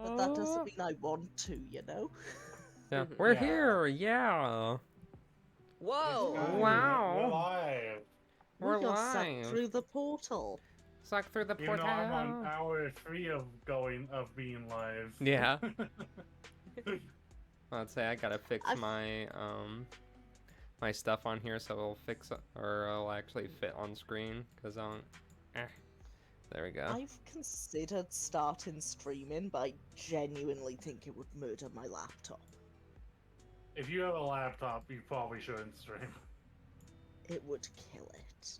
But that doesn't mean I want to, you know? Yeah, Mhm. we're Yeah. here. Yeah, Whoa! We're Wow. live. we're We got sucked live. through the portal. Suck through the Even though I'm on portal. hour 3 of being live. Yeah, I'd say I gotta fix I've- my stuff on here so it'll fix or it'll actually fit on screen because there we go. I've considered starting streaming, but I genuinely think it would murder my laptop. If you have a laptop, you probably shouldn't stream. It would kill it.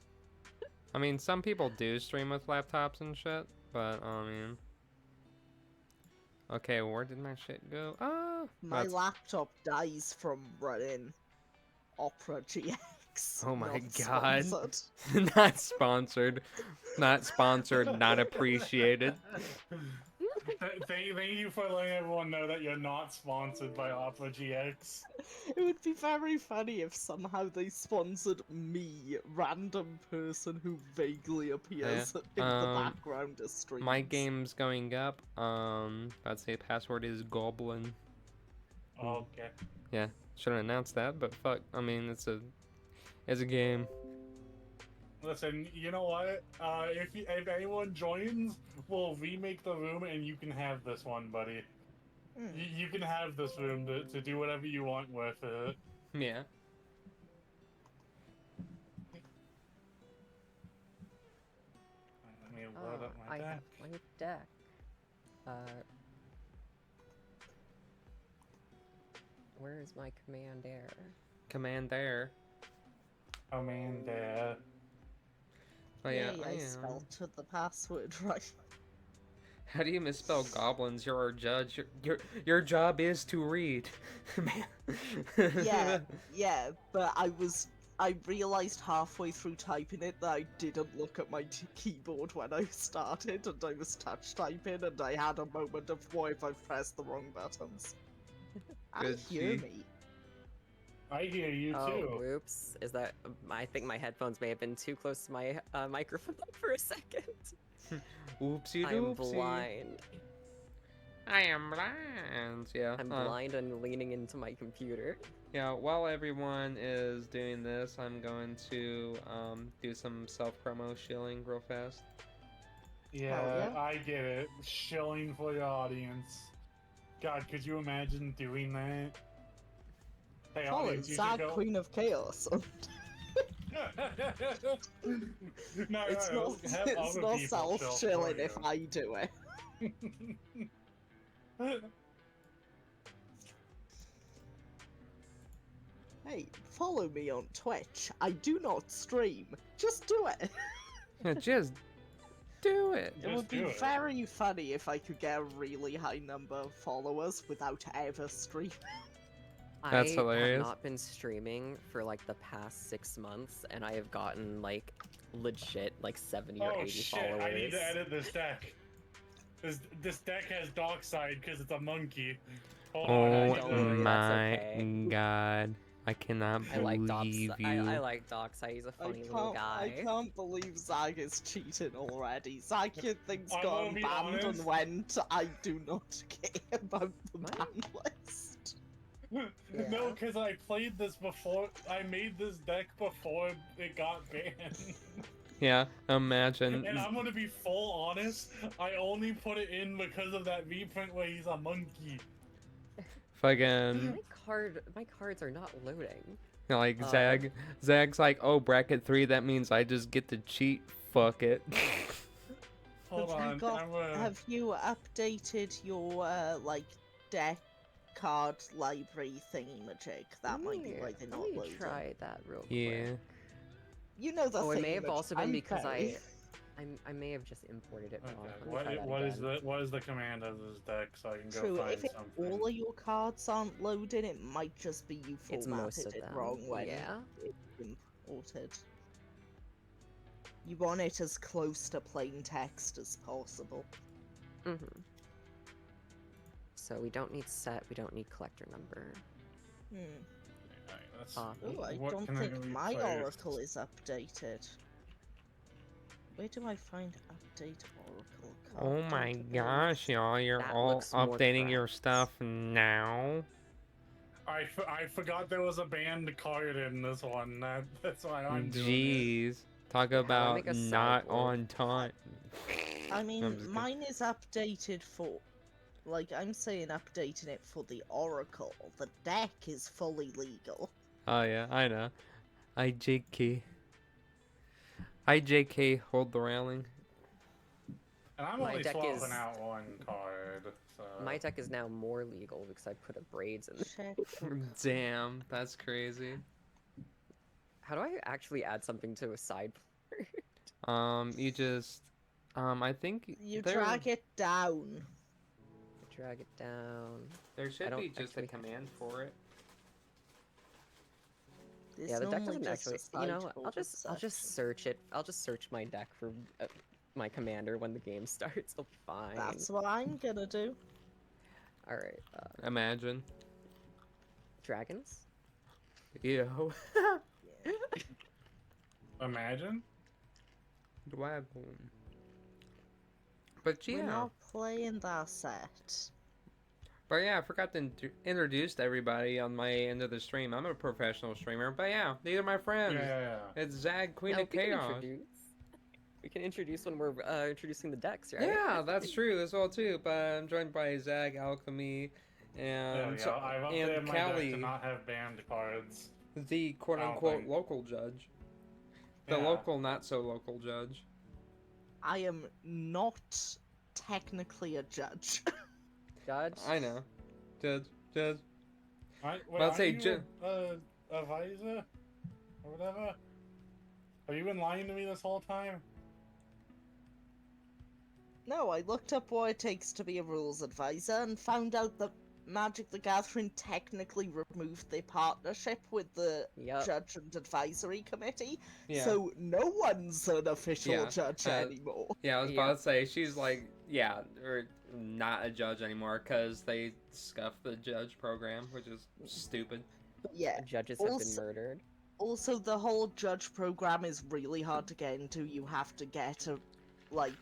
I mean, some people do stream with laptops and shit, but I mean, okay, where did my shit go? My that's- laptop dies from running Opera GX. Oh my not God. sponsored. Not sponsored. Not sponsored, not appreciated. Thank you for letting everyone know that you're not sponsored by Opera GX. It would be very funny if somehow they sponsored me, random person who vaguely appears in the background of streams. My game's going up. I'd say password is Goblin. Okay. Yeah, shouldn't announce that, but fuck. I mean, it's a game. Listen, you know what? If anyone joins, we'll remake the room and you can have this one, buddy. Hmm. You can have this room to do whatever you want with it. Yeah. Let me load up my I deck. have my deck. Where is my command air? Command there. Amanda. Oh yeah. Yay, I spelled the password right. How do you misspell goblins? You're our judge. Your job is to read. Man. Yeah, but I realized halfway through typing it that I didn't look at my keyboard when I started, and I was touch typing, and I had a moment of what if I've pressed the wrong buttons. I Good hear gee. me. I hear you Oh, too. whoops. Is that... I think my headphones may have been too close to my microphone for a second. Oopsie I'm doopsie. blind. I am blind. Yeah. I'm blind and leaning into my computer. Yeah, while everyone is doing this, I'm going to do some self-promo shilling real fast. Yeah, yeah. I get it. Shilling for your audience. God, could you imagine doing that? Hey, Colin, audience, you should Zag, go. Queen of Chaos. No, It's no, not, have it's other not people shill self-chilling for if you. I do it. Hey, follow me on Twitch. I do not stream. Just do it. Just do it. It Just would be do it. very funny if I could get a really high number of followers without ever streaming. That's I hilarious. have not been streaming for like the past 6 months, and I have gotten like legit like 70 or Oh 80 shit, followers. I need to edit this deck. This deck has dark side because it's a monkey. Hold on, I Oh need Don't to- worry, that's my okay. god. I cannot I like believe Docs. you. I like Dockside. He's a funny little I guy. can't believe Zag is cheating already. Zag, your thing's I gone will be banned and honest. went. I do not care about the What? ban list. No, Yeah. because I played this before. I made this deck before it got banned. Yeah, imagine. And I'm gonna be full honest. I only put it in because of that reprint where he's a monkey. Fucking My cards are not loading. like Uh, Zag's like, oh, bracket 3, that means I just get to cheat. Fuck it. Hold on, Have you updated your like deck card library thingy-majig? That might be why they're not Let me loading. try that real Yeah. quick. You know the Oh, it may have thingamajig, also been I'm because sorry. I may have just imported it wrong. Okay, Let me try that what is again. what is the command of this deck so I can go True, find if something? all of your cards aren't loaded, it might just be you It's most formatted of it them. wrong when Yeah. it's imported. You want it as close to plain text as possible. Mm-hmm. So we don't need set. We don't need collector number. Hmm. Alright, let's- Ah. Oh, I what don't can think my replace? oracle is updated. Where do I find update Oracle card Oh my database? gosh, y'all, you're That all looks more updating your correct. stuff now. I forgot there was a banned card in this one. That's why I'm doing it. Jeez. Talk Yeah, how do I about make a not sideboard? on time. I I'm mean, just kidding. mine is updated for, like, I'm saying updating it for the Oracle. The deck is fully legal. Oh yeah, I know. IJK. IJK, hold the railing. And I'm My only deck swapping is- out one card. So. My deck is now more legal because I put a braids in there. Check for Damn, that's crazy. How do I actually add something to a sideboard? You just, I think You there, drag it down. Drag it down. there should don't be just a actually- command for it. There's Yeah, the deck normally doesn't just a actually. You know, what, I'll sideboard just section. search it. I'll just search my deck for my commander when the game starts. It'll be fine. That's what I'm gonna do. All right. Imagine. Dragons. Yo. Imagine. Dragon. But We're yeah. not playing that set. But yeah, I forgot to introduce everybody on my end of the stream. I'm a professional streamer, but yeah, these are my friends. Yeah. It's Zag, Queen No, of Chaos. We can introduce when we're introducing the decks, right? Yeah, that's true as well too. But I'm joined by Zag, Alchemy, Yeah, and I've updated and my deck Callie, to not have banned cards. the quote-unquote think- local judge, the Yeah. local not so local judge. I am not technically a judge. Judge. I know, judge. Wait, Well, I'd say aren't you a visor or whatever? Have you been lying to me this whole time? No, I looked up what it takes to be a rules advisor and found out that Magic the Gathering technically removed their partnership with the Yep. Judge and Advisory Committee, Yeah, so no one's an official Yeah, judge anymore. yeah. I was Yeah. about to say she's like, yeah, or not a judge anymore because they scuffed the judge program, which is stupid. But yeah, Judges have been Also- murdered. also the whole judge program is really hard to get into. You have to get a, like,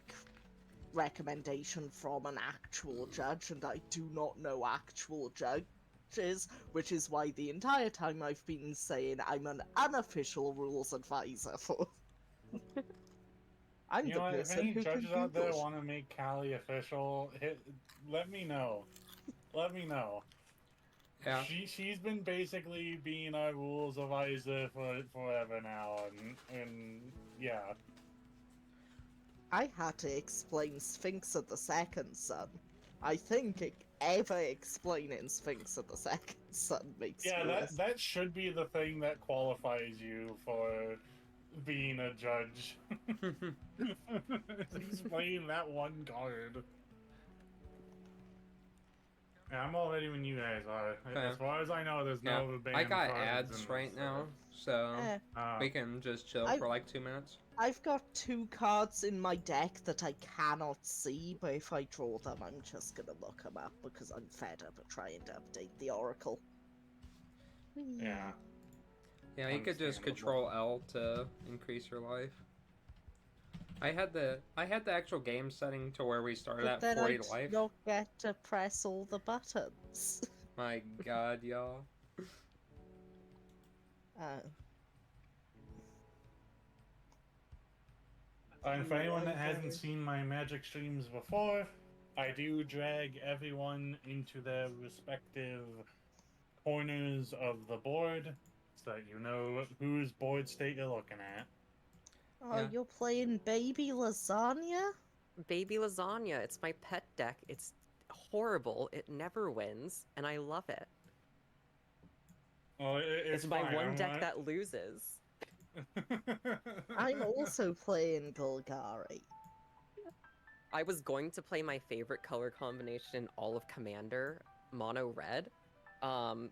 recommendation from an actual judge, and I do not know actual judges, which is why the entire time I've been saying I'm an unofficial rules advisor for. I'm You the know what? If person any who can judges out there Google. want to make Callie official, let me know. Let me know. Yeah. She's been basically being our rules advisor for forever now, and yeah. I had to explain Sphinx of the Second Son. I think ever explaining Sphinx of the Second Son makes Yeah, me that should be the thing that qualifies you for being a judge. Explain that one card. Yeah, I'm all ready when you guys are. Okay. As far as I know, there's Yeah, no banned I got cards ads in right this, now, so Eh, we can just chill I- for like 2 minutes. I've got 2 cards in my deck that I cannot see, but if I draw them, I'm just gonna look them up because I'm fed up of trying to update the Oracle. Yeah. Yeah, you could just Understandable. control L to increase your life. I had the actual game setting to where we started But at then 40 I life. don't get to press all the buttons. My god, y'all. And for anyone that hasn't seen my Magic streams before, I do drag everyone into their respective corners of the board so that you know whose board state you're looking at. Oh, Yeah. you're playing Baby Lasagna? Baby lasagna. It's my pet deck. It's horrible. It never wins, and I love it. Well, It's my fine, one I'm deck not- that loses. I'm also playing Golgari. I was going to play my favorite color combination in all of Commander, mono red. Hell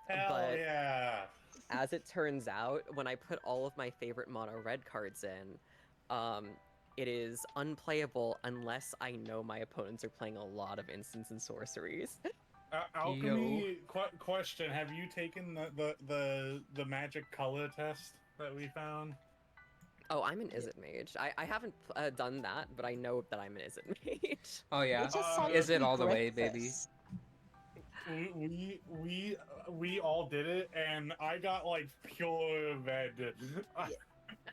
but yeah! as it turns out, when I put all of my favorite mono red cards in, it is unplayable unless I know my opponents are playing a lot of instants and sorceries. Alchemy, question: have you taken the magic color test that we found? Oh, I'm an Izzet mage. I haven't done that, but I know that I'm an Izzet mage. Oh yeah. It just Is it all the way, baby? breakfast. We all did it, and I got like pure red.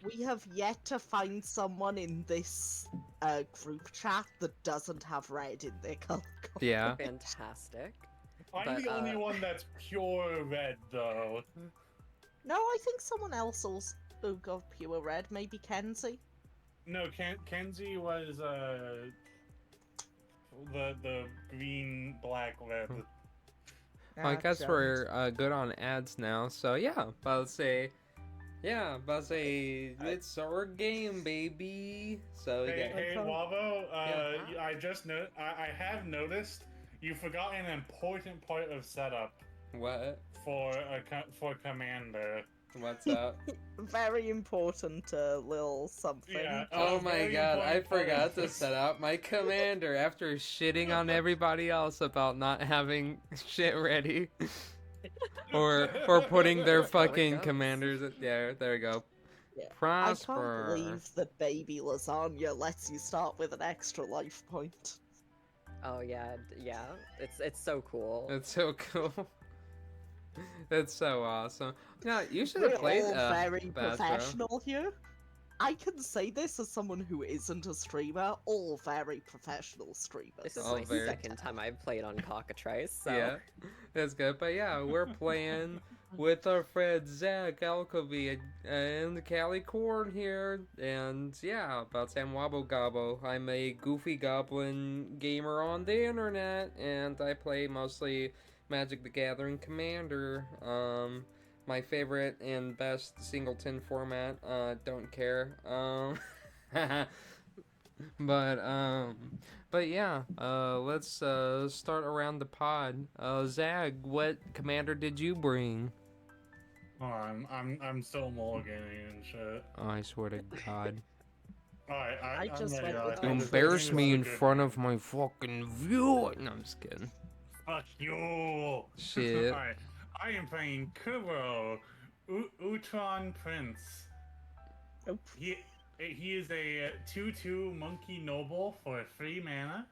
We have yet to find someone in this group chat that doesn't have red in their color code. Yeah. Fantastic. I'm But, the only one that's pure red, though. No, I think someone else also got pure red. Maybe Kenzie. No, Kenzie was the green, black, red. Well, I guess Gotcha. we're good on ads now. So yeah, about to say it's our game, baby. So we got Hey, Okay. Wavo, Yeah. I have noticed you forgot an important part of setup what? for Commander. What's up? Very important little something. Yeah. Oh my very god, I important part forgot of to this. set up my commander after shitting on everybody else about not having shit ready. or putting their fucking goes. commanders there we go. Yeah. I Prosper. can't believe that baby lasagna lets you start with an extra life point. Oh yeah, yeah. It's so cool. That's so cool. That's so awesome. Yeah, you should We're have played all very Bastro. professional here. I can say this as someone who isn't a streamer. All very professional streamers. This is Oh, my very- second time I've played on Cockatrice, so Yeah, that's good. But yeah, we're playing with our friend Zach Alcovy and Callie Corn here. And yeah, about Sam Wobble Gobble. I'm a goofy goblin gamer on the internet, and I play mostly Magic the Gathering Commander. My favorite and best singleton format. Don't care. But yeah, let's start around the pod. Zag, what commander did you bring? Oh, I'm still mulliganing and shit. Oh, I swear to God. Alright, I I'm just ready. went with You my embarrass me in Good front man. of my fucking viewer. No, I'm just kidding. Fuck you. Shit. Alright, I am playing Kuro, Utron Prince. Oh, He is a 2/2 monkey noble for 3 mana,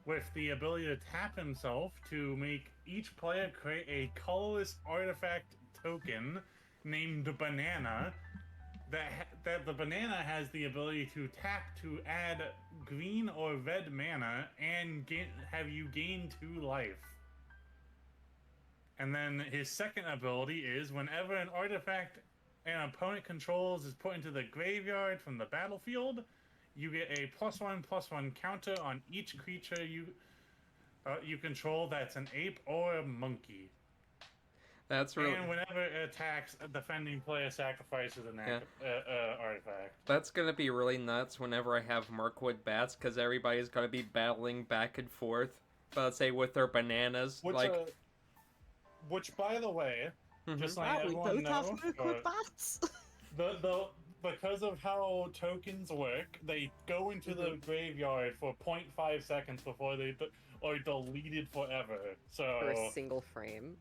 with the ability to tap himself to make each player create a colorless artifact token named Banana. That the banana has the ability to tap to add green or red mana and have you gain 2 life. And then his second ability is whenever an artifact an opponent controls is put into the graveyard from the battlefield, you get a +1/+1 counter on each creature you control that's an ape or a monkey. That's really. And whenever it attacks, a defending player sacrifices an artifact. That's gonna be really nuts whenever I have Mirkwood bats, because everybody's gonna be battling back and forth. But let's say with their bananas, Which, by the way, Mhm. just like wow, we everyone both have knows, Mirkwood bats. because of how tokens work, they go into the graveyard for 0.5 seconds before they are deleted forever. for a So single frame.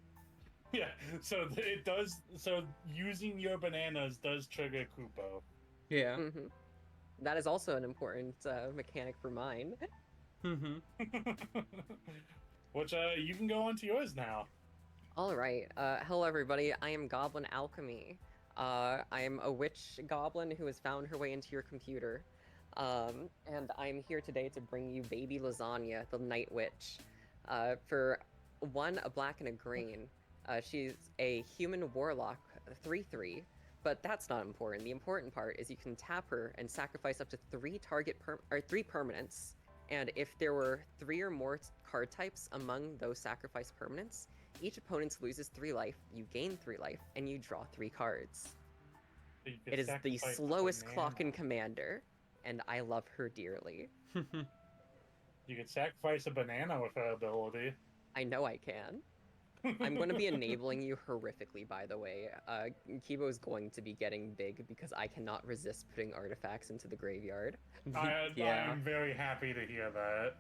yeah, so it does. So using your bananas does trigger Kupo. Yeah. hmm That is also an important mechanic for mine. Mm-hmm. Which you can go on to yours now. All right. Hello, everybody. I am Goblin Alchemy. I am a witch goblin who has found her way into your computer. And I'm here today to bring you Baby Lasagna, the Night Witch. For 1, a black and a green. She's a human warlock, 3/3. But that's not important. The important part is you can tap her and sacrifice up to 3 3 permanents. And if there were 3 or more card types among those sacrifice permanents, each opponent loses 3 life, you gain 3 life, and you draw 3 cards. So you can It is the sacrifice a slowest banana. clock in Commander, and I love her dearly. You can sacrifice a banana with her ability. I know I can. I'm going to be enabling you horrifically, by the way. Kibo is going to be getting big because I cannot resist putting artifacts into the graveyard. I Yeah. am very happy to hear that.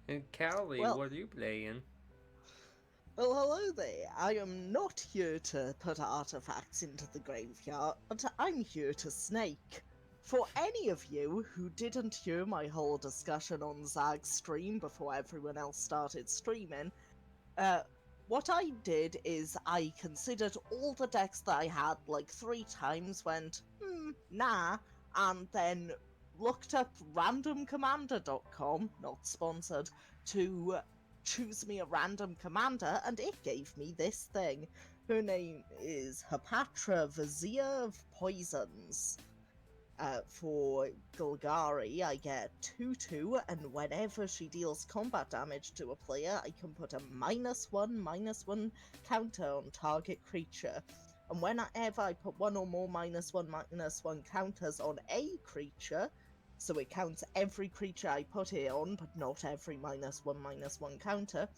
And Callie, Well- what are you playing? Well, hello there. I am not here to put artifacts into the graveyard. I'm here to snake. For any of you who didn't hear my whole discussion on Zag's stream before everyone else started streaming, what I did is I considered all the decks that I had like 3 times, went, nah, and then looked up randomcommander.com, not sponsored, to choose me a random commander, and it gave me this thing. Her name is Hepatra, Vizier of Poisons. For Golgari, I get 2/2, and whenever she deals combat damage to a player, I can put a -1/-1 counter on target creature. And whenever I put one or more -1/-1 counters on a creature, so it counts every creature I put it on, but not every -1/-1 counter,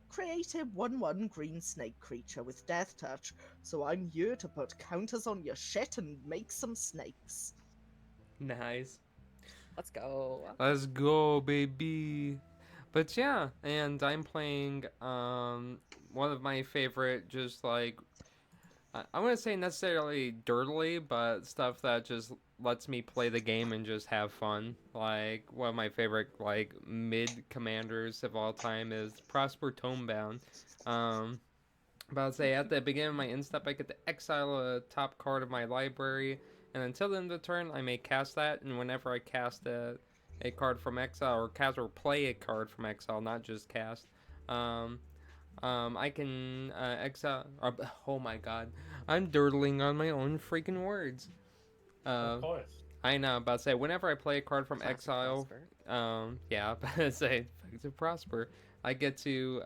create a 1/1 green snake creature with Death Touch. So I'm here to put counters on your shit and make some snakes. Nice. Let's go. Let's go, baby. But yeah, and I'm playing one of my favorite, just like I wouldn't say necessarily dirtily, but stuff that just lets me play the game and just have fun. Like one of my favorite like mid commanders of all time is Prosper Tomebound. But I'd say at the beginning of my end step, I get to exile a top card of my library, and until the end of the turn, I may cast that. And whenever I cast a card from exile, or cast or play a card from exile, not just cast, I can exile. Oh my god, I'm dirtling on my own freaking words. Of course. I know, but say whenever I play a card from Classic exile, Prosper. yeah, but say effective prosper, I get to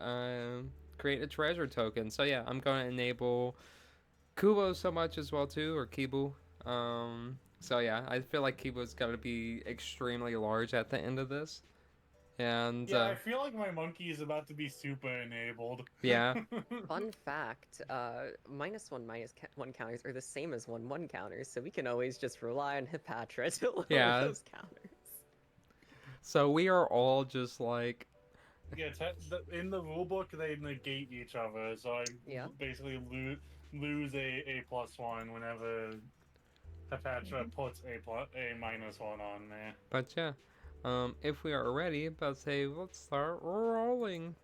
create a treasure token. So yeah, I'm gonna enable Kubo so much as well too, or Kibu. So yeah, I feel like Kibu's gotta be extremely large at the end of this. And Yeah, I feel like my monkey is about to be super enabled. yeah, Fun fact, -1/-1 counters are the same as 1/1 counters, so we can always just rely on Hepatra to lower Yeah. those counters. so we are all just like Yeah, in the rulebook they negate each other, so I Yeah. basically lose a +1 whenever Hepatra puts a -1 on there. But yeah, if we are ready, but say let's start rolling.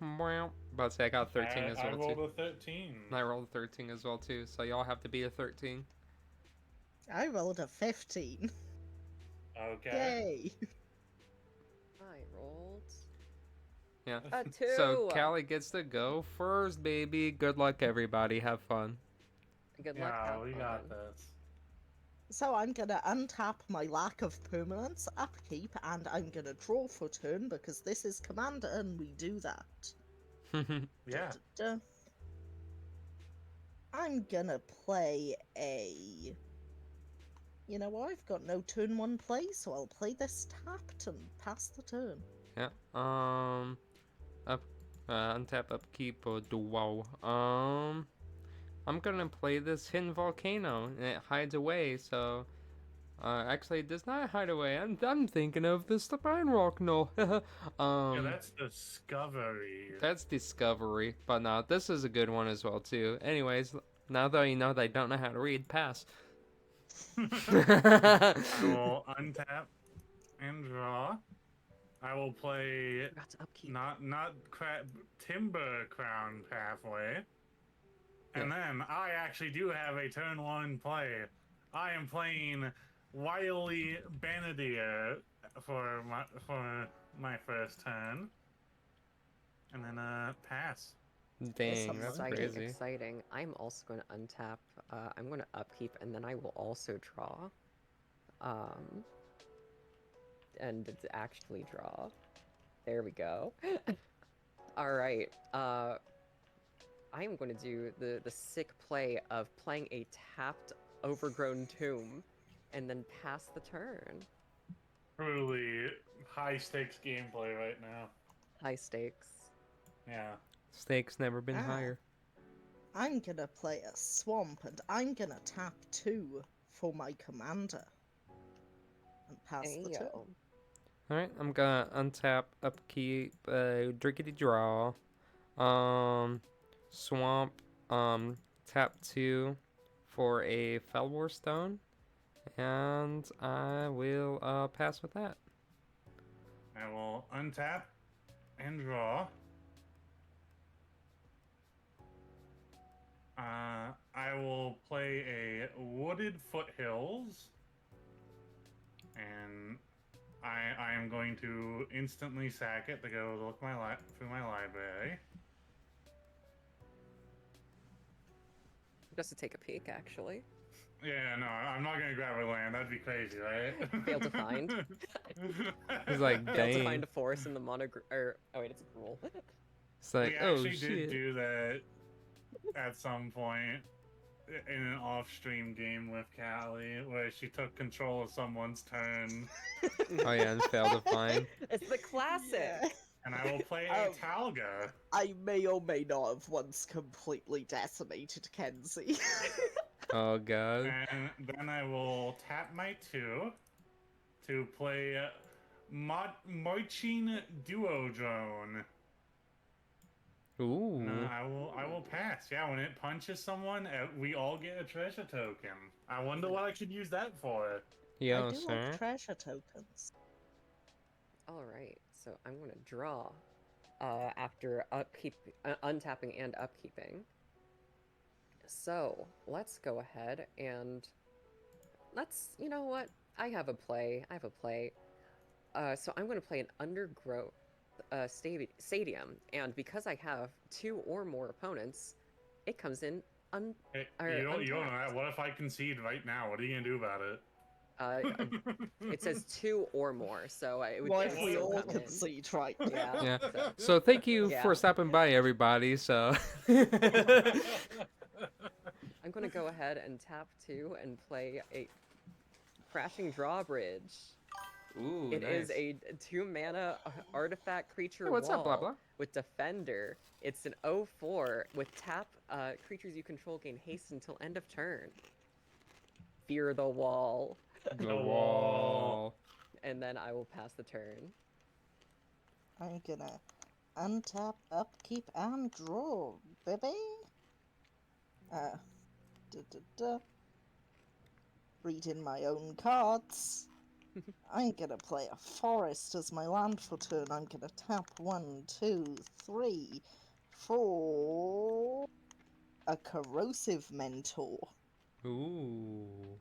But say I got 13 as I well rolled too. a 13. And I rolled a 13 as well too. So y'all have to beat a 13. I rolled a 15. Okay. Yay! I rolled Yeah. a 2. So Callie gets to go first, baby. Good luck, everybody. Have fun. Good luck. Yeah, have we fun. got this. So I'm gonna untap my lack of permanence upkeep, and I'm gonna draw for turn because this is commander and we do that. Yeah. Da-da-da. I'm gonna play a... You know what, I've got no turn 1 play, so I'll play this tapped and pass the turn. Yeah. Up. Untap, upkeep, or duo. I'm gonna play this hidden volcano, and it hides away. So, actually, it does not hide away. I'm thinking of the Spine Rock. No. Yeah, that's Discovery. That's Discovery, but no, this is a good one as well too. Anyways, now that you know that I don't know how to read, pass. I will untap and draw. I will play Forgot to upkeep. Timber Crown Pathway. And then I actually do have a turn 1 play. I am playing Wily Banadier for my first turn. And then pass. Dang, that's Exciting, crazy. exciting. I'm also going to untap. I'm going to upkeep, and then I will also draw. And actually draw. There we go. All right. I am going to do the sick play of playing a tapped Overgrown Tomb, and then pass the turn. Truly high stakes gameplay right now. High stakes. Yeah. Stakes never been Ah. higher. I'm gonna play a swamp, and I'm gonna tap 2 for my commander. And pass the turn. Ayo. Alright, I'm gonna untap, upkeep, drinkity draw. swamp, tap 2 for a Felwar Stone, and I will pass with that. I will untap and draw. I will play a Wooded Foothills, and I am going to instantly sack it to go look through my library. Just to take a peek, actually. Yeah, no, I'm not gonna grab a land. That'd be crazy, right? Failed to find. He's like, Failed to dang. find a forest in the or oh wait, it's a gruel. It's like, We oh actually did shit. do that at some point in an off-stream game with Callie, where she took control of someone's turn, Oh yeah, and failed to find. It's the classic. Yeah. and I will play a Oh. Talga. I may or may not have once completely decimated Kenzie. Oh god. And then I will tap my 2 to play Marching Duodrone. Ooh. No, I will pass. Yeah, when it punches someone, we all get a treasure token. I wonder what I could use that for. Yo, I do sir. like treasure tokens. All right, so I'm gonna draw after untapping and upkeeping. So let's go ahead and you know what? I have a play. So I'm gonna play an Undergrowth stadium, and because I have 2 or more opponents, it comes in Hey, Or you don't know untapped. that. What if I concede right now? What are you gonna do about it? It says 2 or more, so it would What if we still all come in. concede right Yeah. now? Yeah. So, So thank you Yeah. for stopping by, everybody. So. I'm gonna go ahead and tap 2 and play a Crashing Drawbridge. Ooh, It is nice. a 2-mana artifact creature Hey, what's up, blah wall blah? with Defender. It's an 0/4 with tap. Creatures you control gain haste until end of turn. Fear the wall, The The wall. wall. and then I will pass the turn. I'm gonna untap, upkeep, and draw, baby. Reading my own cards. I'm gonna play a forest as my land for turn. I'm gonna tap 1, 2, 3, 4. A corrosive mentor. Ooh.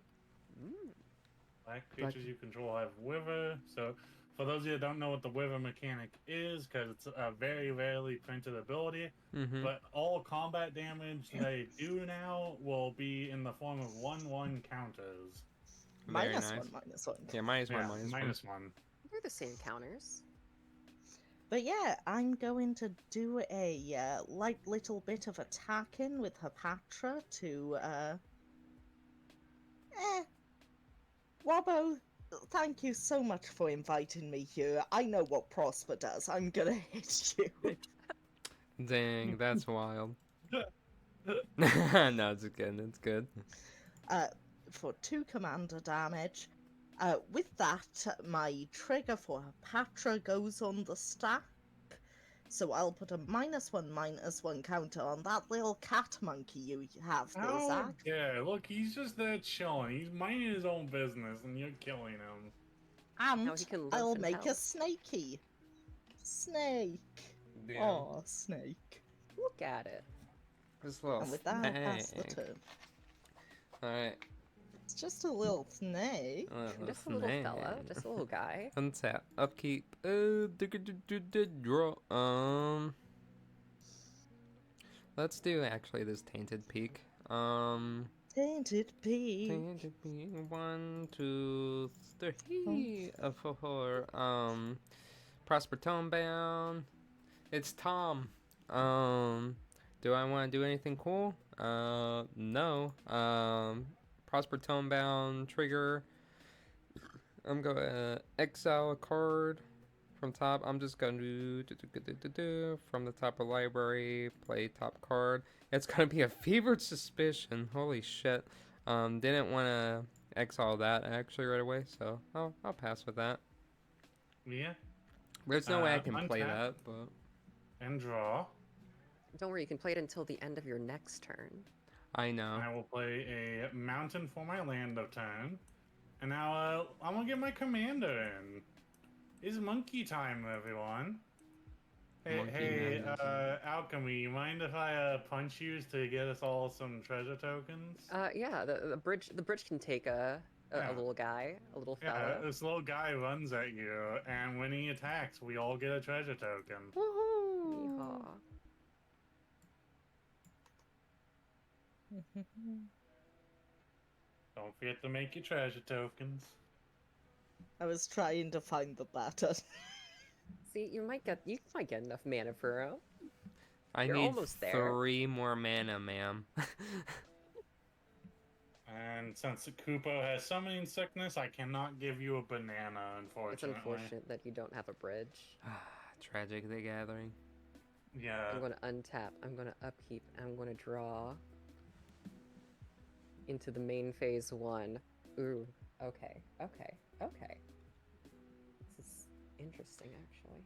Black creatures you control have Wither. So, for those of you that don't know what the Wither mechanic is, because it's a very rarely printed ability, Mm-hmm. but all combat damage they do now will be in the form of 1/1 counters. Very Minus nice. one, minus one. Yeah, minus one, Yeah, minus one. -1. They're the same counters. But yeah, I'm going to do a light little bit of attacking with Hepatra to Wobbo, thank you so much for inviting me here. I know what Prosper does. I'm gonna hit you. Dang, that's wild. No, it's good. It's good. For 2 commander damage. With that, my trigger for Hepatra goes on the stack. So I'll put a -1/-1 counter on that little cat monkey you have there, Oh, Zach. yeah, look, he's just there chilling. He's minding his own business, and you're killing him. And Now he can live I'll and make a help. snakey. Snake. Oh, snake. Look at it. This little And with that, I'll pass the snake. turn. Alright. It's just a little snake. Just a little fella, just a little guy. Untap. Upkeep. Draw. Let's do actually this Tainted Peak. Tainted Peak. Tainted Peak. 1, 2, 3. 4. Prosper Tomebound. It's Tom. Do I want to do anything cool? No. Prosper Tomebound trigger. I'm gonna exile a card from top. I'm just gonna do from the top of library, play top card. It's gonna be a Fevered Suspicion. Holy shit. Didn't want to exile that actually right away, so I'll pass with that. Yeah, There's no way I can play untap. that, but and draw. Don't worry, you can play it until the end of your next turn. I know. I will play a mountain for my land of turn. And now I'm gonna get my commander in. It's monkey time, everyone. Hey, Monkey man. Alchemy, you mind if I punch you to get us all some treasure tokens? Yeah, the bridge can take a Yeah. little guy, a little Yeah, fella. this little guy runs at you, and when he attacks, we all get a treasure token. Woohoo! Yeehaw. Don't forget to make your treasure tokens. I was trying to find the button. See, you might get enough mana for I You're need almost there. 3 more mana, ma'am. And since Kupo has summoning sickness, I cannot give you a banana, It's unfortunately. unfortunate that you don't have a bridge. Tragic the Gathering. Yeah. I'm going to untap. I'm going to upkeep. I'm going to draw into the main phase 1. Ooh, okay. This is interesting, actually.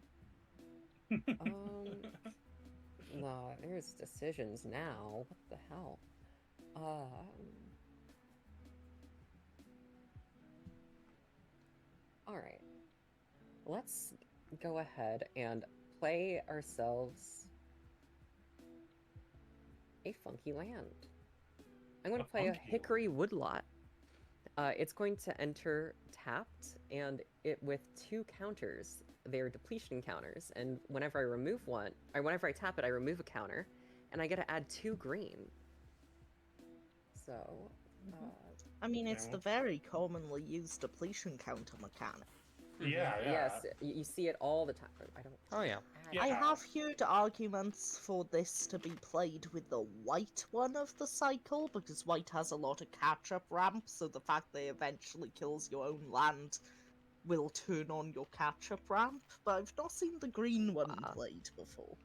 No, there's decisions now. What the hell? Alright. Let's go ahead and play ourselves a funky land. I'm going to play a funky Hickory Woodlot. It's going to enter tapped, and it with 2 counters. They're depletion counters, and whenever I remove one, or whenever I tap it, I remove a counter, and I get to add 2 green. So, I mean, it's Yeah. the very commonly used depletion counter mechanic. Yeah, yeah. yes, you see it all the time. I don't. Oh, yeah. Yeah. I have heard arguments for this to be played with the white one of the cycle, because white has a lot of catch-up ramp, so the fact that it eventually kills your own land will turn on your catch-up ramp, but I've not seen the green one played before.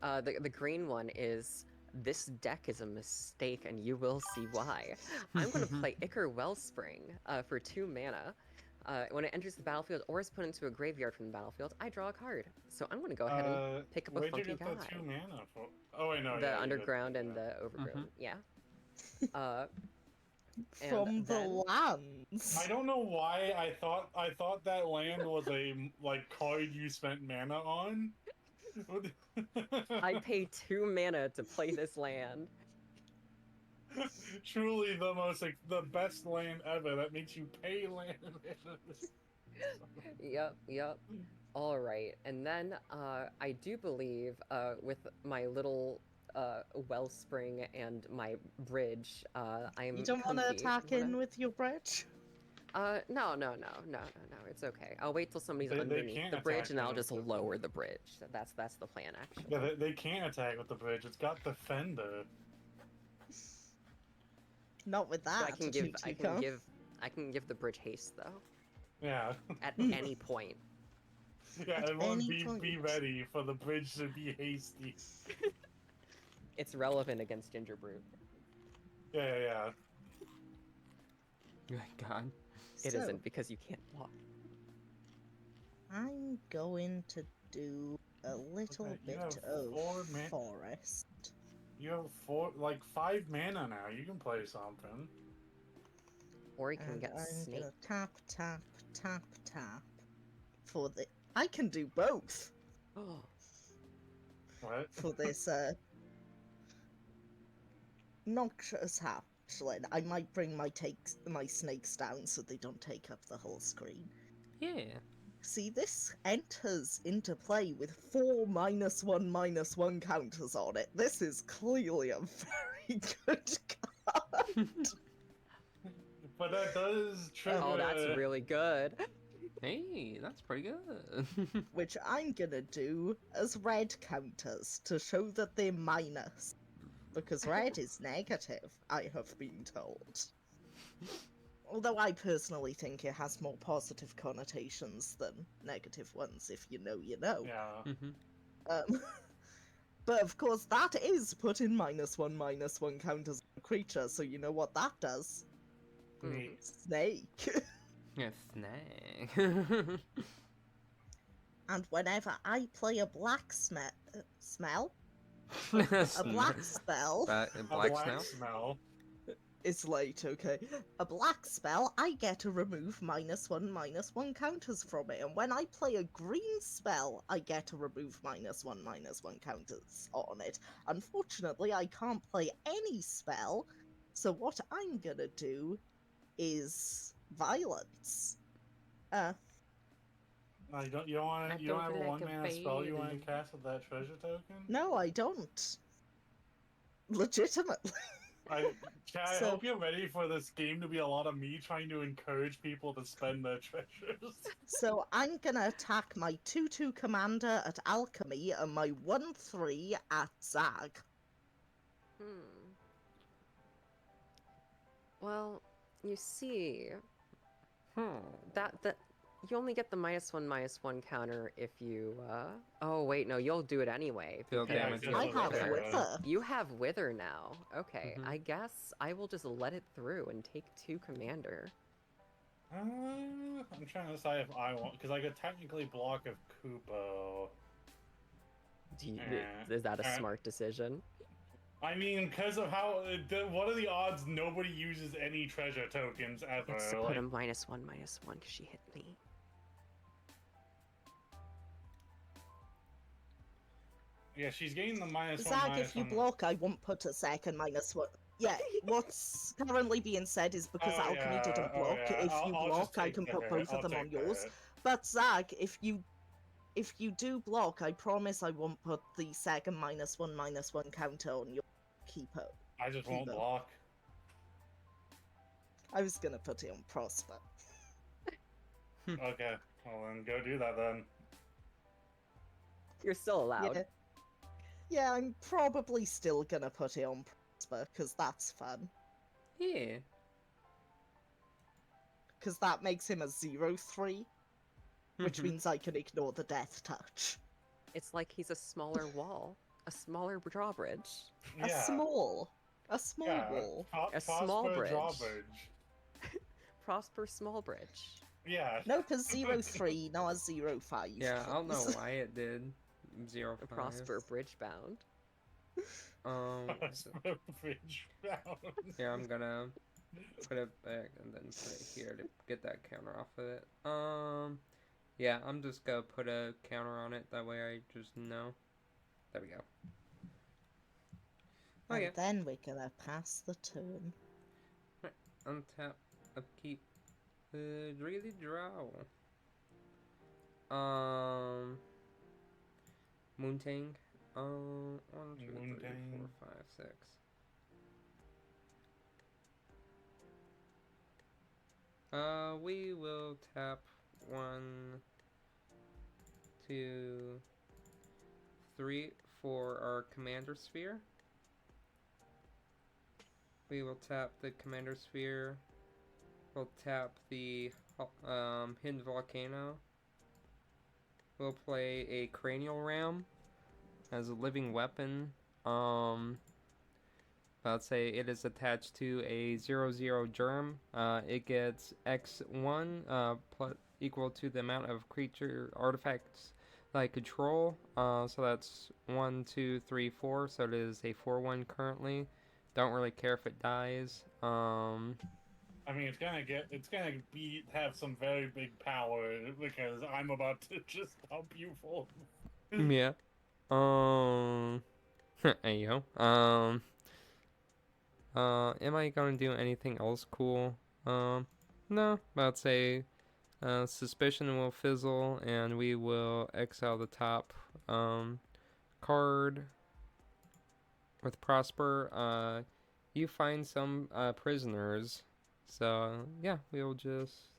The green one is, this deck is a mistake, and you will see why. I'm going to play Ichor Wellspring for 2 mana. When it enters the battlefield or is put into a graveyard from the battlefield, I draw a card. So I'm going to go ahead and pick up a where'd you funky get guy. the 2 mana for? Oh wait, no. The yeah, you did underground say and that. the overgrown. Yeah. And From the then- lands. I don't know why I thought that land was a card you spent mana on. I pay 2 mana to play this land. Truly the best land ever. That makes you pay land. Yep. All right, and then I do believe with my little wellspring and my bridge, I am. You don't want to comfy. attack in with your bridge? No. It's okay. I'll wait till somebody's They underneath can't the bridge, attack and I'll with just the lower bridge. the bridge. That's the plan, actually. Yeah, they can't attack with the bridge. It's got Defender. Not with So that. I can give the bridge haste though Yeah. at any point. Yeah, everyone any be point. ready for the bridge to be hasty. It's relevant against Gingerbrew. Yeah. My God. It So, isn't because you can't block. I'm going to do a little Okay, you bit have of 4 forest. You have 5 mana now. You can play something. Or you can And get I'm snake. gonna tap for the. I can do both Oh, What? for this noxious hatchling. I might bring my snakes down so they don't take up the whole screen. Yeah. See, this enters into play with 4 -1/-1 counters on it. This is clearly a very good card. But that does trigger. oh, that's really good. Hey, that's pretty good. Which I'm gonna do as red counters to show that they're minus. Because red is negative, I have been told. Although I personally think it has more positive connotations than negative ones, if you know, you know. Yeah. But of course, that is put in -1/-1 counters on a creature, so you know what that does. Neat. Snake. Yeah, snag. And whenever I play a black smell, A black spell. A Black black snout? smell. It's late, okay. A black spell, I get to remove -1/-1 counters from it, and when I play a green spell, I get to remove -1/-1 counters on it. Unfortunately, I can't play any spell, so what I'm gonna do is violence. You don't want I you don't don't have a like a one-mana spell you want to baby. cast with that treasure token? No, I don't. Legitimately. Chad, I So- hope you're ready for this game to be a lot of me trying to encourage people to spend their treasures. So I'm gonna attack my 2/2 commander at Alchemy and my 1/3 at Zag. Well, you see, Hmm. that you only get the -1/-1 counter if you oh wait, no, you'll do it anyway. Deal because damage. Yeah, I Yeah, have yeah. Wither. You have Wither now. Okay, Mhm. I guess I will just let it through and take 2 commander. I'm trying to decide if I want, because I could technically block of Kupo. Is that a Eh. smart decision? I mean, because of how, what are the odds nobody uses any treasure tokens ever? It's to Like, put a -1/-1 because she hit me. yeah, she's getting the -1/-1. Zag, if you block, I won't put a second -1. Yeah, what's currently being said is because Oh, Alchemy yeah, didn't oh, block. yeah. If you I'll just block, I take can the put hit. both I'll of them on take the yours. hit. But Zag, if you do block, I promise I won't put the second -1/-1 counter on your keeper. I just won't Keeper. block. I was gonna put it on Prosper. Okay, well then go do that then. You're still allowed. Yeah. Yeah, I'm probably still gonna put it on Prosper, because that's fun. Yeah. Because that makes him a 0/3, which Mhm. means I can ignore the death touch. It's like he's a smaller wall, a smaller drawbridge. A small yeah. wall. A small Prosper bridge. drawbridge. Prosper small bridge. Yeah. Nope, a 0/3, not a 0/5. Yeah, I don't know please. why it did 0 A 5. Prosper bridge bound. So- Prosper bridge bound. yeah, I'm gonna put it back and then put it here to get that counter off of it. Yeah, I'm just gonna put a counter on it. That way I just know. There we go. Oh yeah, And then we're gonna pass the turn. untap, upkeep, really draw. Moontang. 1, 2, 3, 4, Moontang. 5, 6. We will tap 1, 2, 3 for our commander sphere. We will tap the commander sphere. We'll tap the hidden volcano. We'll play a cranial ram as a living weapon. I'd say it is attached to a 0/0 germ. It gets X1 equal to the amount of creature artifacts that I control. So that's 1, 2, 3, 4. So it is a 4/1 currently. Don't really care if it dies. I mean, it's gonna have some very big power because I'm about to just dump you full. Yeah. Ayo. Am I gonna do anything else cool? No. I'd say, suspicion will fizzle, and we will exile the top, card. With Prosper, you find some, prisoners. So, yeah, we'll just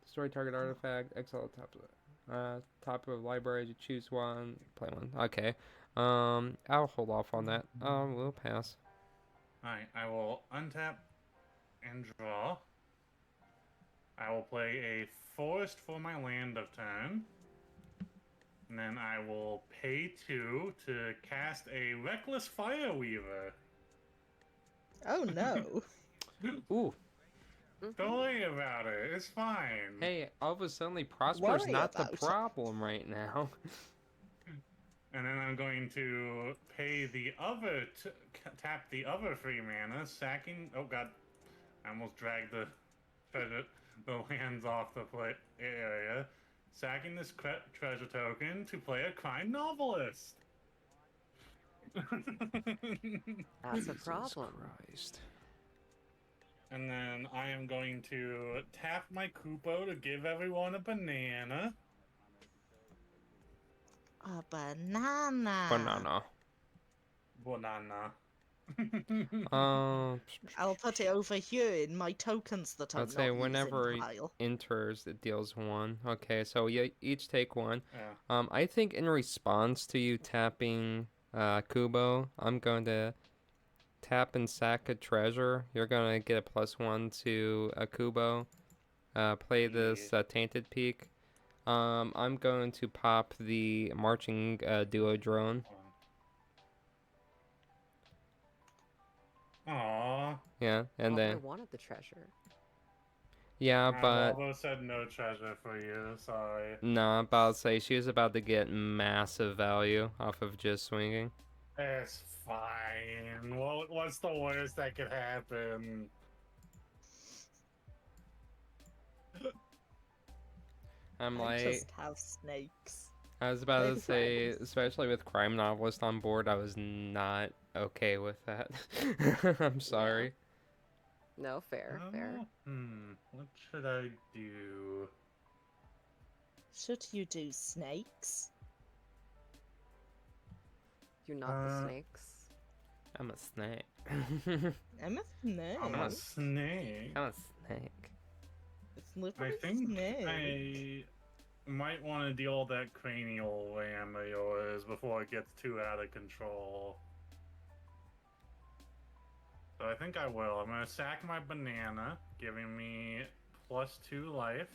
destroy target artifact, exile the top of the library to choose one, play one. Okay. I'll hold off on that. We'll pass. Alright, I will untap and draw. I will play a forest for my land of turn. And then I will pay 2 to cast a Reckless Fireweaver. Oh no. Ooh, Don't worry about it, it's fine. hey, all of a sudden, Prosper's Worry not the about it. problem right now. And then I'm going to pay the other, tap the other 3 mana, sacking. Oh god, I almost dragged the treasure, the lands off the area. Sacking this treasure token to play a crime novelist. That's a Jesus problem. Christ. And then I am going to tap my Kupo to give everyone a banana. A banana. Banana. Banana. I'll put it over here in my tokens that I'm Let's say not whenever using pile. enters, it deals 1. Okay, so you each take 1. Yeah. I think in response to you tapping Kubo, I'm going to tap and sack a treasure. You're going to get a +1 to a Kubo. Play this Tainted Peak. I'm going to pop the Marching Duo Drone. Aww. Yeah, and Although I then... wanted the treasure. Yeah, but... Volvo said no treasure for you, sorry. No, I'm about to say she was about to get massive value off of just swinging. It's fine. What's the worst that could happen? I'm I like... just have snakes. I was about to Big say, friends. especially with Crime Novelist on board, I was not okay with that. I'm sorry. No, fair, fair. What should I do? Should you do snakes? You're not the snakes. I'm a snake. I'm a snake. I'm a snake. I'm a snake. It's I literally think snake. I might want to deal with that cranial ram of yours before it gets too out of control. So I think I will. I'm going to sack my banana, giving me +2 life.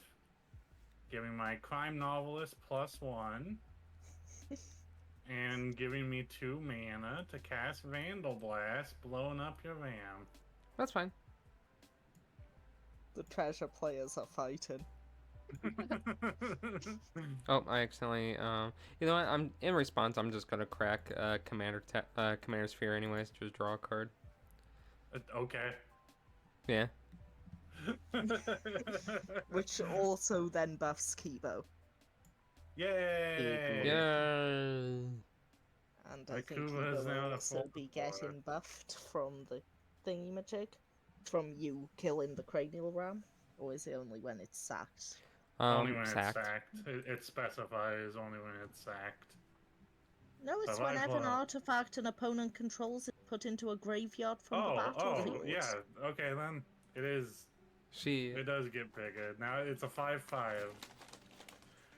Giving my crime novelist +1. And giving me 2 mana to cast Vandal Blast, blowing up your ram. That's fine. The treasure players are fighting. Oh, I accidentally, you know what? I'm in response. I'm just gonna crack Commander Sphere anyways. Just draw a card. Okay. Yeah. Which also then buffs Kibo. Yay! Yay! And I think Akuba Kibo is now will the also full be support. getting buffed from the thingamajig. From you killing the cranial ram. Or is it only when it's sacked? Only when Sacked. it's sacked. It specifies only when it's sacked. No, it's Survival whenever an up. artifact an opponent controls is put into a graveyard from the battlefield. yeah. Okay, then. It is. It does get bigger. Now it's a 5/5.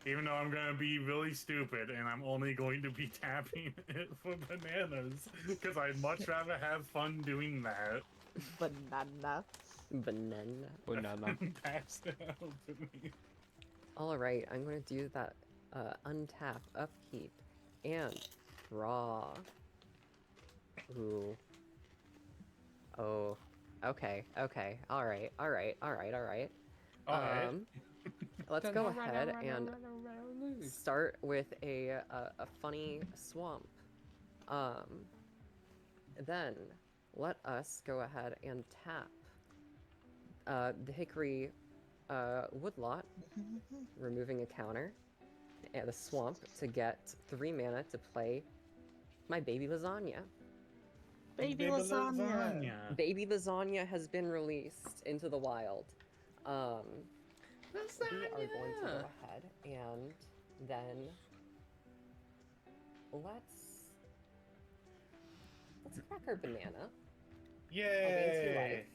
Even though I'm gonna be really stupid and I'm only going to be tapping it for bananas. Because I'd much rather have fun doing that. Banana. Banana. Banana. Pass it out to me. Alright, I'm gonna do that untap, upkeep, and draw. Ooh. Oh. Okay, okay. Alright. Alright. Let's go ahead and start with a funny swamp. Then let us go ahead and tap the Hickory Woodlot, removing a counter, and the swamp to get 3 mana to play my Baby Lasagna. Baby lasagna. Baby Lasagna has been released into the wild. We are going to go ahead and then let's crack our banana. Yay!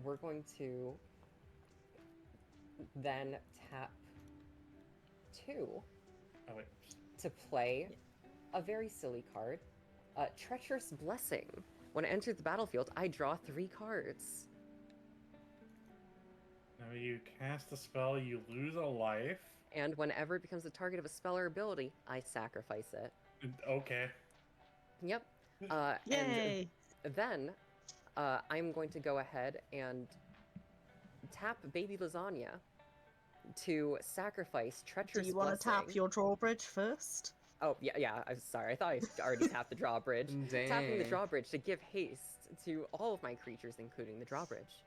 We're going to then tap 2 Oh, wait. to play a very silly card, Treacherous Blessing. When it enters the battlefield, I draw 3 cards. Now you cast a spell, you lose a life. And whenever it becomes the target of a spell or ability, I sacrifice it. Okay. Yep. Yay! And then I'm going to go ahead and tap Baby Lasagna to sacrifice Do Treacherous you want to tap Blessing. your drawbridge first? Oh, yeah, I'm sorry. I thought I already tapped the drawbridge. Tapping the Dang. drawbridge to give haste to all of my creatures, including the drawbridge.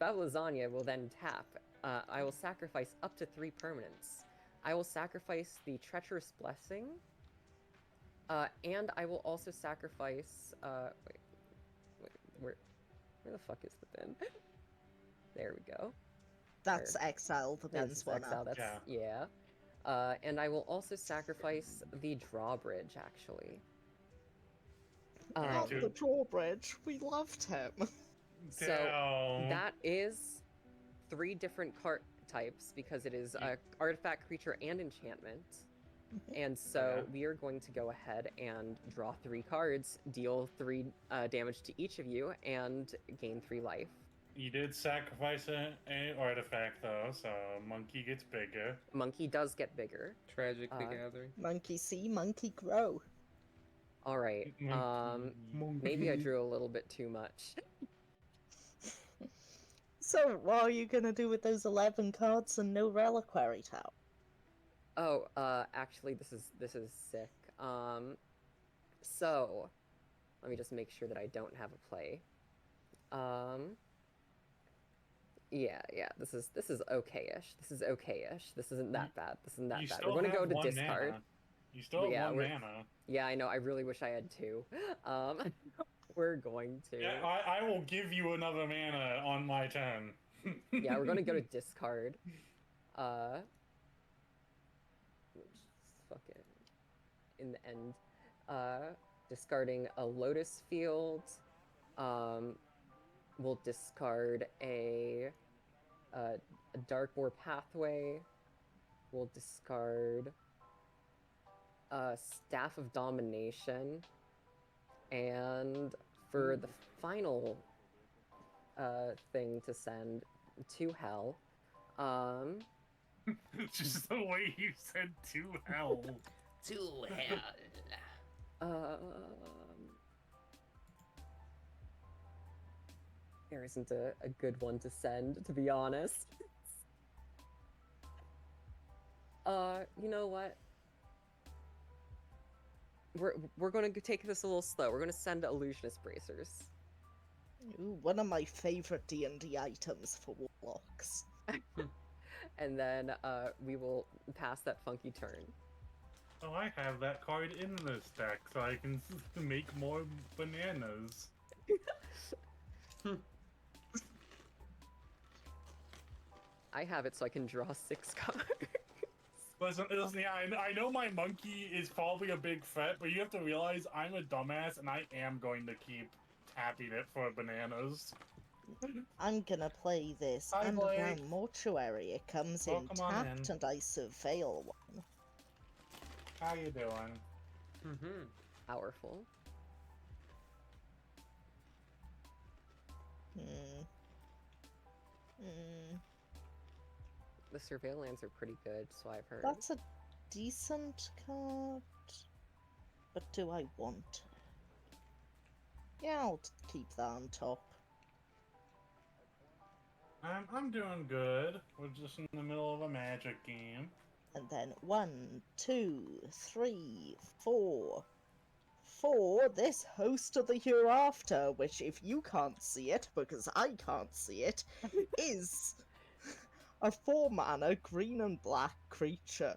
Babylazania will then tap. I will sacrifice up to 3 permanents. I will sacrifice the Treacherous Blessing. And I will also sacrifice... where the fuck is the bin? There we go. That's exile the That's bin's one exile, up. that's... Yeah. Yeah. And I will also sacrifice the drawbridge, actually. Not Dude. the drawbridge. We loved him. So Damn. that is 3 different card types because it is a artifact, creature, and enchantment. And so Yeah. we are going to go ahead and draw 3 cards, deal 3 damage to each of you, and gain 3 life. You did sacrifice an artifact though, so monkey gets bigger. Monkey does get bigger. Tragically Uh, gathering. Monkey see, monkey grow. All right. Maybe I drew a little bit too much. So, what are you gonna do with those 11 cards and no reliquary tower? Oh, actually, this is sick. So let me just make sure that I don't have a play. Yeah, this is okay-ish. This is okay-ish. This isn't that bad. This isn't that You bad. still We're gonna go have to one discard. mana. You still have Yeah, one we're- mana. Yeah, I know. I really wish I had 2. We're going to. Yeah, I will give you another mana on my turn. Yeah, we're gonna go to discard. Which is fucking in the end. Discarding a Lotus Field. We'll discard a Dark War Pathway. We'll discard a Staff of Domination. And for the final thing to send to hell, Just the way you said to hell. To hell. There isn't a good one to send, to be honest. You know what? We're gonna take this a little slow. We're gonna send Illusionist Bracers. Ooh, one of my favorite D&D items for warlocks. And then we will pass that funky turn. Oh, I have that card in this deck, so I can make more bananas. I have it so I can draw 6 cards. Listen, yeah, I know my monkey is probably a big threat, but you have to realize I'm a dumbass and I am going to keep tapping it for bananas. I'm gonna play this Hi, Blake. Underground Mortuary. It comes Welcome in on tapped in. and I surveil one. How you doing? Mm-hmm. Powerful. Hmm. Hmm. The surveillance are pretty good, so I've heard. That's a decent card. But do I want it? Yeah, I'll keep that on top. I'm doing good. We're just in the middle of a magic game. And then 1, 2, 3, 4. For this Host of the Hereafter, which if you can't see it, because I can't see it, is a 4-mana green and black creature.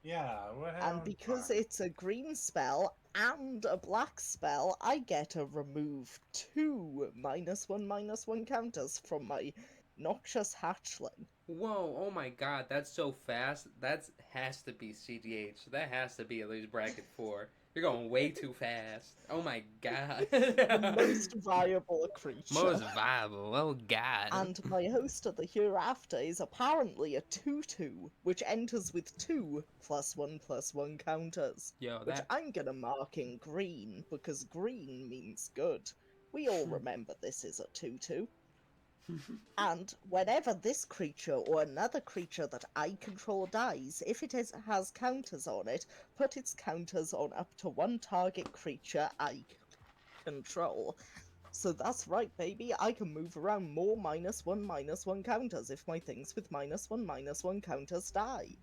Yeah, we're having And because fun. it's a green spell and a black spell, I get to remove 2 -1/-1 counters from my Noxious Hatchling. Whoa, oh my god, that's so fast. That has to be CDH. That has to be at least bracket 4. You're going way too fast. Oh my god. The most viable creature. Most viable, oh god. And my Host of the Hereafter is apparently a 2/2, which enters with 2 +1/+1 counters. Yo, Which that... I'm gonna mark in green, because green means good. We all remember this is a 2/2. And whenever this creature or another creature that I control dies, if it has counters on it, put its counters on up to 1 target creature I control. So that's right, baby. I can move around more -1/-1 counters if my things with -1/-1 counters die.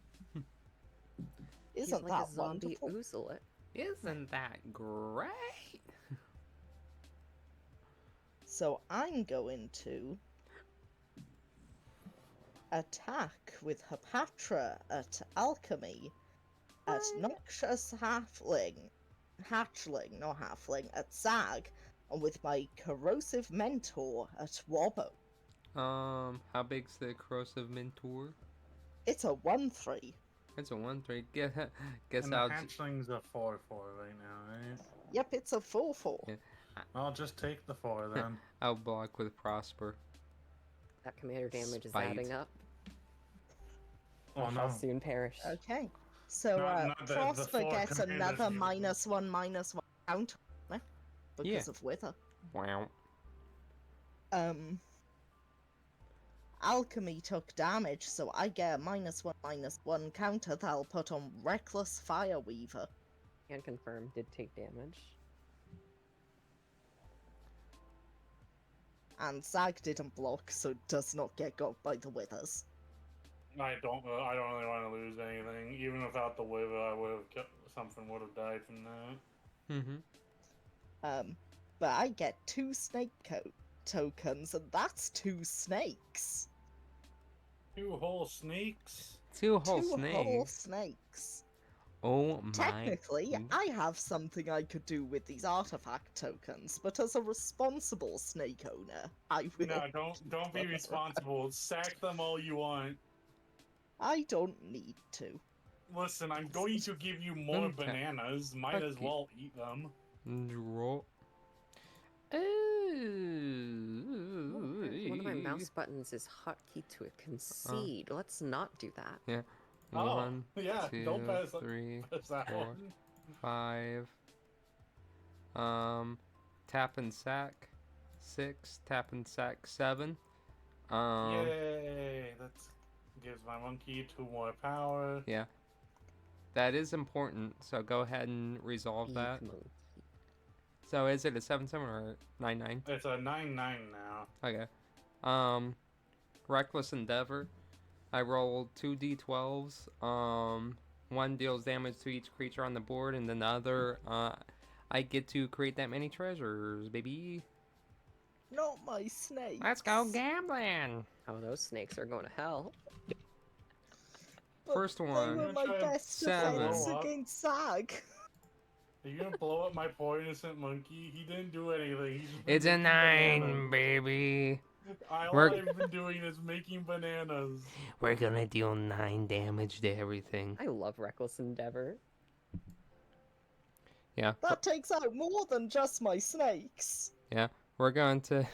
He's Isn't like that a zombie wonderful? oozlet. Isn't that great? So I'm going to attack with Hepatra at Alchemy at Noxious Hatchling, not Halfling, at Zag, and with my Corrosive Mentor at Wobbo. How big's the corrosive mentor? It's a 1/3. It's a 1/3. Guess And the I'll hatchling's a 4/4 right now, right? Yep, it's a 4/4. Yeah. I'll just take the 4 then. I'll block with Prosper. That commander damage is Spite. adding up. Oh I shall no. soon perish. Okay. So Not the Prosper 4 gets commanders another you- -1/-1 counter because of Wither. Wow. Alchemy took damage, so I get a -1/-1 counter that I'll put on Reckless Fireweaver. Can confirm, did take damage. And Zag didn't block, so does not get got by the Withers. I don't really want to lose anything. Even without the wither, I would have kept something would have died from that. But I get 2 snake tokens, and that's 2 snakes. 2 whole snakes. 2 whole 2 whole snakes. snakes. Oh my. Technically, Mm. I have something I could do with these artifact tokens, but as a responsible snake owner, I will. No, don't be responsible. Sack them all you want. I don't need to. Listen, I'm going to give you more Okay. bananas. Might as Okay. well eat them. Draw. One of my mouse buttons is hotkey to concede. Let's not do that. Yeah. Oh, 1, yeah, 2, don't pass 3, That's that 4. one. 5. Tap and sack. 6. Tap and sack. 7. Yay! That gives my monkey 2 more power. Yeah. That is important, so go ahead and resolve that. Big monkey. So is it a 7/7 or 9/9? It's a 9/9 now. Okay. Reckless Endeavor. I roll 2d12s. One deals damage to each creature on the board, and then the other, I get to create that many treasures, baby. Not my snake. Let's go gambling. Oh, those snakes are going to hell. First They were one. my Try best 7. defense Blow up. against Zag. Are you gonna blow up my poor innocent monkey? He didn't do anything. He's just been It's a making 9, bananas. baby. All We're- I've been doing is making bananas. We're gonna deal 9 damage to everything. I love Reckless Endeavor. Yeah. That takes out more than just my snakes. We're going to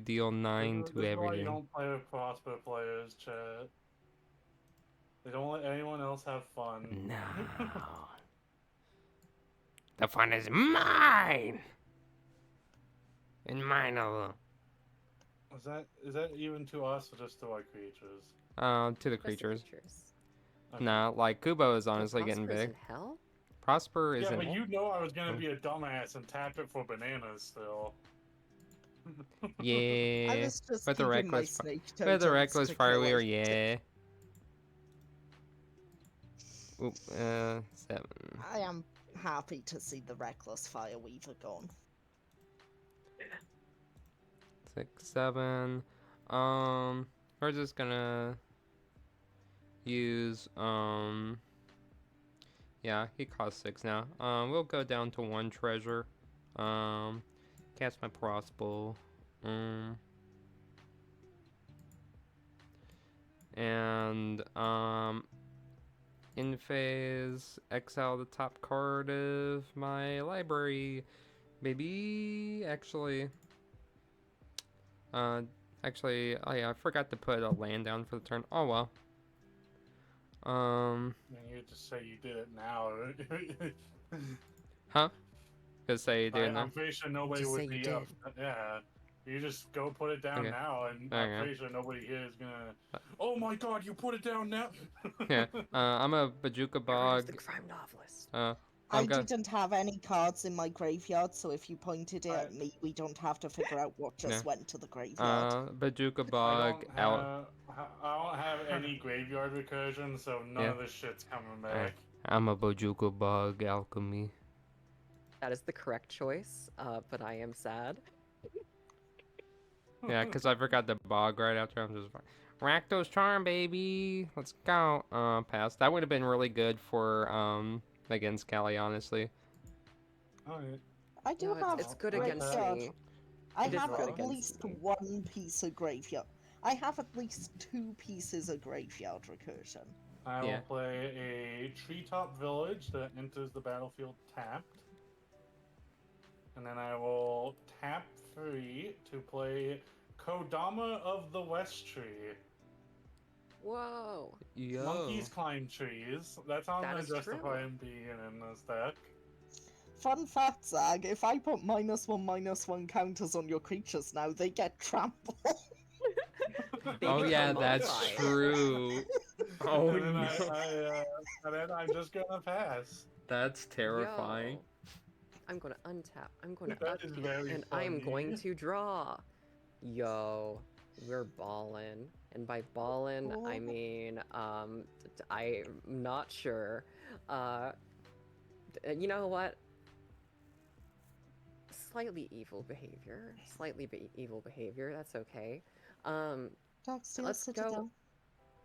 deal 9 This to is why you everything. don't play with Prosper players, chat. They don't let anyone else have fun. No. The fun is mine. And mine alone. Is that even to us or just to our creatures? To the Just the creatures. Okay. Nah, like Kubo is Oh, honestly getting Prosper's big. in hell? Prosper Yeah, isn't. but you know I was gonna Oh. be a dumbass and tap it for bananas still. I Yeah. was just With the keeping my reckless snake With the tokens reckless to kill fireweaver, it. yeah. Oop, 7. I am happy to see the reckless fireweaver gone. 6, 7. We're just gonna use, yeah, he costs 6 now. We'll go down to 1 treasure. Cast my crossbow. And, in phase, exile the top card of my library. Baby, actually, oh yeah, I forgot to put a land down for the turn. Oh well. And you just say you did it now. Cause say you did I'm pretty sure nobody Just would say you be up. did. Yeah. You just go put it down Okay. now, and Okay. I'm pretty sure nobody here is gonna. Oh my god, you put it down now! Yeah. I'm a Bajuka Here is Bog. the crime novelist. I Okay. didn't have any cards in my graveyard, so if you pointed it I- at me, we don't have to figure out what just Yeah. went to the graveyard. Bajuka I Bog, don't out. have I don't have any graveyard recursion, so none Yeah. of this shit's coming Alright. back. I'm a Bajuka Bog alchemy. That is the correct choice, but I am sad. Yeah, because I forgot the bog right after. I'm just like, Rakdos Charm, baby. Let's go. Pass. That would have been really good for against Callie, honestly. Alright. I do No, have it's good Great against graveyard. me. I It is have good at against least me. one piece of graveyard. I have at least 2 pieces of graveyard recursion. I Yeah. will play a treetop village that enters the battlefield tapped. And then I will tap 3 to play Kodama of the West Tree. Whoa. Yo. Monkeys climb trees. That's how I'm That gonna is justify true. him being in this deck. Fun fact, Zag, if I put -1/-1 counters on your creatures now, they get trampled. They Oh yeah, become that's modified. true. Oh and then no. and then I'm just gonna pass. That's terrifying. Yo. I'm gonna untap. I'm gonna That is upkeep, very and I am going funny. to draw. Yo, we're ballin', and by ballin' I Oh. mean I'm not sure. You know what? Slightly evil behavior. Evil behavior. That's okay. Darksteel Let's go. Citadel.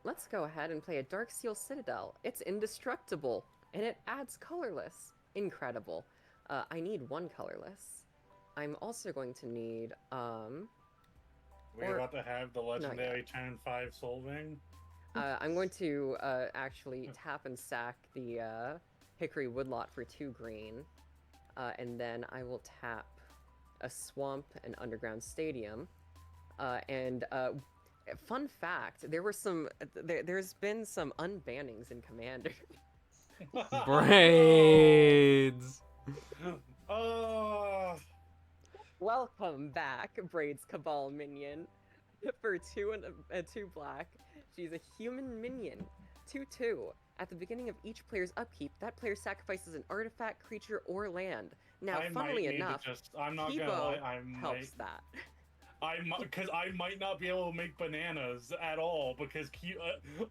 Let's go ahead and play a Darksteel Citadel. It's indestructible, and it adds colorless. Incredible. I need 1 colorless. I'm also going to need, We're Or- about to have the legendary turn 5 Solving. I'm going to actually tap and sack the Hickory Woodlot for 2 green, and then I will tap a Swamp and Underground Stadium, and fun fact, there's been some unbannings in Commander. Braids. Oh, Welcome back, Braids Cabal minion. For 2 and 2 black, she's a human minion. 2/2. At the beginning of each player's upkeep, that player sacrifices an artifact, creature, or land. Now, I funnily might need enough, to just. I'm not Kibo gonna lie. helps that. Because I might not be able to make bananas at all because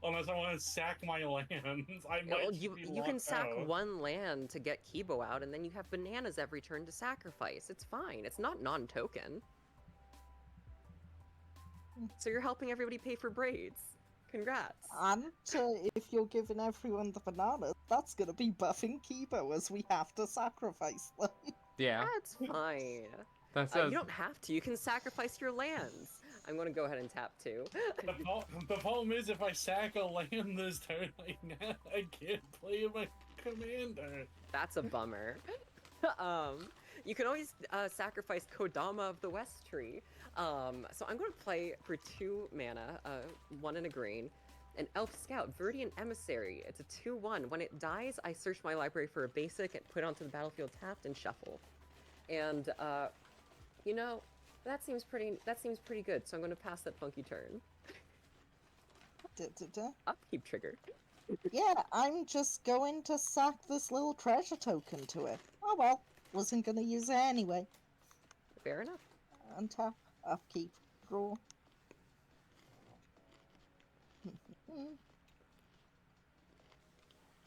unless I want to sack my lands, I might. Well, just you be you can locked sack out. 1 land to get Kibo out, and then you have bananas every turn to sacrifice. It's fine. It's not non-token. So you're helping everybody pay for braids. Congrats. And if you're giving everyone the bananas, that's gonna be buffing Kibo as we have to sacrifice them. Yeah. That's fine. That's You don't have to. You can sacrifice your lands. I'm going to go ahead and tap 2. The problem is if I sack a land this turn, I can't play my commander. That's a bummer. You can always sacrifice Kodama of the West Tree. So I'm going to play for 2 mana, 1 and a green, an Elf Scout, Viridian Emissary. It's a 2/1. When it dies, I search my library for a basic and put it onto the battlefield tapped and shuffle. And you know, that seems pretty good. So I'm going to pass that funky turn. Upkeep trigger. Yeah, I'm just going to sack this little treasure token to it. Oh well, wasn't gonna use it anyway. Fair enough. Untap, upkeep, draw.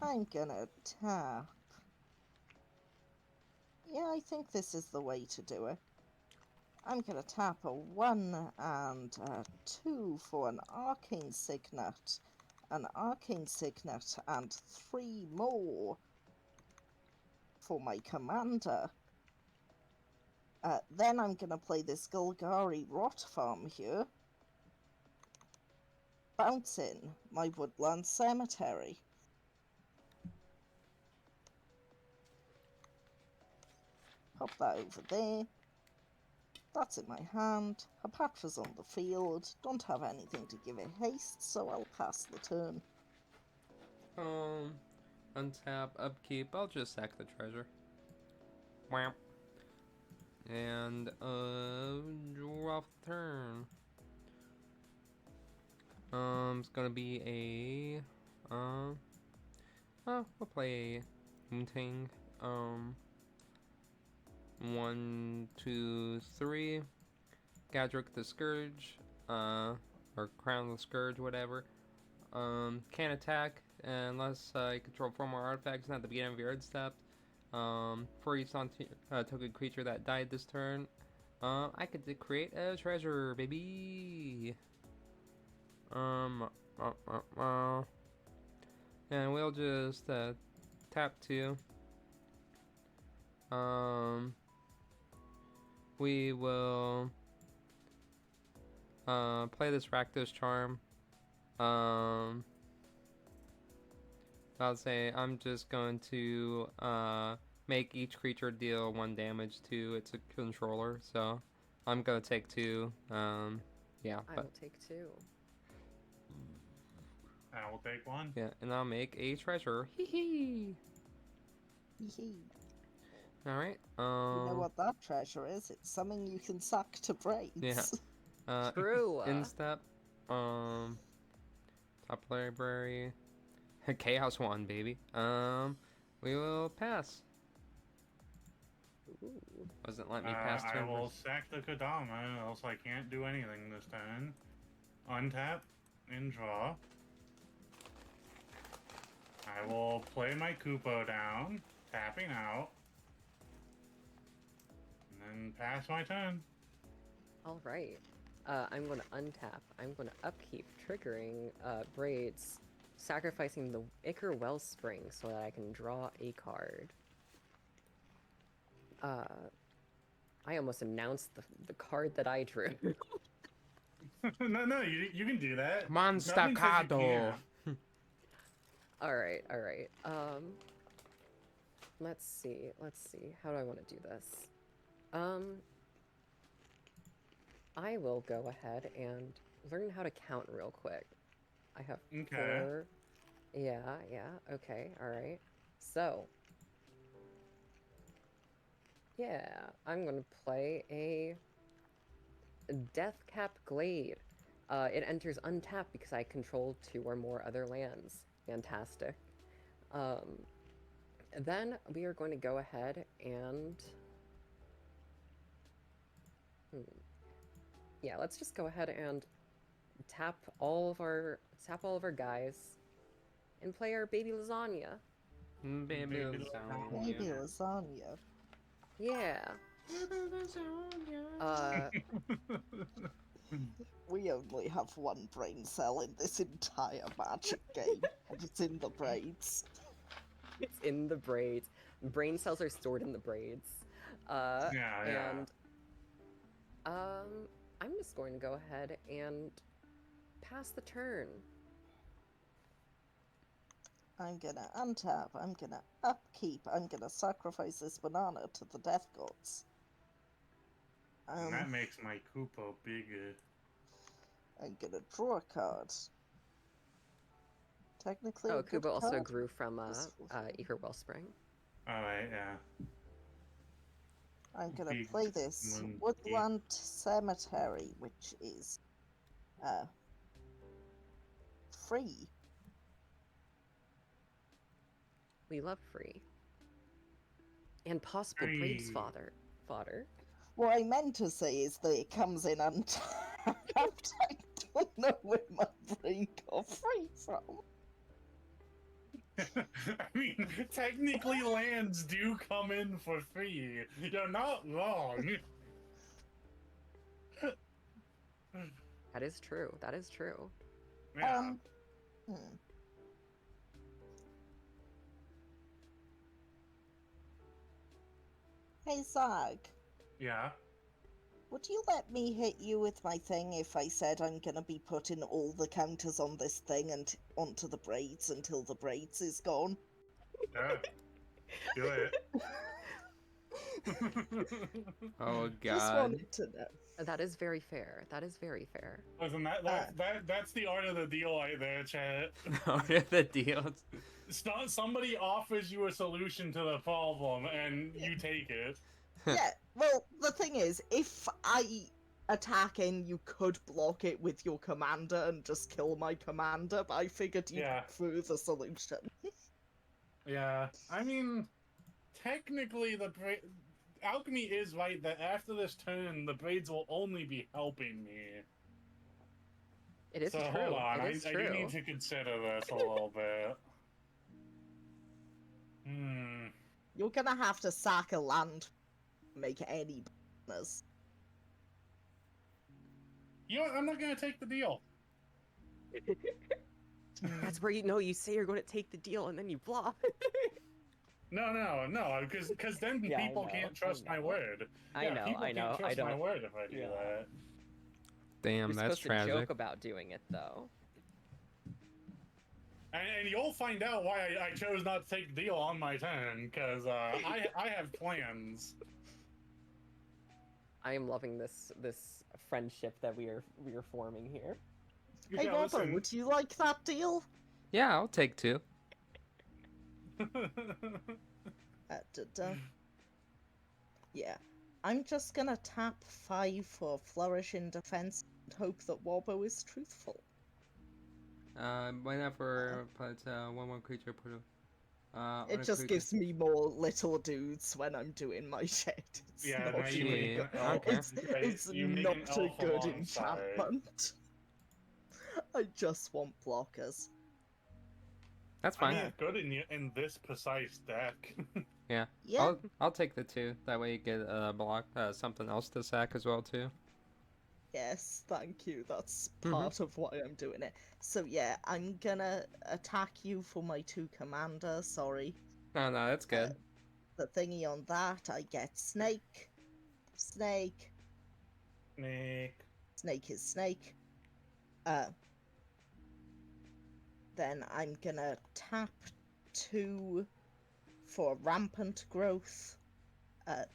I'm gonna tap. Yeah, I think this is the way to do it. I'm gonna tap a 1 and a 2 for an Arcane Signet, and 3 more for my commander. Then I'm gonna play this Golgari Rot Farm here. Bounce in my Woodland Cemetery. Pop that over there. That's in my hand. Hapatra's on the field. Don't have anything to give it haste, so I'll pass the turn. Untap, upkeep. I'll just sack the treasure. Wow. And draw off the turn. It's gonna be a we'll play a Moontang 1, 2, 3. Gadrick the Scourge, or Crown the Scourge, whatever. Can't attack unless I control 4 more artifacts, not at the beginning of your end step. For each token creature that died this turn, I could create a treasure, baby. And we'll just tap 2. We will play this Rakdos Charm. I'll say I'm just going to make each creature deal 1 damage to its controller. So I'm gonna take 2. Yeah, I but will take 2. I will take 1. yeah, and I'll make a treasure. Hee hee. You All right. know what that treasure is? It's something you can suck to braids. Yeah. True. Instep. Top library. Chaos 1, baby. We will pass. Ooh. Wasn't letting me pass I turn. will sack the Kodama, else I can't do anything this turn. Untap and draw. I will play my Kupo down, tapping out, and then pass my turn. All right. I'm going to untap. I'm going to upkeep, triggering Braids, sacrificing the Ichor Wellspring so that I can draw a card. I almost announced the card that I drew. No, you can do that. Come on, Nothing says you staccato. can't. All right. Let's see. How do I want to do this? I will go ahead and learn how to count real quick. I have Okay. 4. Yeah, okay, alright. So, yeah, I'm gonna play a Deathcap Glade. It enters untapped because I control 2 or more other lands. Fantastic. Then we are going to go ahead and... Yeah, let's just go ahead and tap all of our guys and play our baby lasagna. Baby Baby lasagna. Maybe lasagna. Yeah. We only have 1 brain cell in this entire Magic game, and it's in the braids. It's in the braids. Brain cells are stored in the braids. Yeah. And I'm just going to go ahead and pass the turn. I'm gonna untap, I'm gonna upkeep, I'm gonna sacrifice this banana to the death gods. And that makes my Kupo bigger. I'm gonna draw a card. Technically, Oh, a good Kubo also card. grew from This will- Ichor Wellspring. Alright, yeah. I'm gonna Big play this monkey. Woodland Cemetery, which is free. We love free. And possible Braves Free. fodder. What I meant to say is that it comes in untapped. I don't know where my brain got free from. I mean, technically lands do come in for free. You're not wrong. That is true. Yeah. Hmm. Hey Zag, Yeah. would you let me hit you with my thing if I said I'm gonna be putting all the counters on this thing and onto the braids until the braids is gone? Yeah. Do it. Oh Just god. wanted to know. That is very fair. Listen, that's the art of the deal right there, chat. What are the deals? Somebody offers you a solution to the problem, and you take it. Yeah, well, the thing is, if I attack in, you could block it with your commander and just kill my commander, but I figured you'd Yeah. through the solution. Yeah. I mean, technically alchemy is right that after this turn, the braids will only be helping me. It is So true. hold on, It is I true. do need to consider this a little bit. You're gonna have to sack a land, make any business. You know what? I'm not gonna take the deal. That's where you say you're going to take the deal and then you flop. No, because then Yeah, I people know, can't I trust my know. word. I know, people I know. can't I trust my don't. word if I do Yeah. that. Damn, You're that's supposed to joke tragic. about doing it though. And you'll find out why I chose not to take the deal on my turn, because I have plans. I am loving this friendship that we are forming here. Hey, Yeah, Robbo, listen. would you like that deal? Yeah, I'll take 2. Da-da. Yeah. I'm just gonna tap 5 for Flourish in Defense and hope that Wobbo is truthful. Whenever put 1/1 creature put on It a just creature. gives me more little dudes when I'm doing my shit. It's Yeah, not now you make even an Yeah, elf. okay. It's You make not an a elf good alongside. enchantment. I just want blockers. That's I fine. mean, it's good in this precise deck. Yeah. Yeah, I'll take the 2. That way you get block something else to sack as well too. yes, thank you. That's Mhm. part of why I'm doing it. So yeah, I'm gonna attack you for my 2 commander, sorry. No, that's good. The thingy on that, I get Snake. Snake. Nick. Snake is Snake. Then I'm gonna tap 2 for Rampant Growth. I'm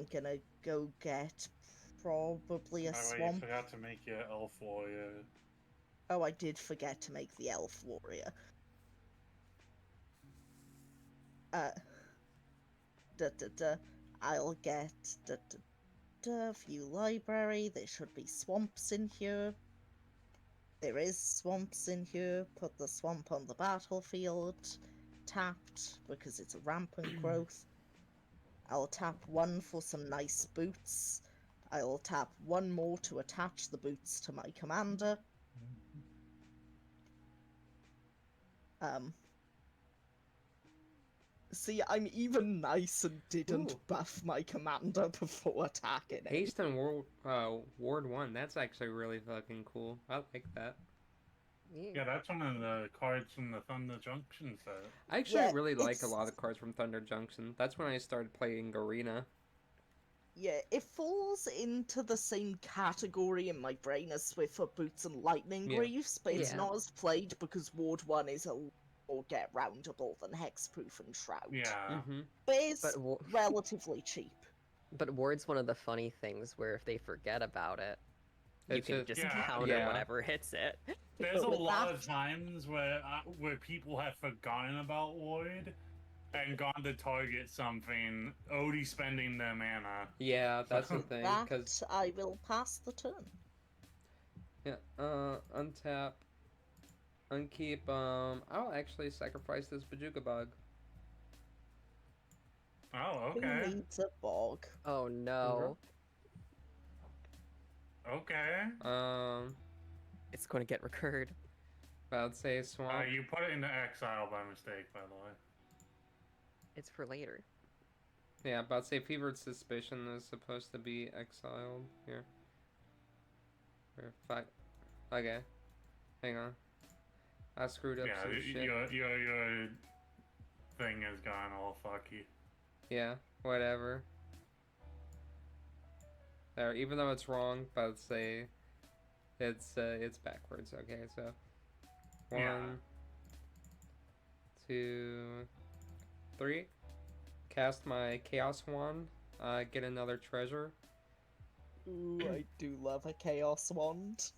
gonna go get probably a Oh, wait, you swamp. forgot to make your elf warrior. Oh, I did forget to make the Elf Warrior. I'll get view library. There should be swamps in here. There is swamps in here. Put the swamp on the battlefield. Tapped because it's a rampant growth. I'll tap 1 for some nice boots. I'll tap 1 more to attach the boots to my commander. See, I'm even nice and didn't Ooh. buff my commander before attacking it. Haste and Ward 1. That's actually really fucking cool. I like that. Yeah, that's one of the cards from the Thunder Junction set. I actually Yeah, really like a it's- lot of cards from Thunder Junction. That's when I started playing Arena. Yeah, it falls into the same category in my brain as Swiffer Boots and Lightning Yeah. Greaves, but it's Yeah. not as played because Ward 1 is a more get roundable than Hexproof and Shroud. Yeah. Mm-hmm. But it's But relatively cheap. but Ward's one of the funny things where if they forget about it, you It's can just- just Yeah, counter yeah. whatever hits it. There's a With lot that- of times where people have forgotten about Ward and gone to target something, Odie spending their mana. Yeah, that's the thing. Because That I will pass the turn. yeah, untap, unkeep. I'll actually sacrifice this Bajuka Bug. Oh, Who okay. needs a bog? Oh no. Okay. It's going to get recurred. I'd say swamp. You put it into exile by mistake, by the way. It's for later. Yeah, about to say Fevered Suspicion is supposed to be exiled here. Or fight. Okay. Hang on. I screwed up Yeah, some shit. your thing has gone all fucky. Yeah, whatever. There, even though it's wrong, but let's say it's backwards. Okay, so 1, Yeah. 2, 3. Cast my Chaos Wand. Get another treasure. Ooh, I do love a Chaos Wand.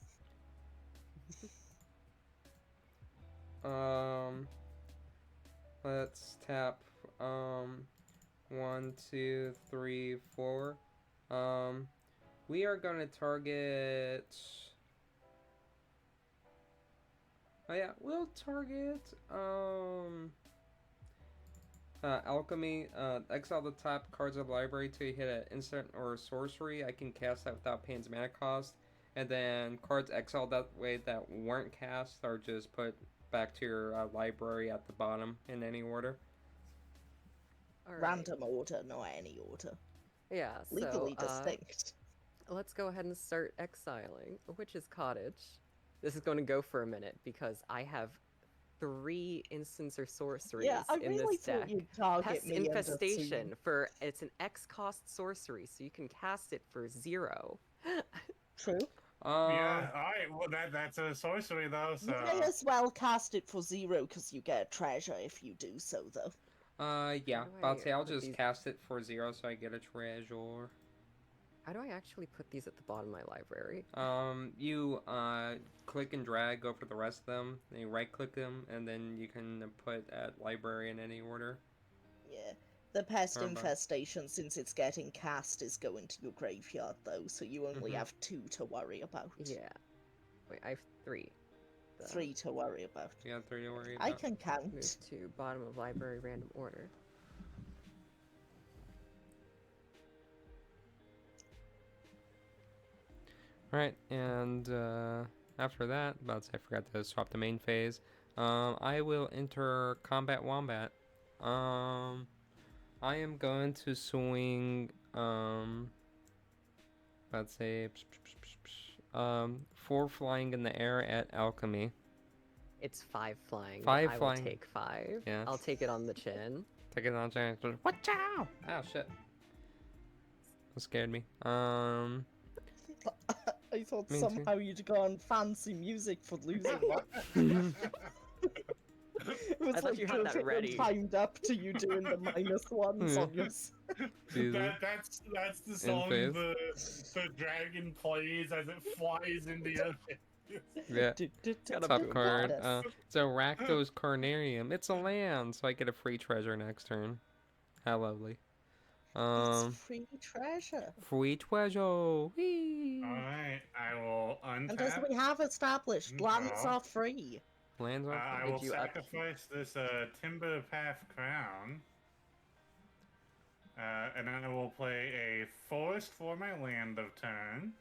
Let's tap 1, 2, 3, 4. We are gonna target. Oh yeah, we'll target alchemy. Exile the top cards of the library till you hit an instant or sorcery. I can cast that without paying its mana cost. And then cards exiled that way that weren't cast are just put back to your library at the bottom in any order. All right. Random order, not any order. Yeah, so Legally distinct. let's go ahead and start exiling Witch's Cottage. This is going to go for a minute because I have 3 instants or sorceries Yeah, I in really this deck. thought you'd target Pest me and Infestation assume- it's an X cost sorcery, so you can cast it for 0. True. Yeah, alright, well that's a sorcery though, so... You may as well cast it for 0 because you get a treasure if you do so, though. Yeah, do about I to say I'll put just these- cast it for 0 so I get a treasure. How do I actually put these at the bottom of my library? You click and drag over the rest of them, and you right click them, and then you can put at library in any order. Yeah. The pest Remember. infestation, since it's getting cast, is going to your graveyard, though, so you only Mhm. have 2 to worry about. Yeah. Wait, I have 3. 3 to worry about. You got 3 to worry I about. can count. Move to bottom of library random order. Right, and after that, I forgot to swap the main phase. I will enter Combat Wombat. I am going to swing. Let's say 4 flying in the air at Alchemy. It's 5 flying. 5 I flying. will take 5. Yeah. I'll take it on the chin. Take it on giant. Watch out! Oh shit! That scared me. I thought Me too. somehow you'd go on fancy music for losing that. It was I thought like you had that perfectly ready. timed up to you doing the -1s on your. Jesus. That's the song phase. the dragon plays as it flies in the air. Yeah. Gotta Top do card. that. It's a Rakdos Carnarium. It's a land, so I get a free treasure next turn. How lovely. It's free treasure. Free treasure. Whee! Alright, I will And as untap. we have established, lands No. are free. Lands are I free. will Did you up- sacrifice this Timber Path Crown. And then I will play a forest for my land of turn.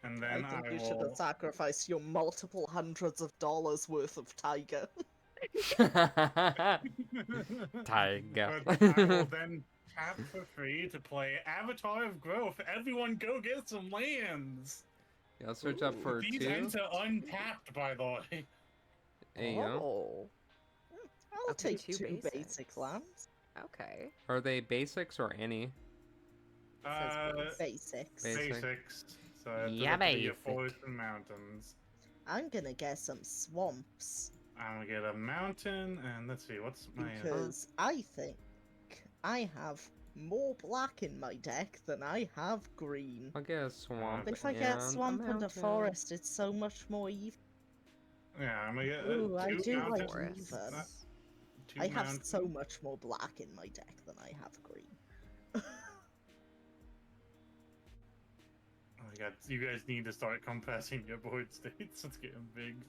And I then think I you should will... have sacrificed your multiple hundreds of dollars worth of tiger. Tiger. But I will then tap for free to play Avatar of Growth. Everyone go get some lands! Yeah, I'll search up for These 2. enter untapped, by the way. There you go. Oh, I'll Okay, take 2 two basic basics. lands. okay. Are they basics or any? Says basics. Basic. Basics. So Yeah, it'll be a basic. forest and mountains. I'm gonna get some swamps I'm gonna get a mountain, and let's see, what's my... because I think I have more black in my deck than I have green. I'll get a swamp. But if I and get swamp and a mountain. forest, it's so much more even. Yeah, I'm gonna get Ooh, I 2 do like mountains. forests. even. 2 I have mountains. so much more black in my deck than I have green. Oh my god, you guys need to start compressing your board states. It's getting big.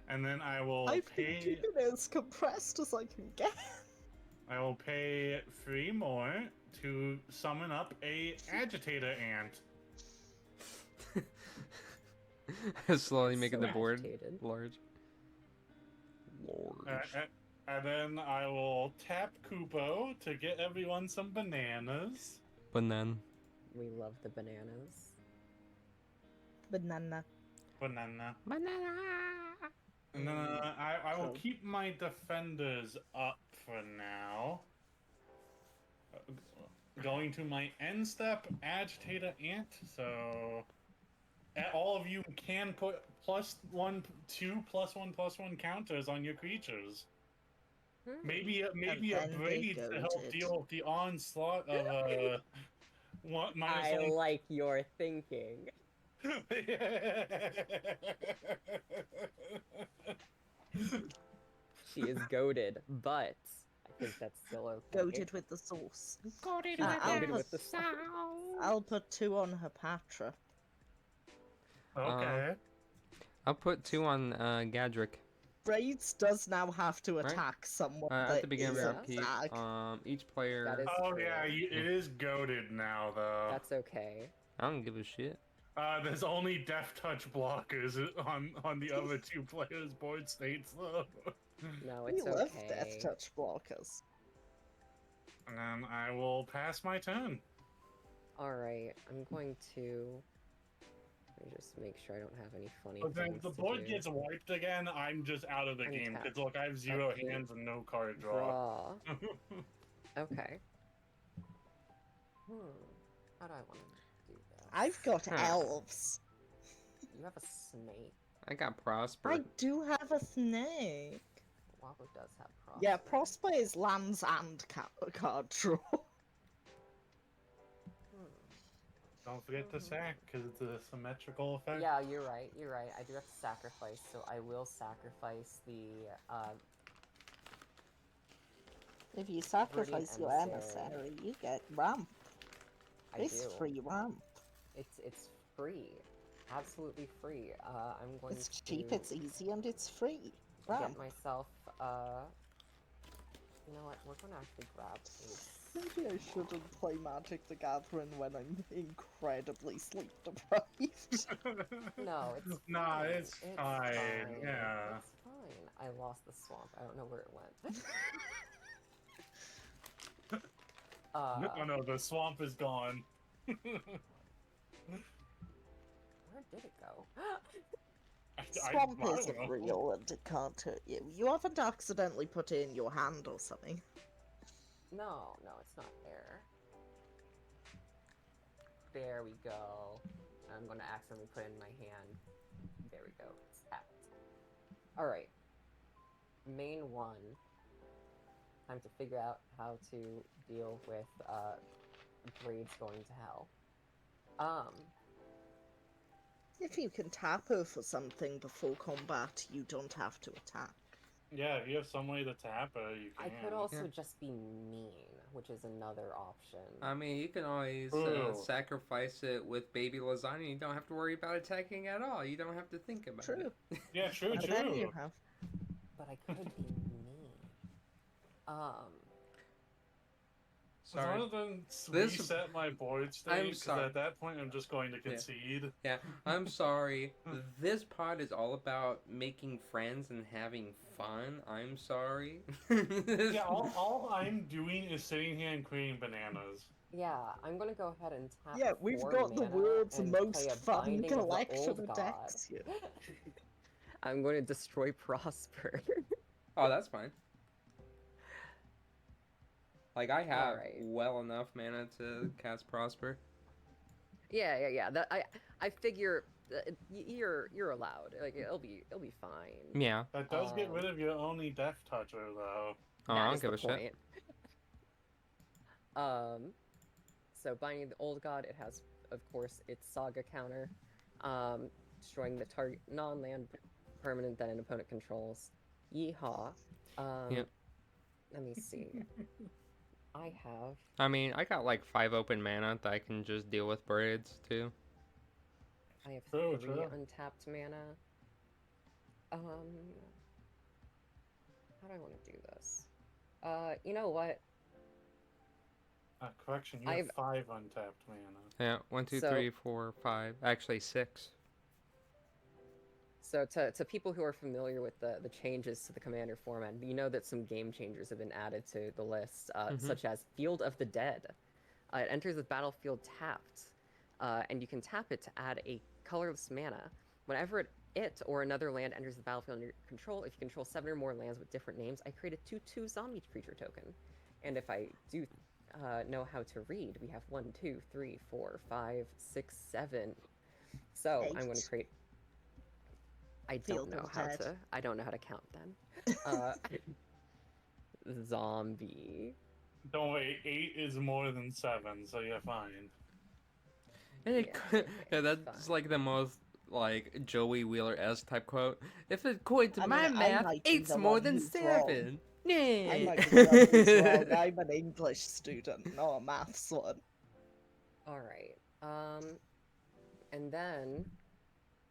And then I will I've been pay... keeping it as compressed as I can get. I will pay 3 more to summon up a agitator ant. Slowly making the So board agitated. large. Large. And then I will tap Kupo to get everyone some bananas. Banana. We love the bananas. Banana. Banana. Banana. And then I will Cool. keep my defenders up for now. Going to my end step, agitator ant. So all of you can put +1, 2, +1/+1 counters on your creatures. Maybe a then they braid to help goaded. deal with the onslaught of what I -1. like your thinking. She is goaded, but I think that's still okay. Goated with the sauce. Goated Uh, with I'll the put the sound. I'll put 2 on her Patra. Okay. I'll put 2 on Gadrick. Braids does now have to Right. attack someone At that the beginning of is your Yeah. upkeep, Zag. each player. That is Oh true. yeah, it is goaded now though. That's okay. I don't give a shit. There's only Death Touch blockers on the other two players' board states though. No, We it's love okay. Death Touch blockers. And then I will pass my turn. Alright, I'm going to... Let me just make sure I don't have any funny But then things if the to board do. gets wiped again, I'm just out of the game. Untap. Because look, I have 0 Upkeep. hands and no card draw. Draw. Okay. How do I want to do that? I've got Huh. elves. You have a snake. I got Prosper. I do have a snake. Wabo does have Prosper. Yeah, Prosper is lands and card draw. Don't forget to sack, because it's a symmetrical effect. Yeah, you're right. You're right. I do have to sacrifice, so I will sacrifice the. If you sacrifice your emissary. emissary, you get ramp. I It's do. free ramp. It's free, absolutely free. I'm going It's to cheap, it's easy, and it's free. get Ramp. myself. You know what? We're gonna actually grab a. Maybe I shouldn't play Magic the Gathering when I'm incredibly sleep deprived. No, it's Nah, fine. it's fine, yeah. It's fine. I lost the swamp. I don't know where it went. Oh no, the swamp is gone. Where did it go? Swamp I don't isn't know. real and it can't hurt you. You haven't accidentally put it in your hand or something. No, it's not there. There we go. I'm gonna accidentally put it in my hand. There we go. It's tapped. Alright. Main one. Time to figure out how to deal with Braids going to hell. If you can tap her for something before combat, you don't have to attack. Yeah, if you have some way to tap her, you I can. could also Yeah. just be mean, which is another option. I mean, you can always Ooh. sacrifice it with baby lasagna. You don't have to worry about attacking at all. You don't have to think about True. it. Yeah, true, And then you true. have. But I could be mean. Sorry. Rather than This- reset my board I'm state, because sorry. at that point I'm just going to concede. Yeah, I'm sorry. This pod is all about making friends and having fun. I'm sorry. Yeah, all I'm doing is sitting here and creating bananas. Yeah, I'm gonna go ahead and tap. Yeah, we've 4 got the mana world's and play most a fun Binding of the collection Old of God. decks here. I'm going to destroy Prosper. Oh, that's fine. Like, I have Alright. well enough mana to cast Prosper. yeah. That I figure you're allowed. Like it'll be fine. Yeah. That does get Um, rid of your only death toucher, though. Oh, That I don't is give the a shit. point. So Binding the Old God, it has, of course, its Saga counter, destroying the target non-land permanent that an opponent controls. Yeehaw. Yep. Let me see. I have. I mean, I got like 5 open mana that I can just deal with braids too. I have True, 3 true. untapped mana. How do I want to do this? You know what? Correction, you I've- have 5 untapped mana. Yeah, 1, 2, So- 3, 4, 5. Actually, 6. So to people who are familiar with the changes to the Commander format, you know that some game changers have been added to the list, such as Field of the Dead. It enters the battlefield tapped, and you can tap it to add a colorless mana. Whenever it or another land enters the battlefield under your control, if you control 7 or more lands with different names, I create a 2/2 zombie creature token. And if I do know how to read, we have 1, 2, 3, 4, 5, 6, 7. So I'm going to 8. create. I Field don't know of how Dead. to. I don't know how to count them. Zombie. Don't worry, 8 is more than 7, so you're fine. And it, Yeah, yeah, okay, it's that's fine. like the most like Joey Wheeler-esque type quote. If according to I my mean, I math, might be 8's the more one than who's wrong. 7. I Yeah. might be the one who's wrong. I'm an English student, not a maths one. All right. And then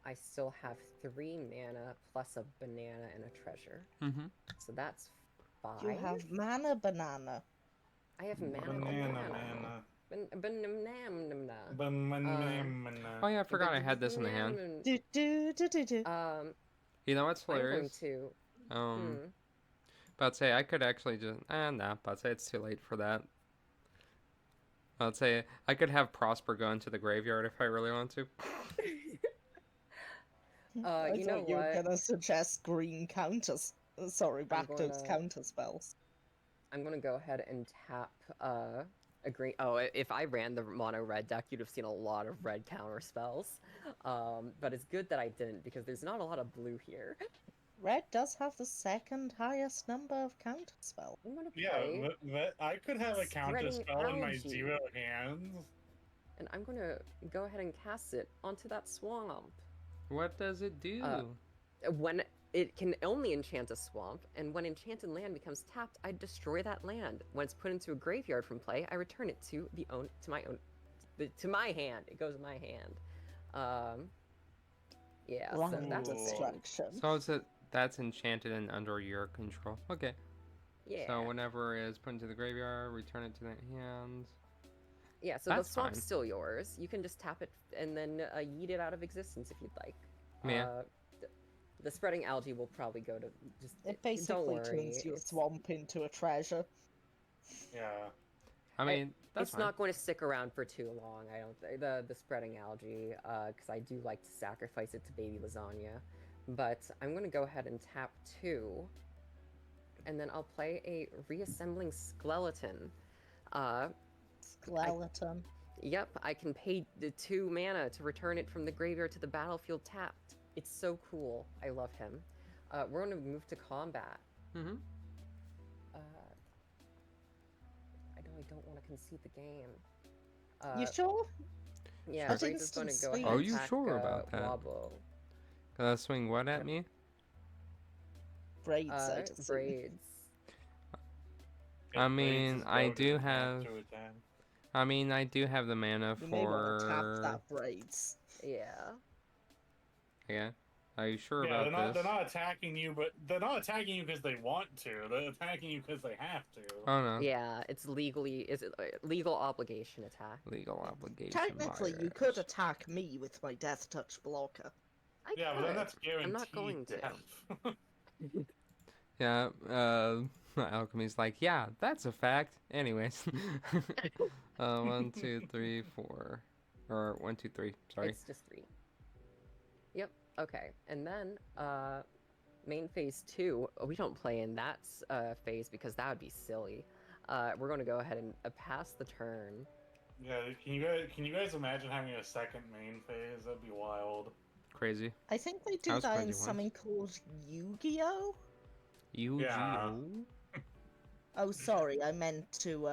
I still have 3 mana plus a banana and a treasure. Mm-hmm. So that's 5. You have mana banana. I have mana Banana. banana. Oh yeah, I forgot I had this in the hand. Do do do do do. You know what's I'm going hilarious? to. About to say I could actually just nah. About to say it's too late for that. I'd say I could have Prosper go into the graveyard if I really want to. I You know thought you were what? gonna suggest green counters. Sorry, Rakdos counter spells. I'm gonna go ahead and tap a green. Oh, if I ran the mono red deck, you'd have seen a lot of red counter spells. But it's good that I didn't because there's not a lot of blue here. Red does have the second highest number of counter spells. I'm gonna Yeah, play, but I could have a counter Spreading spell in my Algae. 0 hands. and I'm gonna go ahead and cast it onto that swamp. What does it do? When it can only enchant a swamp, and when enchanted land becomes tapped, I destroy that land. When it's put into a graveyard from play, I return it to my hand. It goes in my hand. Yeah, so Land that's a thing. destruction. So that's enchanted and under your control. Okay. Yeah. So whenever it is put into the graveyard, return it to the hand. Yeah, so That's the swamp's fine. still yours. You can just tap it and then yeet it out of existence if you'd like. Yeah. The spreading algae will probably go to just. It don't basically worry, turns your it's- swamp into a treasure. Yeah. I mean, that's It's fine. not going to stick around for too long. I don't think the spreading algae, because I do like to sacrifice it to baby lasagna. But I'm going to go ahead and tap 2, and then I'll play a reassembling skeleton. Skeleton. Yep, I can pay the 2 mana to return it from the graveyard to the battlefield tapped. It's so cool. I love him. We're going to move to combat. Mm-hmm. I know I don't want to concede the game. You sure? Yeah, But Braids is going to go instant ahead Are and you attack, sure about that? Wobbo. Gonna swing what at me? Braids, I'd assume. Braids. I mean, I do have. To attack. I mean, I do have the mana You may want to tap for. that braids. Yeah. Yeah. Are you sure Yeah, about they're this? not attacking you, but they're not attacking you because they want to. They're attacking you because they have to. Oh no. Yeah, it's legal obligation attack. Legal obligation. Technically, you could attack me with my death touch blocker. I Yeah, but then that's guaranteed. I'm not going to. death. Yeah. Alchemy's like, yeah, that's a fact. Anyways. 1, 2, 3, 4, or 1, 2, 3. Sorry. It's just 3. Yep. Okay. And then main phase 2. We don't play in that phase because that would be silly. We're going to go ahead and pass the turn. Yeah, can you guys imagine having a second main phase? That'd be wild. Crazy. I think they That do was that crazy in once. something called Yu-Gi-Oh! Yu-Gi-Oh. Oh, sorry, I meant to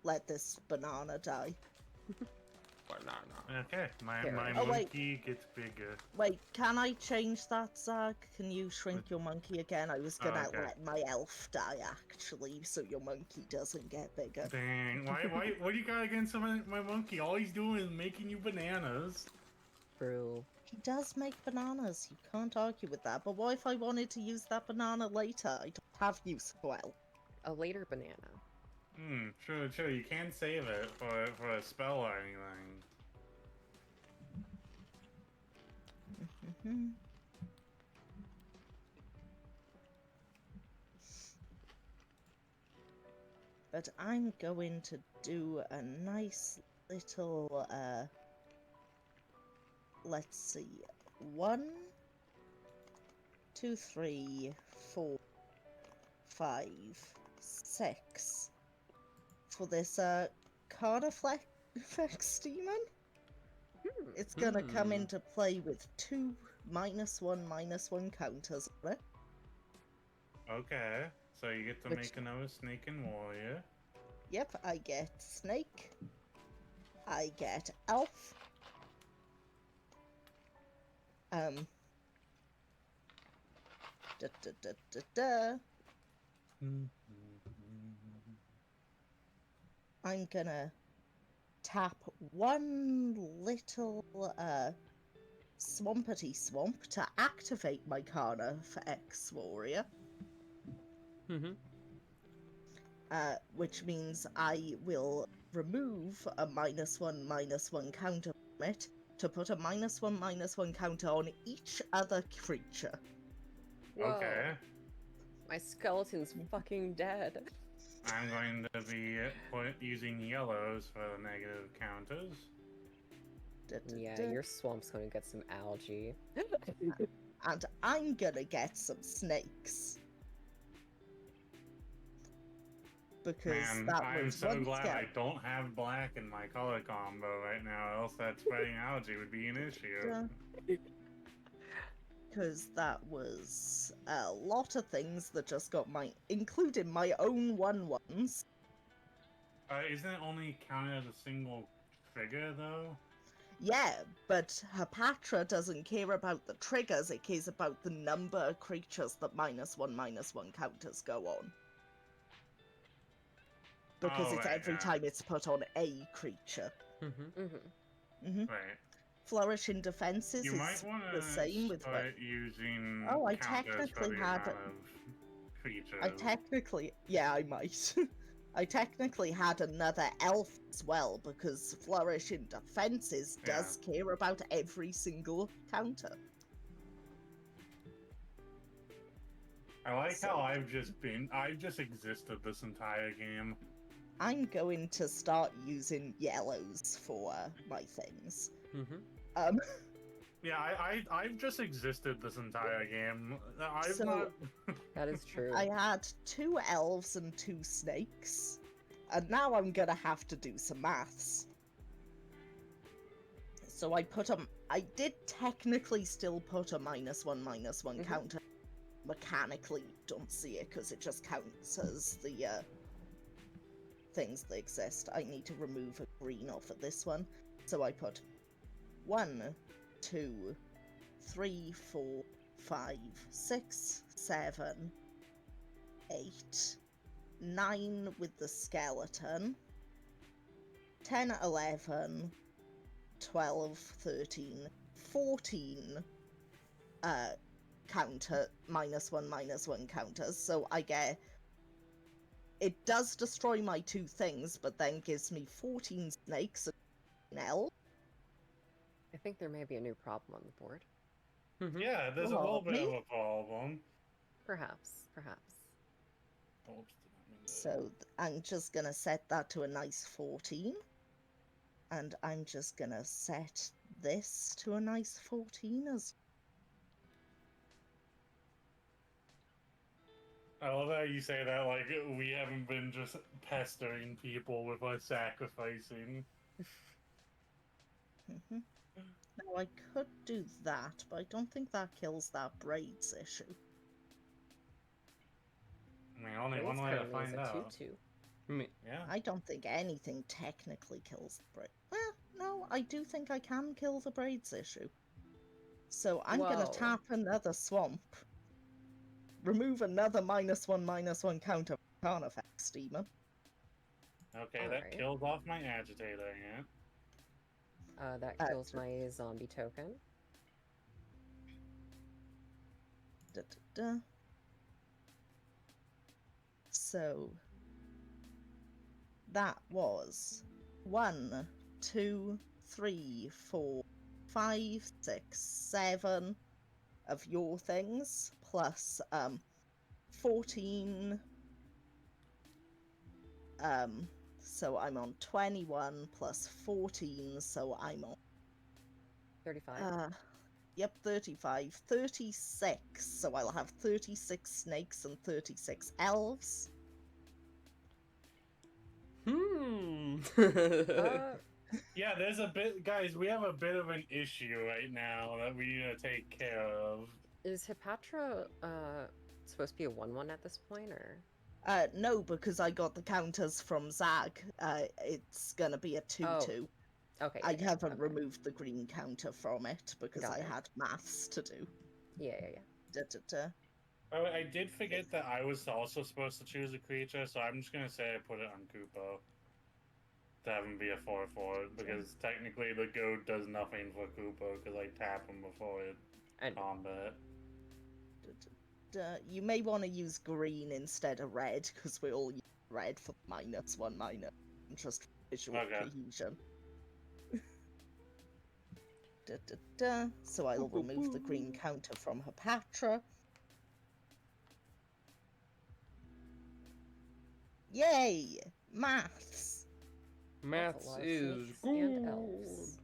let this banana die. Banana. Okay, my Here. my Oh, wait. monkey gets bigger. Wait, can I change that, Zag? Can you shrink your monkey again? I was gonna okay. let my elf die, actually, so your monkey doesn't get bigger. Dang, why what do you got against my monkey? All he's doing is making you bananas. True. He does make bananas, you can't argue with that, but what if I wanted to use that banana later? I don't have use for elf. A later banana. Sure, you can save it for a spell or anything. Mhm. But I'm going to do a nice little, let's see, 1, 2, 3, 4, 5, 6 for this, Carnifex Demon. It's gonna come into play with 2 -1/-1 counters on it. Okay, so you get to Which- make another snake and warrior. Yep, I get Snake. I get Elf. Da da da da da. I'm gonna tap one little Swampity Swamp to activate my Carnif X Warrior, Mhm. which means I will remove a -1/-1 counter from it to put a -1/-1 counter on each other creature. Whoa. Okay. My skeleton's fucking dead. I'm going to be using yellows for the negative counters. Yeah, your swamp's gonna get some algae. And I'm gonna get some snakes. Because Man, that I'm was so one glad scout. I don't have black in my color combo right now, else that spreading algae would be an issue. Because that was a lot of things that just got including my own 1/1s. Isn't it only counted as a single trigger, though? Yeah, but Hepatra doesn't care about the triggers, it cares about the number of creatures that -1/-1 counters go on. Because Oh, it's right, every yeah. time it's put on a creature. Mhm. Mm-hmm. Right. Flourish in defenses You is might want the to same with start using Oh, I counters for technically the had amount it. of creatures. Yeah, I might. I technically had another elf as well, because Flourish in Defenses does care about every single counter. I like So- how I've just existed this entire game. I'm going to start using yellows for my things. Mhm. Um, Yeah, I've just existed this entire game. I've So- not... That is true. I had 2 elves and 2 snakes, and now I'm gonna have to do some maths. So I did technically still put a -1/-1 Mhm. counter. Mechanically, you don't see it because it just counts as the things that exist. I need to remove a green off of this one. So I put 1, 2, 3, 4, 5, 6, 7, 8, 9 with the skeleton, 10, 11, 12, 13, 14 counter -1/-1 counters. So I get it does destroy my 2 things, but then gives me 14 snakes and an elf. I think there may be a new problem on the board. Mhm. Yeah, there's a Oh, little bit me? of a problem. Perhaps. Oops, did not mean to- So I'm just gonna set that to a nice 14. And I'm just gonna set this to a nice 14 as I love how you say that like we haven't been just pestering people with our sacrificing. Mhm. Now I could do that, but I don't think that kills that braids issue. I mean, only one Braid's way to currently is find a out. 2/2. I mean, Yeah. I don't think anything technically kills the braid. Well, no, I do think I can kill the braids issue. So I'm gonna Whoa. tap another swamp. Remove another -1/-1 counter for Carnifex Demon. Okay, that Alright. kills off my agitator ant. That kills my zombie token. Da, da, da. So that was 1, 2, 3, 4, 5, 6, 7 of your things, plus 14. So I'm on 21 plus 14, so I'm on 35. Yep, 35. 36, so I'll have 36 snakes and 36 elves. Uh, Yeah, there's a bit, guys. We have a bit of an issue right now that we need to take care of. is Hepatra supposed to be a 1/1 at this point, or? No, because I got the counters from Zag. It's gonna be a 2/2. Okay. I yeah, haven't okay. removed the green counter from it because Got I it. had maths to do. Yeah. Da, da, da. Oh, I did forget that I was also supposed to choose a creature, so I'm just gonna say I put it on Kupo. to have him be a 4/4 because technically the goat does nothing for Koopa because I tap him before it And combat. You may want to use green instead of red because we all use red for -1/, just for visual Okay. cohesion. So I'll remove the green counter from Hepatra. Yay! Maths! Maths lot of is snakes and good. elves.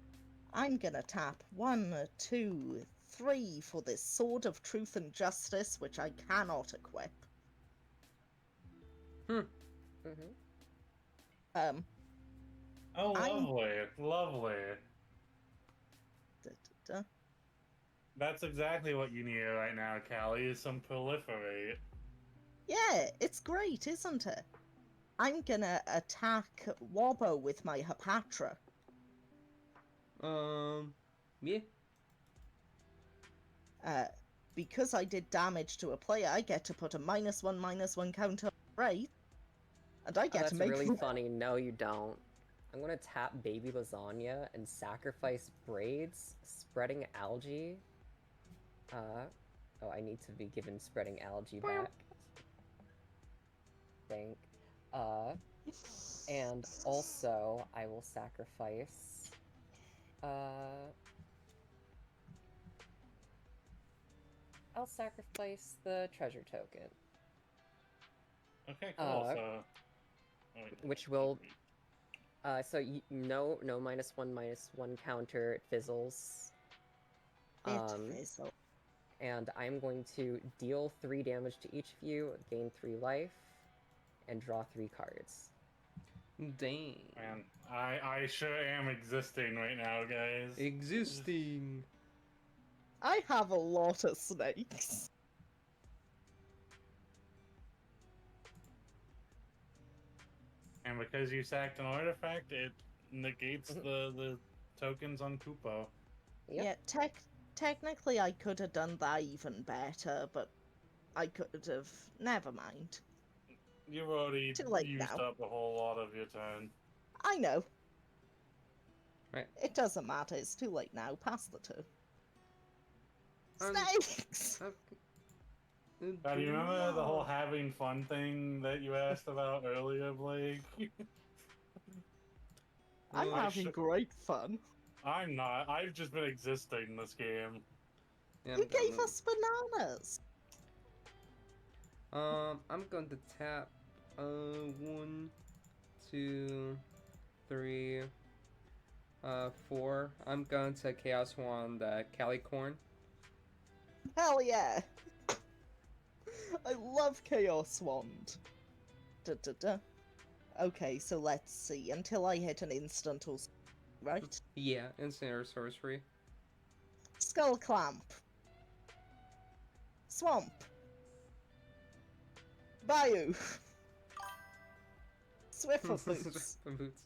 I'm gonna tap 1, 2, 3 for this Sword of Truth and Justice, which I cannot equip. Mm-hmm. Oh, I'm- lovely, lovely. That's exactly what you need right now, Callie, is some proliferate. Yeah, it's great, isn't it? I'm gonna attack Wobbo with my Hepatra. Yeah. Because I did damage to a player, I get to put a -1/-1 counter, right? And I Oh, get that's to make really funny. No, you don't. I'm gonna tap Baby Lasagna and sacrifice Braids, Spreading Algae. Oh, I need to be given Spreading Algae back. Think. And also, I will sacrifice. I'll sacrifice the treasure token, Okay, cool. So, wait, which will. So no -1/-1 counter. It fizzles. it fizzle. And I'm going to deal 3 damage to each of you, gain 3 life, and draw 3 cards. Dang. man, I sure am existing right now, guys. Existing. I have a lot of snakes. And because you sacked an artifact, it negates the tokens on Koopa. Yep. Yeah, technically I could have done that even better, but I could have. Never mind. You've already Too late used now. up a whole lot of your turn. I know. Right. It doesn't matter, it's too late now. Pass the turn. Um, Snakes! Now, do you remember the whole having fun thing that you asked about earlier, Blake? I'm I having should- great fun. I'm not. I've just been existing this game. Yeah, You I'm gave gonna- us bananas! I'm going to tap 1, 2, 3, 4. I'm going to Chaos Wand Calicorn. Hell yeah! I love Chaos Wand. Okay, so let's see. Until I hit an instant or right? Yeah, instant or sorcery. Skull Clamp. Swamp. Bayou. Swiffer Boots. Boots.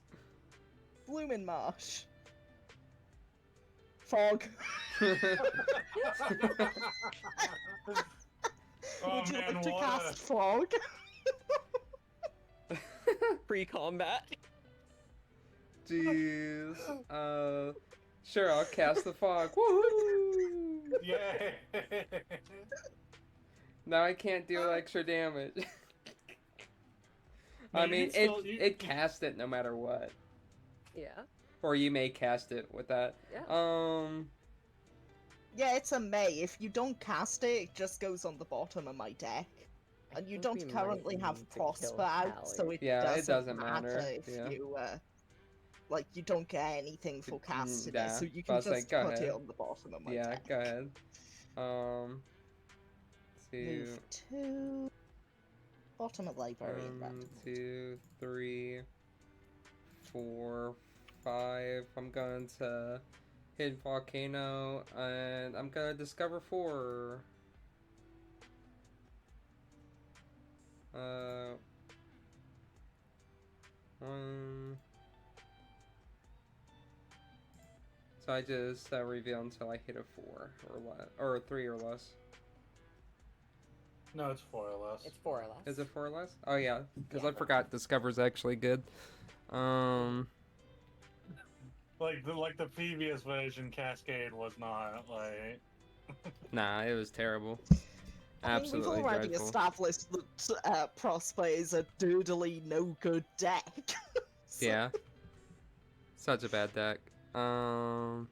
Bloomin' Marsh. Fog. Oh, Would you man, like to what cast Fog? Pre-combat. Jeez. Sure, I'll cast the fog. Woohoo! Yeah. Now I can't deal extra damage. No, I you mean, can still- you- it cast it no matter what. Yeah. Or you may cast it with that. Yeah. Yeah, it's a May. If you don't cast it, it just goes on the bottom of my deck. I And you think don't we might currently have need to kill Prosper out, so Callie. it Yeah, it doesn't, doesn't matter, if yeah. you, like, you don't get anything for casting yeah, it, so you but I can was like, just go put it ahead. on the bottom of my Yeah, deck. go ahead. Two, Move to... bottom of library and random. 2, 3, 4, 5. I'm going to hit Volcano, and I'm gonna discover 4. One. So I just reveal until I hit a 4 or less, or 3 or less. No, it's 4 or less. It's 4 or less. Is it 4 or less? Oh yeah, because Yeah. I forgot Discover's actually good. like the previous version, Cascade was not like. Nah, it was terrible. I mean, we've Absolutely already dreadful. established that Prosper is a doodly no good deck. So- Yeah. Such a bad deck. I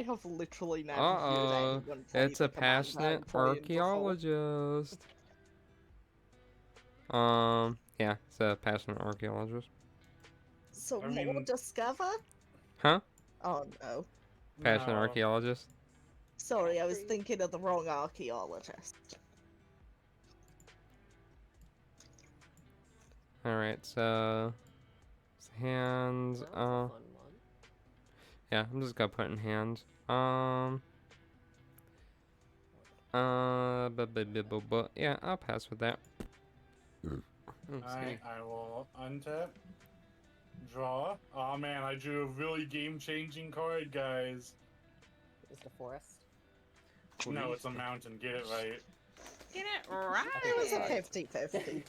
have literally never Uh-oh. heard anyone play It's a the commander I'm passionate playing before. archaeologist. Yeah, it's a passionate archaeologist. So I more mean- discover? Huh? Oh no. Passionate No. archaeologist? Sorry, I was Agreed. thinking of the wrong archaeologist. Alright, so... hands, That was a fun one. yeah, I'm just gonna put in hands. Yeah, I'll pass with that. Oh, excuse me. I will untap. Draw. Oh man, I drew a really game-changing card, guys. Is it a forest? No, it's a mountain. Get it right. Get it right. It was a Yeah. 50-50.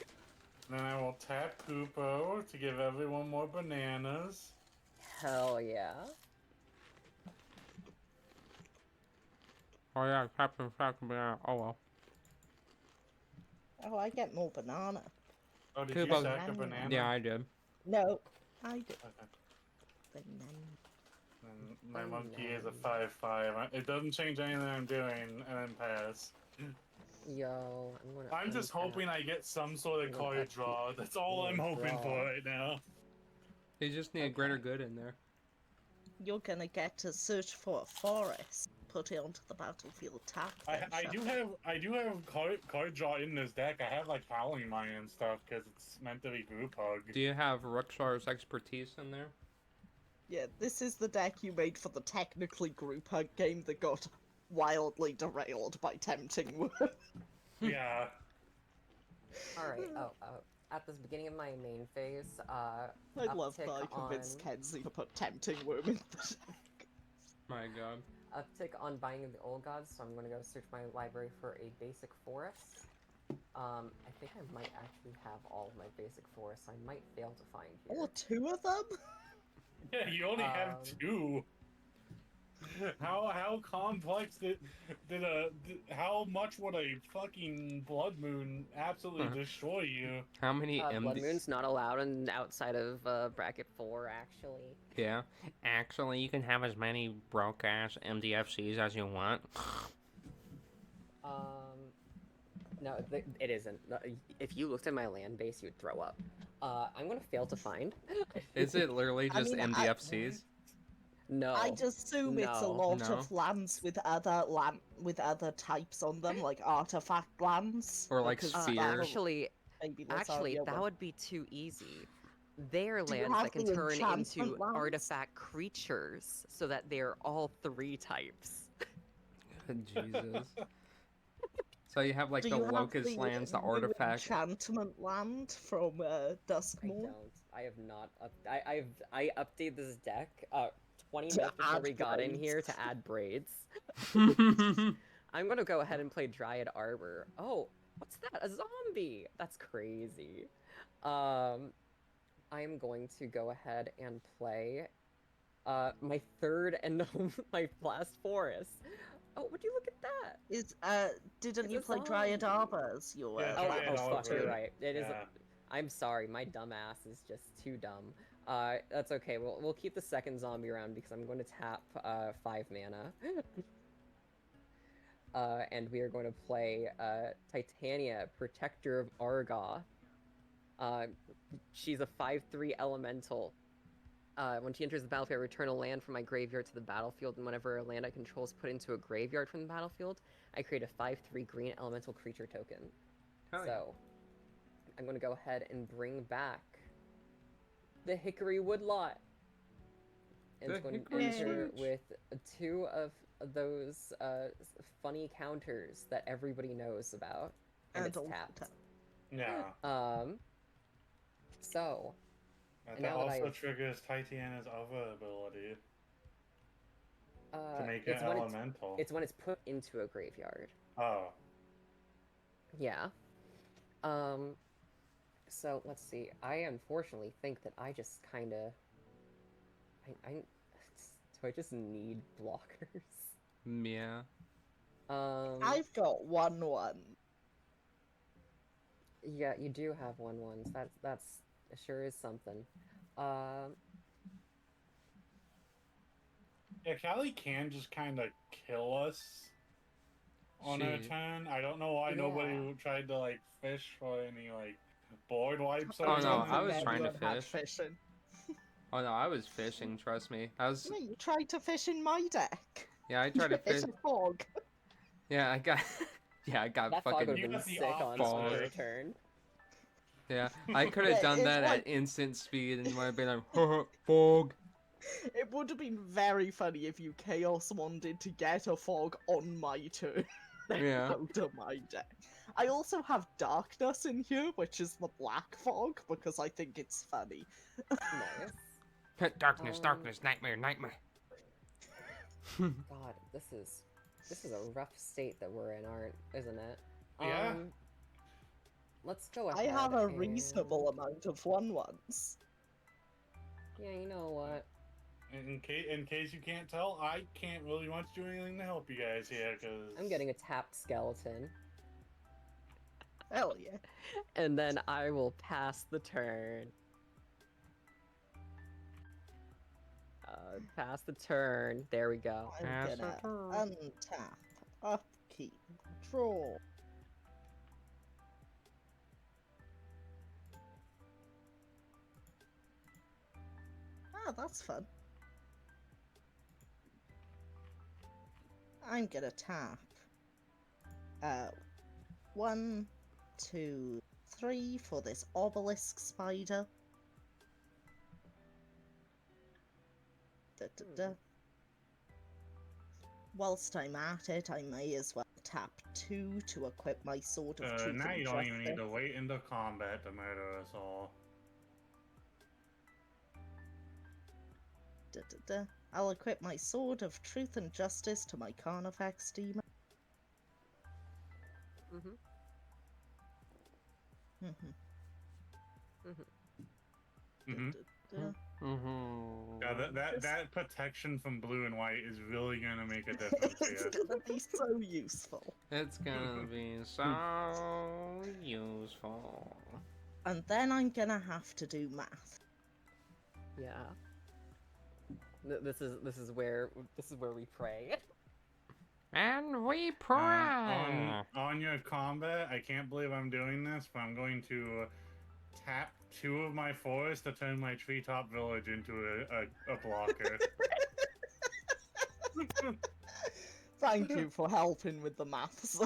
Then I will tap Poopo to give everyone more bananas. Hell yeah. Oh yeah, Captain Falcon Banana. Oh well. Oh, I get more banana. Oh, did Poopo. you sack a banana? Yeah, I did. No, I do. Okay. Banana. And my monkey is a 5/5. It doesn't change anything I'm doing, and then pass. Yo, I'm just untap. hoping I get some sort of I'm gonna card tap draw. That's all I'm I'm gonna hoping for draw. right now. You just need a greater good in there. You're gonna get to search for a forest. Put it onto the battlefield tap. I then do have card draw in this deck. I have like Howling Mine and stuff because it's meant to be group hug. Do you have Ruxar's expertise in there? Yeah, this is the deck you made for the technically group hug game that got wildly derailed by Tempting Worm. Yeah. Alright, at the beginning of my main phase, I love that I Uptick convinced on- Kenzie to put Tempting Worm in the deck. My god. uptick on buying the old gods, so I'm gonna go search my library for a basic forest. I think I might actually have all of my basic forests. I might fail to find here. Or two of them? Yeah, you only have Um, two. How complex how much would a fucking blood moon absolutely destroy you? How many Blood MD? Moon's not allowed outside of bracket 4, actually. Yeah. Actually, you can have as many broke ass MDFCs as you want. No, it isn't. No, if you looked at my land base, you'd throw up. I'm gonna fail to find. Is it literally I just mean, MDFCs? No. I'd assume it's a no, lot no. of lands with other types on them, like artifact lands. Or, like, because spheres. that'll Actually, maybe Actually, Lazario that would- would be too easy. They're Do you lands have that can the turn enchantment into lands? artifact creatures, so that they're all 3 types. Jesus. So you have like Do the you have locust the lands, the new artifact. enchantment land from I Duskmoor? don't. I have not. I updated this deck 20 To minutes before add we got in braids. here to add braids. I'm gonna go ahead and play Dryad Arbor. Oh, what's that? A zombie! That's crazy. I'm going to go ahead and play my third and my last forest. Oh, would you look at that? Is didn't It's you a play Dryad zombie. Arbor as your Yeah, Oh, Dryad oh fuck, Arbor. you're right. It is. Yeah. I'm sorry, my dumb ass is just too dumb. That's okay. We'll keep the second zombie around because I'm going to tap 5 mana. And we are going to play Titania, Protector of Argoth. She's a 5/3 elemental. When she enters the battlefield, I return a land from my graveyard to the battlefield, and whenever a land I control is put into a graveyard from the battlefield, I create a 5/3 green elemental creature token. Hell yeah. So, I'm going to go ahead and bring back the Hickory Woodlot. And The it's going to Hickory enter Switch. with 2 of those funny counters that everybody knows about. And it's also tapped. tap. Yeah. So, And And that now that also I've- triggers Titania's other ability to make it's it when elemental. it's when it's put into a graveyard. Oh. Yeah. So let's see. I unfortunately think that I just kind of Do I just need blockers? Yeah. I've got 1/1. Yeah, you do have 1/1s. That's sure is something. Um, Yeah, Callie can just kind of kill us on her She- turn. I don't know why nobody Yeah. tried to like fish for any like board wipes or Oh, no, something. I was trying to Everyone had fish. fishing. Oh no, I was fishing. Trust me. I was. Yeah, you tried to fish in my deck. Yeah, I tried to It's fish. a fog. Yeah, I got. Yeah, I got that fog fucking. would You have been got the sick on fog. your turn. Yeah, I could have Yeah, done it's that like- at instant speed and would have been like, fog. It would have been very funny if you Chaos wanted to get a fog on my turn. Then Yeah. go to my deck. I also have Darkness in here, which is the black fog, because I think it's funny. Nice. Darkness, Um, darkness, nightmare, nightmare. God, this is a rough state that we're in, isn't it? Yeah. Let's go I ahead. have a and- reasonable amount of 1/1s. Yeah, you know what? In case you can't tell, I can't really much do anything to help you guys here because I'm getting a tapped skeleton, Hell yeah. and then I will pass the turn. Pass the turn. There we go. I'm Pass gonna the turn. untap, upkeep, draw. Ah, that's fun. I'm gonna tap. 1, 2, 3 for this obelisk spider. Da. Whilst I'm at it, I may as well tap 2 to equip my sword of truth now and you don't even need justice. to wait into combat to murder us all. Da. I'll equip my sword of truth and justice to my Carnifex demon. Mm-hmm. Mhm. Mhm. Da. Mm-hmm. Yeah, that protection from blue and white is really gonna make a difference It's here. gonna be so useful. It's gonna be so useful. And then I'm gonna have to do math. Yeah. This is where we pray. And we pray. On your combat, I can't believe I'm doing this, but I'm going to tap 2 of my forests to turn my treetop village into a blocker. Thank you for helping with the maths.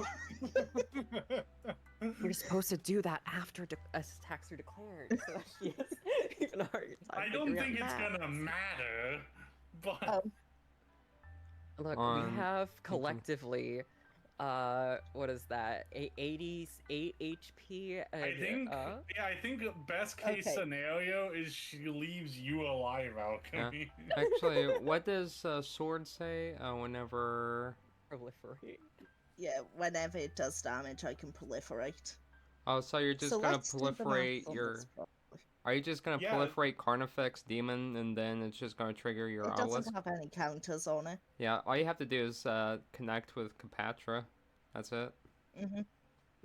We're supposed to do that after attacks are declared, so that she has even harder time I don't figuring out think it's math. gonna matter, but Look, On- we have collectively, what is that? 88 HP. And, I think best case Okay. scenario is she leaves you alive, Alchemy. Actually, what does sword say whenever... proliferate. Yeah, whenever it does damage, I can proliferate. Oh, so you're just So gonna let's do the math proliferate on your... this problem. Are you just gonna Yeah. proliferate Carnifex Demon and then it's just gonna trigger your It obelisk? doesn't have any counters on it. Yeah, all you have to do is connect with Cleopatra. That's it. Hmm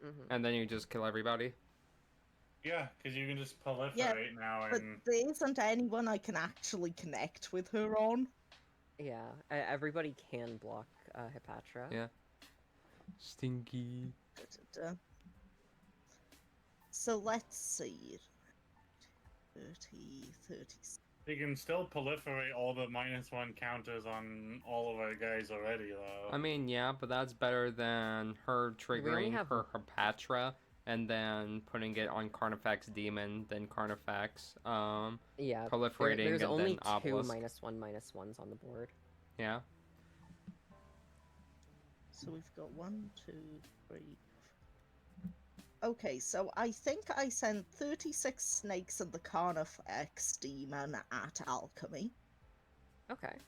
Mm-hmm. And then you just kill everybody. Yeah, because you can just proliferate now But and there isn't anyone I can actually connect with her on. Yeah, everybody can block Hepatra. Yeah. Stinky. Da-da-da. So let's see. 30. you can still proliferate all the -1 counters on all of our guys already, though. I mean, yeah, but that's better than her triggering have- her Hepatra and then putting it on Carnifex Demon, then Carnifex, Yeah, proliferating there's and only then obelisk. 2 -1/-1s on the board. Yeah. So we've got 1, 2, 3. Okay, so I think I sent 36 snakes and the Carnifex demon at alchemy. Okay.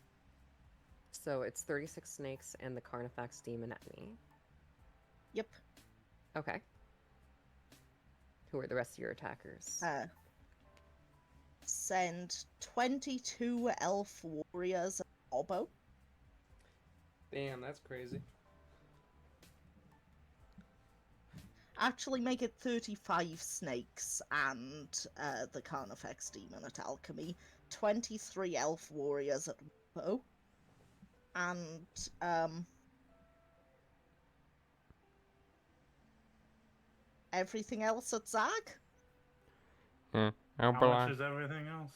So it's 36 snakes and the Carnifex demon at me. Yep. Okay. Who are the rest of your attackers? send 22 elf warriors and Bobo. Damn, that's crazy. Actually, make it 35 snakes and the Carnifex demon at alchemy, 23 elf warriors at Bobo, and everything else at Zag. Yeah. How much is everything else?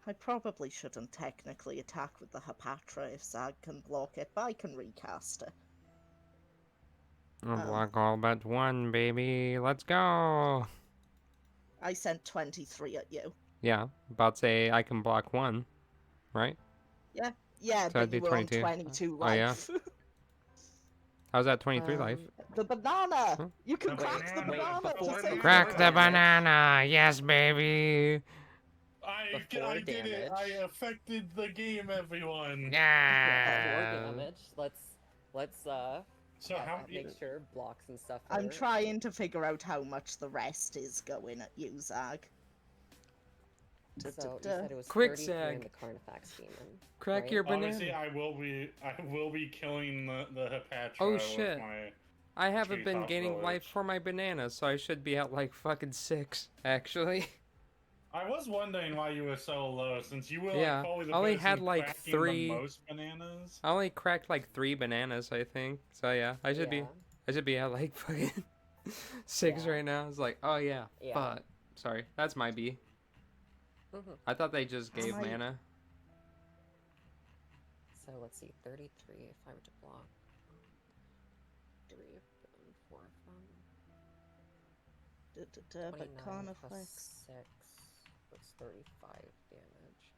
I probably shouldn't technically attack with the Hapatra if Zag can block it, but I can recast it. I'll block all but one, baby. Let's go. I sent 23 at you. Yeah, about say I can block one, right? Yeah, So but that'd be you were on 22. 22 Oh, yeah? life. How's that 23 life? The banana! Huh? You can The crack the banana, banana before to save Crack before the it. damage. banana! Yes, baby! Before I did it! I damage. affected the game, everyone! Before Yeah! damage, let's So how make sure blocks and stuff I'm are... trying to figure out how much the rest is going at you, Zag. So you said it was Quick 33 in Zag. the Carnifex demon. Crack right? your Obviously, banana. I will be killing the Hepatra Oh, with shit. my I haven't been Treetop gaining life Village. for my banana, so I should be at like fucking 6, actually. I was wondering why you were so low, since you were Yeah, like probably the I only person had, like, cracking 3 the most bananas. I only cracked like 3 bananas, I think. So yeah, I should Yeah. be at like fucking 6 Yeah. right now. It's like, oh yeah, Yeah. but sorry, that's my B. Mhm. I thought they just gave I- mana. So let's see, 33 if I were to block 3 of them, 4 of them. But 29 Carnifex. plus 6, that's 35 damage.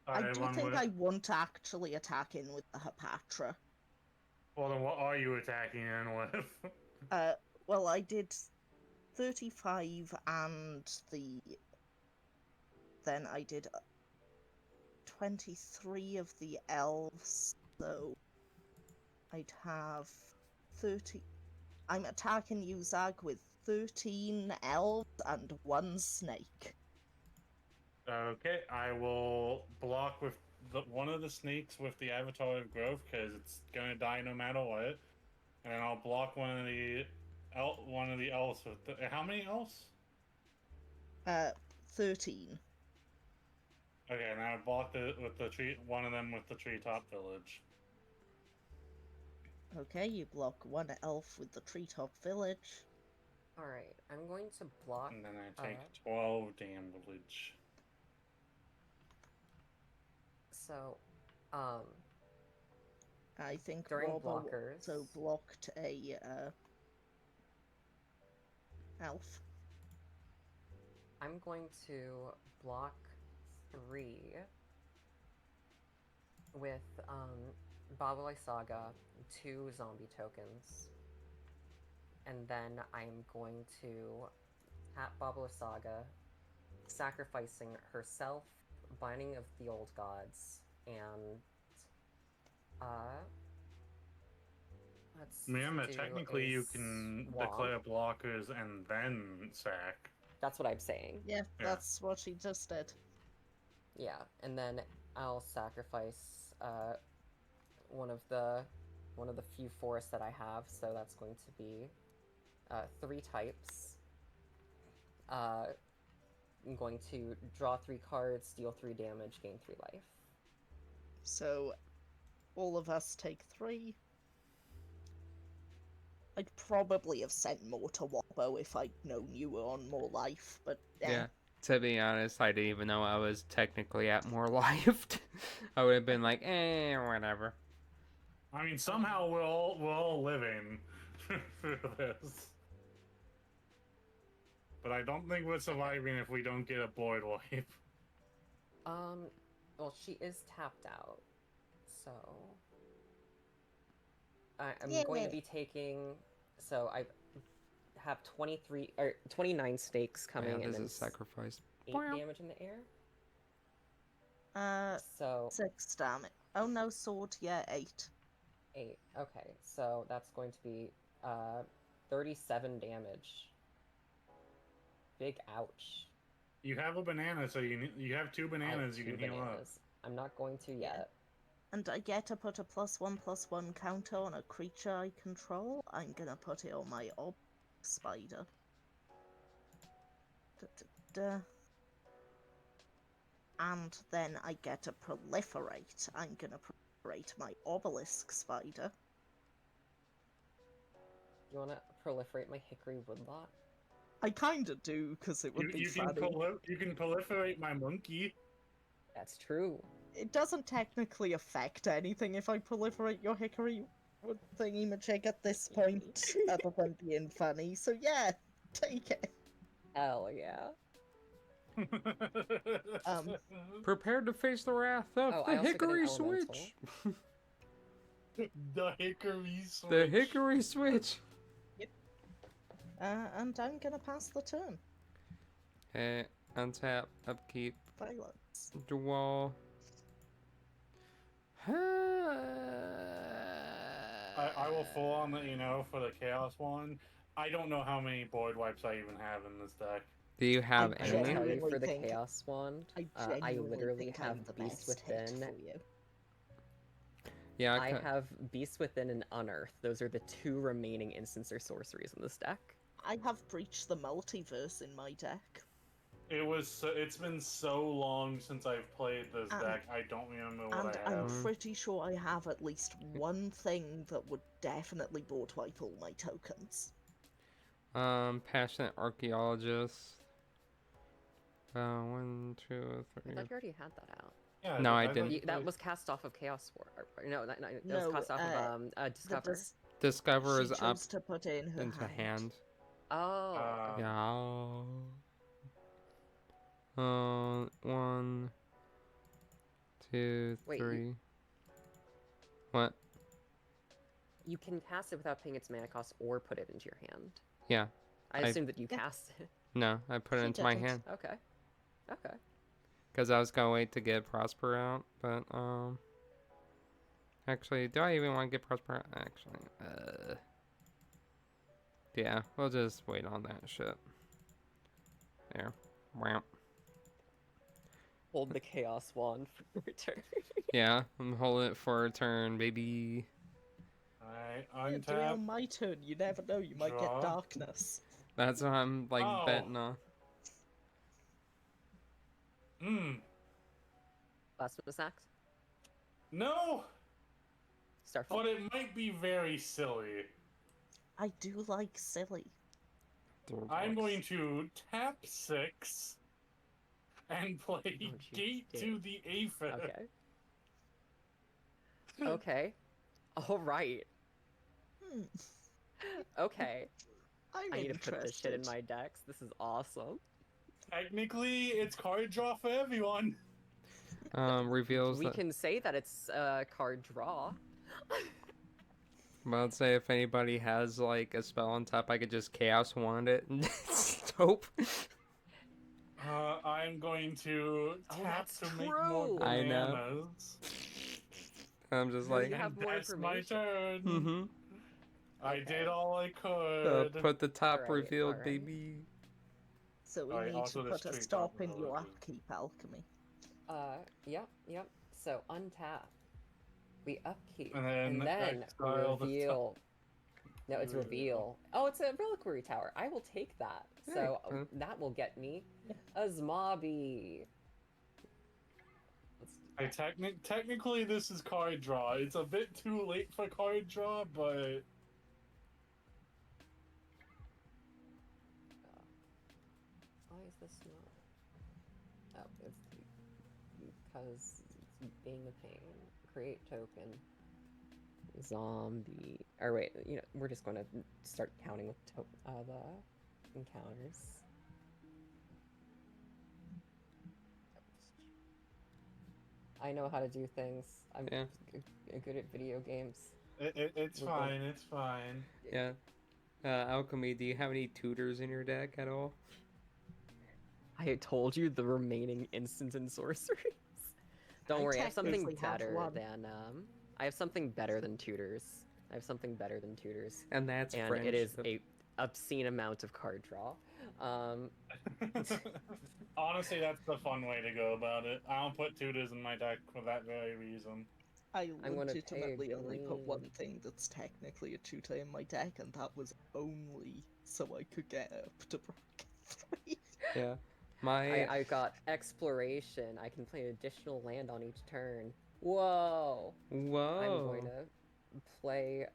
I do Everyone think would- I want to actually attack in with the Hapatra. Well, then what are you attacking in with? Well, I did 35 and then I did 23 of the elves, so I'd have 30. I'm attacking you, Zag, with 13 elves and 1 snake. Okay, I will block with one of the snakes with the Avatar of Growth because it's gonna die no matter what, and then I'll block one of the elves with the. How many elves? 13. Okay, and I blocked it with the tree. One of them with the Treetop Village. Okay, you block 1 elf with the Treetop Village. Alright, I'm going to block... And then I take Uh-huh. 12 damage. So, I think during Wobble blockers... also blocked a elf. I'm going to block 3 with Babalai Saga, 2 zombie tokens, and then I'm going to tap Babalai Saga, sacrificing herself, Binding of the Old Gods, and let's Remember, do technically a you can swamp. declare blockers and then sack. That's what I'm saying. Yeah, Yeah. that's what she just did. Yeah, and then I'll sacrifice one of the few forests that I have, so that's going to be 3 types. I'm going to draw 3 cards, deal 3 damage, gain 3 life. So, all of us take 3. I'd probably have sent more to Wobbo if I'd known you were on more life, but Yeah. To be honest, I didn't even know I was technically at more life. I would have been like, whatever. I mean, somehow we're all living through this. But I don't think we're surviving if we don't get a board wipe. Well, she is tapped out, so I'm going to be taking. So I have 29 stakes coming, Yeah, and this then is sacrificed. 8 damage in the air. So 6 damage. Oh no, sword, yeah, 8. 8. Okay, so that's going to be 37 damage. Big ouch. You have a banana, so you have 2 I have bananas. You 2 can heal up. bananas. I'm not going to Yeah. yet. And I get to put a +1/+1 counter on a creature I control. I'm gonna put it on my spider. Da, da, da. And then I get to proliferate. I'm gonna proliferate my obelisk spider. You want to proliferate my hickory woodlot? I kinda do, because it would be You can funny. you can proliferate my monkey. That's true. It doesn't technically affect anything if I proliferate your hickory wood thingy-majig at this point, other than being funny. So yeah, take it. Hell yeah. Prepared to face the wrath of Oh, the I also get an Hickory elemental. Switch. the hickory switch. The Hickory Switch. And I'm gonna pass the turn. Hey, untap, upkeep, Violence. draw. I will full on let you know for the chaos one. I don't know how many board wipes I even have in this deck. Do you have I I can any? tell you genuinely for the think- Chaos Wand, I I genuinely literally think have I'm the Beast best hit Within. for you. Yeah, I have Beast Within and Unearth. Those are the 2 remaining instants or sorceries in this deck. I have breached the multiverse in my deck. It's been so long since I've played this And- deck. I don't remember what And I have. I'm pretty sure I have at least one thing that would definitely board wipe all my tokens. Passionate archaeologist. 1, 2, I 3. thought you already had that out. Yeah, No, I thought didn't. you That played- was cast off of Chaos War. No, that No, was cast off of Discover. Discover She is up chose to put it in her into hand. Oh. Uh, Yeah. 1, 2, Wait, 3. What? You can cast it without paying its mana cost or put it into your hand. Yeah. I I- assumed that you Yeah. cast it. No, I put it She into my didn't. hand. Okay. Okay. Because I was gonna wait to get Prosper out, but actually, do I even want to get Prosper out? Actually, yeah, we'll just wait on that shit. There, wow. Hold the Chaos Wand for return. Yeah, I'm holding it for a turn, baby. Alright, Yeah, do it untap. on my turn. You never know. You might Draw. get darkness. That's what I'm like Oh. betting on. Blasphemous Act. No, Starfall. but it might be very silly. I do like silly. I'm going to tap 6 and play Don't you Gate dare. to the Aphid. Okay. Okay. All right. Hmm. Okay. I'm I need to put this shit in interested. my decks. This is awesome. Technically, it's card draw for everyone. Reveals We that. can say that it's card draw. Well, I'd say if anybody has like a spell on top, I could just Chaos Wand it and hope. I'm going to Oh, tap that's to make more true. I know. bananas. I'm just Well, like, you have And more that's my information. turn. mm-hmm. I Okay. did all I could. Put the top Alright, revealed, alright. baby. So we Alright, need also to this put a tree stop in your probability. upkeep, alchemy. Yep. So untap. We upkeep. And And then then exile the reveal. No, it's Reveal. reveal. Oh, it's a reliquary tower. I will take that. Hey, So huh. that will get me a Zmobby. Technically, this is card draw. It's a bit too late for card draw, but Why is this not? Oh, it's because it's being a pain. Create token. Zombie. Or wait, we're just going to start counting with the encounters. I know how to do things. I'm Yeah. good at video games. it's We're fine. It's fine. Yeah. Alchemy, do you have any tutors in your deck at all? I had told you the remaining instants and sorceries. Don't I worry, I have something technically have better one. than I have something better than tutors. I have something better than tutors. And that's And French. it is a obscene amount of card draw. Um, Honestly, that's the fun way to go about it. I don't put tutors in my deck for that very reason. I I'm gonna pay legitimately only put one green. thing that's technically a tutor in my deck, and that was only so I could get up to bracket 3. Yeah. My I got exploration. I can play an additional land on each turn. Whoa! I'm going whoa. to play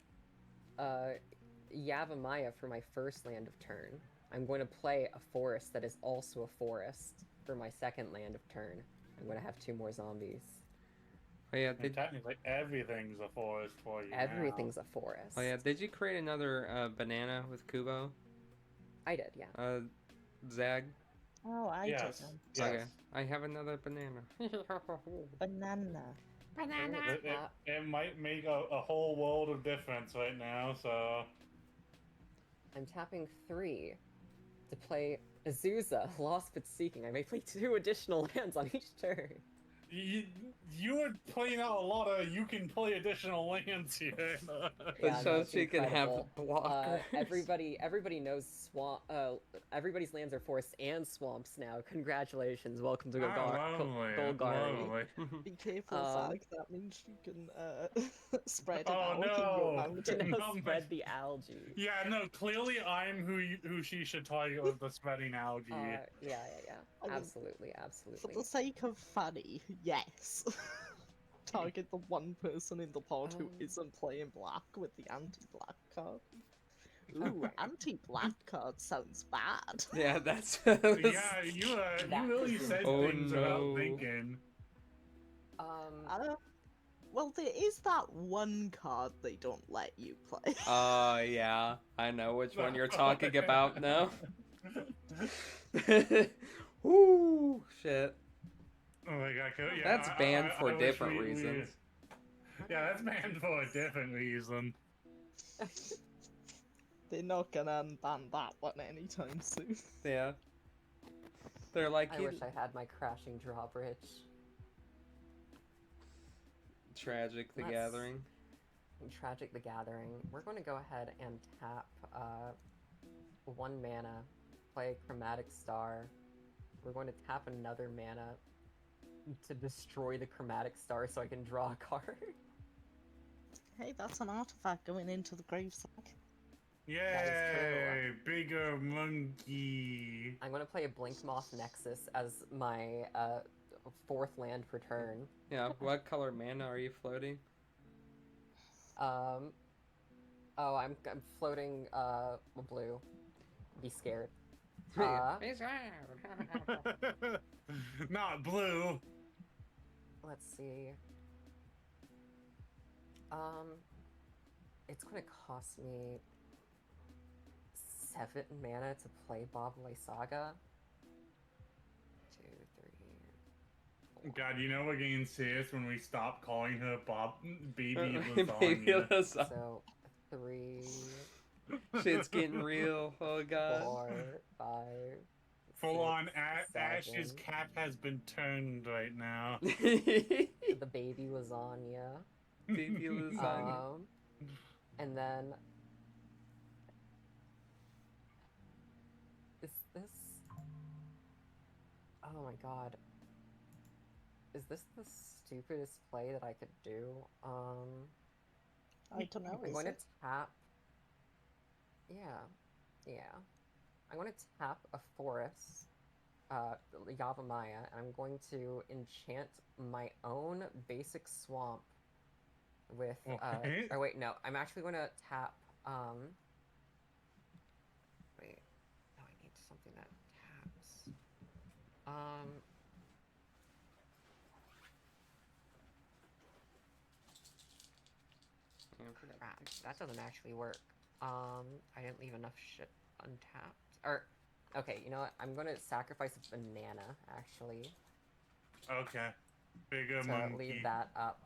Yavimaya for my first land of turn. I'm going to play a forest that is also a forest for my second land of turn. I'm going to have 2 more zombies. Oh yeah, And did technically, everything's a forest for you Everything's a forest. oh yeah, did you create another banana with Kubo? I did, yeah. Zag? Oh, I Yes. didn't. Yes. Okay. I have another banana. Banana. Banana. It might make a whole world of difference right now, so... I'm tapping 3 to play Azusa, Lost but Seeking. I may play 2 additional lands on each turn. You were playing out a lot of you can play additional lands here. Yeah, no, So it's she can have incredible. blockers. Everybody knows swamp. Everybody's lands are forests and swamps now. Congratulations, welcome to Golgari. Lovely. Be careful, Zag. That means you can spread it Oh, out in your no. You can mountain. now No, spread the algae. Yeah, no, clearly I'm who she should target with the spreading algae. Yeah. I mean, Absolutely. For the sake of funny, yes. Target the one person in the pod who isn't playing black with the anti-black card. Ooh, anti-black card sounds bad. Yeah, that's Yeah, you That really is said Oh, things without no. thinking. Well, there is that one card they don't let you play. Yeah. I know which one you're talking about now. Woo, shit. Oh my god, yeah, That's banned for I wish different we- reasons. Yeah, that's banned for a different reason. They're not gonna unban that one anytime soon. Yeah. They're like, I wish I had my crashing drawbridge. Tragic the Let's- Gathering. Tragic the Gathering. We're going to go ahead and tap 1 mana, play Chromatic Star. We're going to tap another mana to destroy the Chromatic Star so I can draw a card. Hey, that's an artifact going into the gravesite. Yay! Bigger monkey! I'm going to play a Blinkmoth Nexus as my 4th land per turn. Yeah, what color mana are you floating? I'm floating blue. Be scared. Not blue! Let's see. It's gonna cost me 7 mana to play Bobley Saga. 2, 3. God, you know we're getting serious when we stop calling her Baby Baby Lasagna. Lasagna. So 3, Shit's getting real. Oh god. 4, 5. Full on, 6, Ash's 7. cap has been turned right now. The baby lasagna. Baby Lasagna. And then is this? Oh my god. Is this the stupidest play that I could do? I don't know. I'm Is going to it? tap. Yeah. I'm going to tap a forest, Yavimaya, and I'm going to enchant my own basic swamp with. Okay. Or wait, no. I'm actually going to tap. Wait. No, I need something that taps. Crap, that doesn't actually work. I didn't leave enough shit untapped. Or, okay, you know what? I'm gonna sacrifice a banana, actually, Okay. Bigger to monkey. leave that up.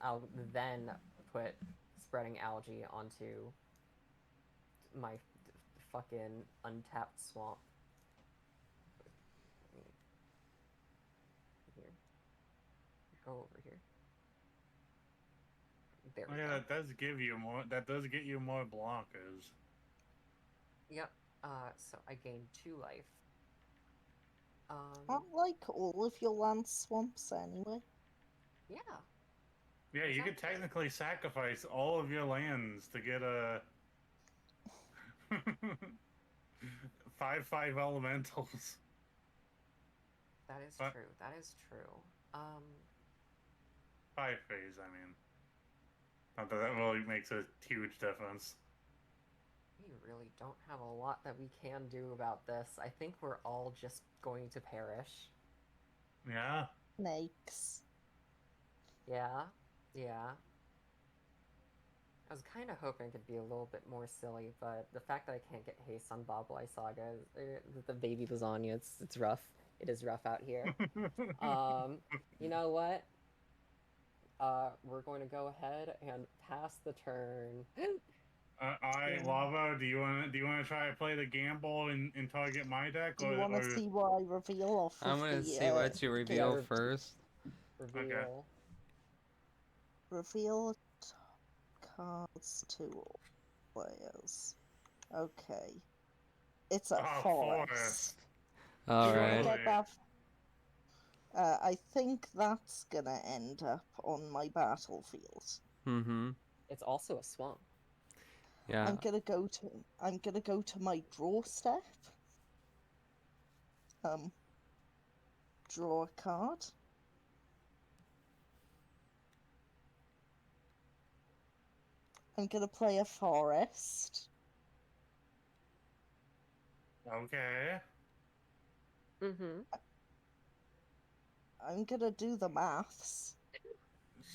I'll then put spreading algae onto my fucking untapped swamp. Here. Go over here. There we Yeah, go. that does give you more. That does get you more blockers. Yep. So I gain 2 life. Not like all of your land swamps anyway. Yeah. Yeah, you could Exactly. technically sacrifice all of your lands to get a 5/5 elementals. That is What? true. That is true. 5 phase, I mean. Not that that really makes a huge difference. We really don't have a lot that we can do about this. I think we're all just going to perish. Yeah. Snakes. Yeah. Yeah. I was kind of hoping it could be a little bit more silly, but the fact that I can't get haste on Bobleye Saga, the baby lasagna, it's rough. It is rough out here. You know what? We're going to go ahead and pass the turn. Alright, Lava, do you wanna try to play the gamble and target my deck, Do you want to see what I reveal off I'm of gonna the see what you reveal Yeah, first. Reveal. reveal cards to players? Okay. It's a Oh, forest. All Do you want right. to get that? I think that's gonna end up on my battlefield. Mm-hmm. It's also a swamp. Yeah. I'm gonna go to my draw step. Draw a card. I'm gonna play a forest. Okay. Mm-hmm. I'm gonna do the maths.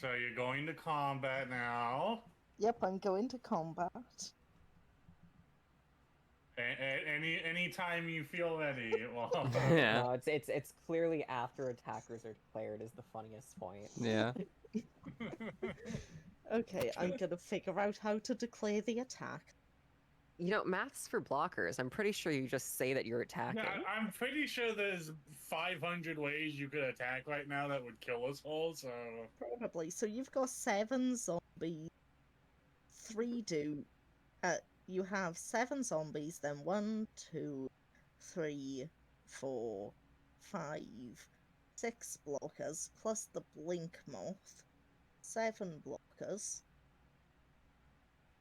So you're going to combat now. Yep, I'm going to combat. Any time you feel ready. Well, Yeah. No, it's clearly after attackers are declared is the funniest point. Yeah. Okay, I'm gonna figure out how to declare the attack. You know, maths for blockers. I'm pretty sure you just say that you're attacking. yeah, I'm pretty sure there's 500 ways you could attack right now that would kill us all. So Probably. So you've got 7 zombies. 3 do. You have 7 zombies, then 1, 2, 3, 4, 5, 6 blockers, plus the blink moth. 7 blockers.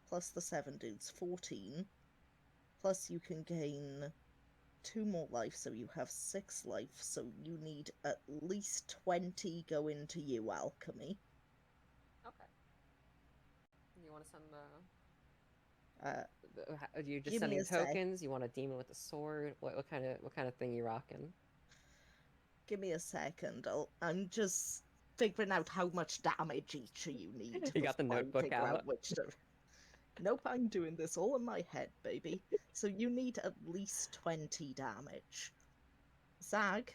Plus the 7 dudes, 14. Plus you can gain 2 more life, so you have 6 life, so you need at least 20 go into you, Alchemy. Okay. You want to send Uh, you just give me sending a sec. tokens? You want a demon with a sword? What kind of thing you rocking? Give me a second. I'm just figuring out how much damage each of you need. You got the before I notebook figure out? which to... Nope, I'm doing this all in my head, baby. So you need at least 20 damage. Zag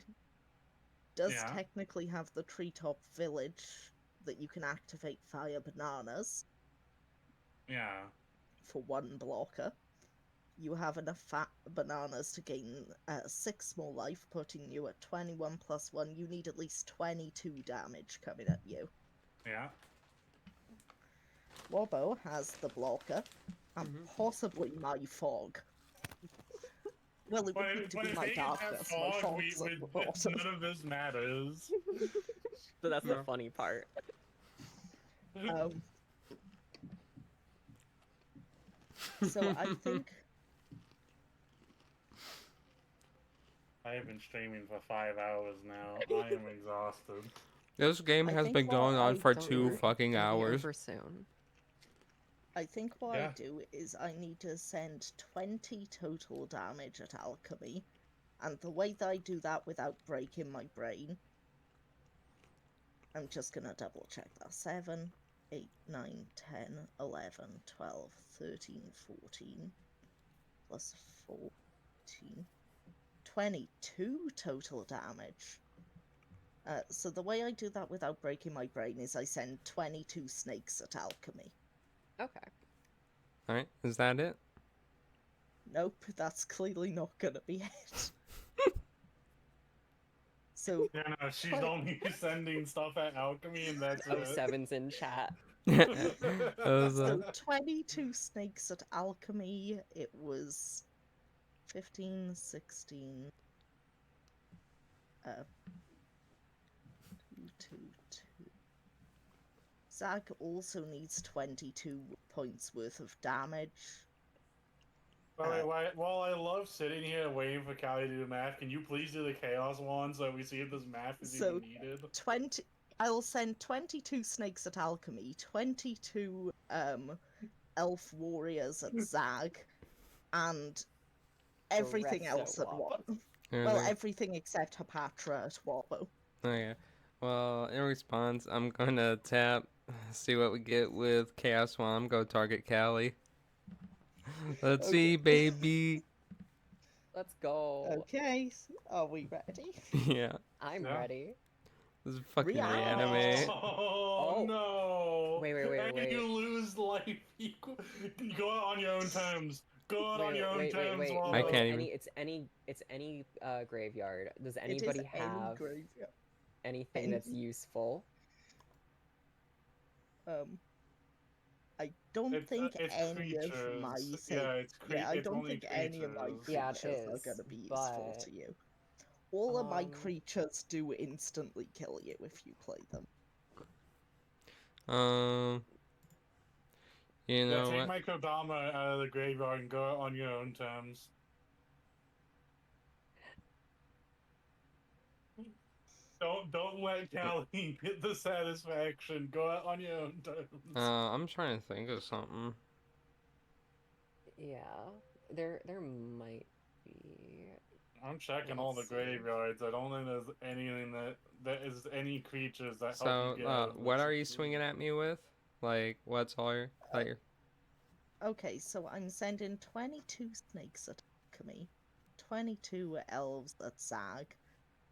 does Yeah. technically have the treetop village that you can activate via bananas yeah. for 1 blocker. You have enough fat bananas to gain 6 more life, putting you at 21 plus 1. You need at least 22 damage coming at you. Yeah. Wobbo has the blocker, and possibly my fog. Well, it would need to But be if my they get that darkness. My fog, fog's at the bottom. none of this matters. So that's Yeah. the funny part. So I think I have been streaming for 5 hours now. I am exhausted. This game I has think been what going on I for don't 2 know- fucking It'll be hours. over soon. I think what Yeah. I do is I need to send 20 total damage at Alchemy, and the way that I do that without breaking my brain, I'm just gonna double check that. 7, 8, 9, 10, 11, 12, 13, 14, plus 14, 22 total damage. So the way I do that without breaking my brain is I send 22 snakes at Alchemy. Okay. Alright, is that it? Nope, that's clearly not gonna be it. So, Yeah, no, she's But- only sending stuff at alchemy, and that's Oh, it. seven's in chat. That was, so 22 snakes at Alchemy, it was 15, 16. 2, 2, 2. Zag also needs 22 points worth of damage. While I love sitting here waiting for Callie to do the math, can you please do the chaos one so we see if this math is So, even needed? 20. I'll send 22 snakes at Alchemy, 22 elf warriors at Zag, and everything rest at else at Wobbo. Wobbo. Well, everything except Hapatra at Wobbo. Okay. Well, in response, I'm gonna tap, see what we get with Chaos One. I'm gonna target Callie. Let's see, baby. Let's go. Okay, are we ready? Yeah, I'm Yeah. ready. this is fucking Reanimate. reanimate. Oh, no! Wait. And you lose life equal. Go out on your own terms. Go out on your own terms, I Waldo. can't even- It's any graveyard. Does It is anybody any have graveyard. anything that's useful? I don't think It's any of creatures. my Yeah, it's I it's don't only think any of my creatures. Yeah, it creatures are is, gonna be useful but, to you. All of my um, creatures do instantly kill you if you play them. You Yeah, know take what? my Kodama out of the graveyard and go out on your own terms. Don't let Callie get the satisfaction. Go out on your own terms. I'm trying to think of something. Yeah, there might be. I'm checking all the Let's see. graveyards. I don't think there's anything that is any creatures that help So, you get out of what this are you situation. swinging at me with? Like, what's all your... Okay, so I'm sending 22 snakes at Alchemy, 22 elves at Zag.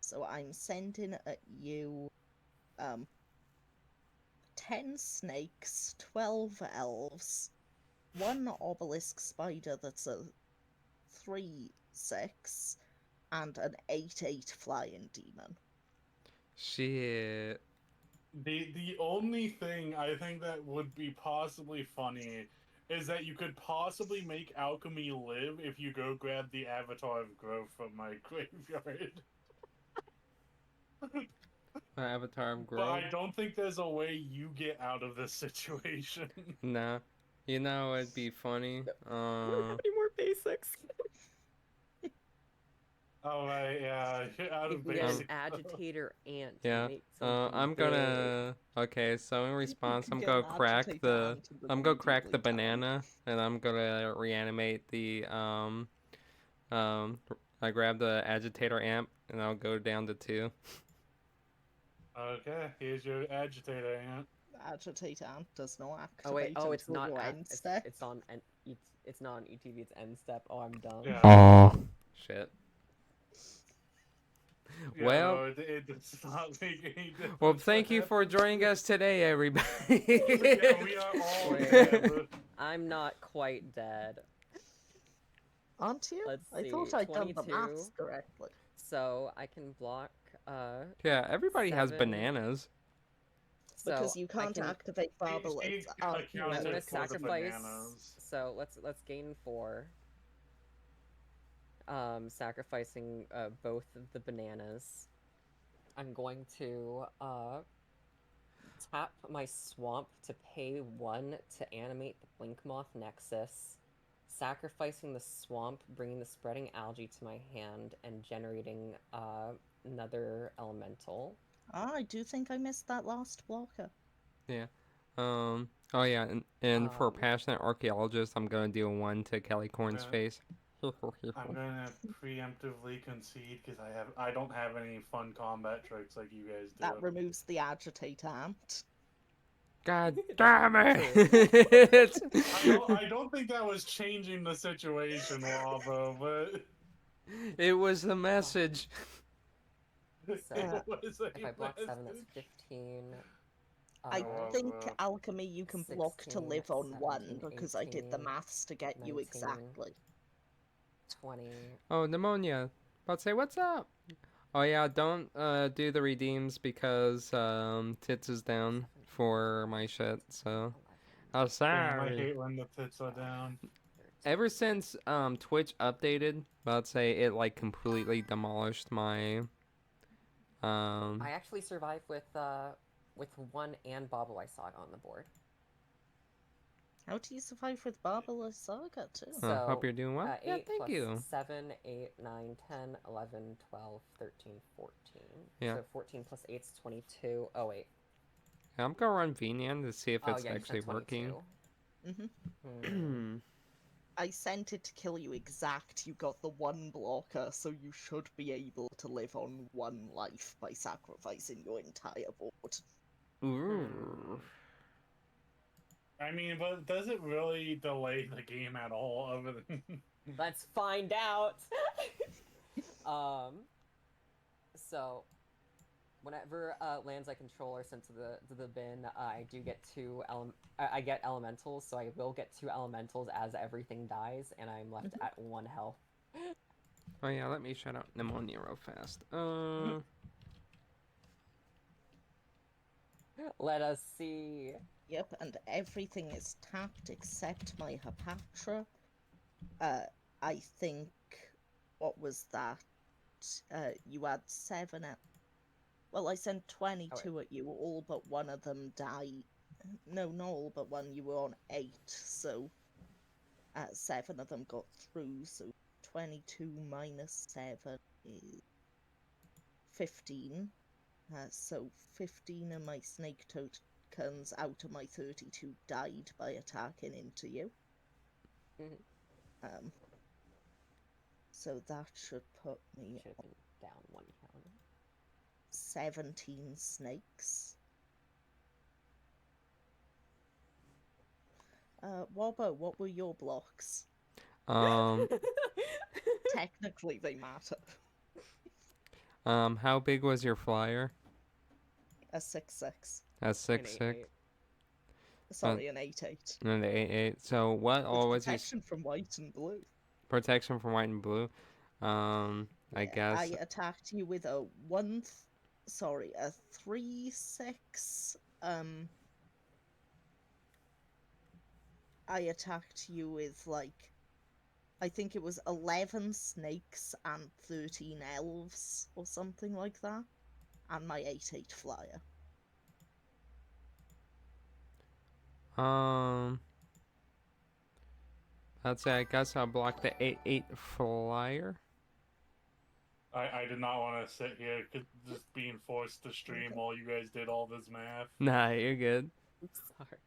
So I'm sending at you 10 snakes, 12 elves, 1 obelisk spider that's a 3/6, and an 8/8 flying demon. Shit. The only thing I think that would be possibly funny is that you could possibly make alchemy live if you go grab the Avatar of Growth from my graveyard. My avatar of But growth? I don't think there's a way you get out of this situation. Nah. You know it'd be funny? We don't have any more basics. Oh right, yeah, out You of can get an basic. agitator ant to Yeah. make something I'm big. gonna... Okay, so in response, can I'm get gonna an crack agitator the... ant and I'm gonna then crack the deeply down. banana, and I'm gonna reanimate the, I grab the agitator amp, and I'll go down to 2. Okay, here's your agitator ant. Agitator ant does not activate Oh wait, oh, it's until not your at, end step. it's on and it's not on ETV. It's end step. Oh, I'm dumb. Yeah. Oh. Shit. Yeah, Well- no, it does not make any difference. Well, thank you for joining us today, everybody. Yeah, we are all Wait. dead. I'm not quite dead. Aren't you? Let's I thought see, I'd done the 22. maths correctly. So I can block. Yeah, everybody has 7. bananas. So Because you I can't can, activate Barbel Steve as counted I'm Counted gonna for the sacrifice. bananas. So let's gain 4. Sacrificing both of the bananas. I'm going to tap my swamp to pay 1 to animate the Blinkmoth Nexus, sacrificing the swamp, bringing the spreading algae to my hand, and generating another elemental. Ah, I do think I missed that last blocker. Oh yeah, and for Um, passionate archaeologist, I'm gonna do 1 to Kelly Corn's Okay. face. I'm gonna preemptively concede because I don't have any fun combat tricks like you guys do. That removes the agitator ant. God damn it! I don't think that was changing the situation, Wabo, but It was the message. it So, was a If I block 7, that's message. 15. I Oh, think well. Alchemy you can block to 16, live on 1 17, because I did the 18, maths to get you 19. exactly. 20. Oh, pneumonia. But say what's up? Oh yeah, don't do the redeems because Tits is down for my shit. So 11, oh Damn, I sorry. hate when the tits are down. ever since Twitch updated, let's say it like completely demolished my I actually survived with 1 and Bobble Saga on the board. How do you survive with Barbara Saga too? So, hope you're doing well. Yeah, 8 thank plus you. 7, 8, 9, 10, 11, 12, 13, 14. Yeah. So 14 plus 8 is 22. Oh, wait. I'm gonna run VNAN to see if Oh, it's yeah, you actually said working. 22. Hmm. I sent it to kill you exact. You got the 1 blocker, so you should be able to live on 1 life by sacrificing your entire board. Ooh. I mean, but does it really delay the game at all? Other than Let's find out. So whenever lands I control are sent to the bin, I do get I get elementals, so I will get 2 elementals as everything dies, and I'm left at 1 health. Oh yeah, let me shout out pneumonia real fast. Let us see. Yep, and everything is tapped except my Hepatra. I think, what was that? You had 7 at... Well, I sent 22 at you, all but 1 of them died. No, not all but 1, you were on 8, so 7 of them got through, so 22 minus 7 is 15. So 15 of my snake tokens out of my 32 died by attacking into you. So that should put me Should have been down 1 counter. 17 snakes. Wobbo, what were your blocks? Technically, they matter. How big was your flyer? A 6-6. A 6-6. Sorry, an 8-8. And the 8-8. So what all was your Protection from white and blue. protection from white and blue? I guess. I attacked you with a 3-6. I attacked you with like, I think it was 11 snakes and 13 elves or something like that, and my 8-8 flyer. I'd say I guess I'll block the 8-8 flyer. I did not want to sit here just being forced to stream while you guys did all this math. Nah, you're good. Sorry.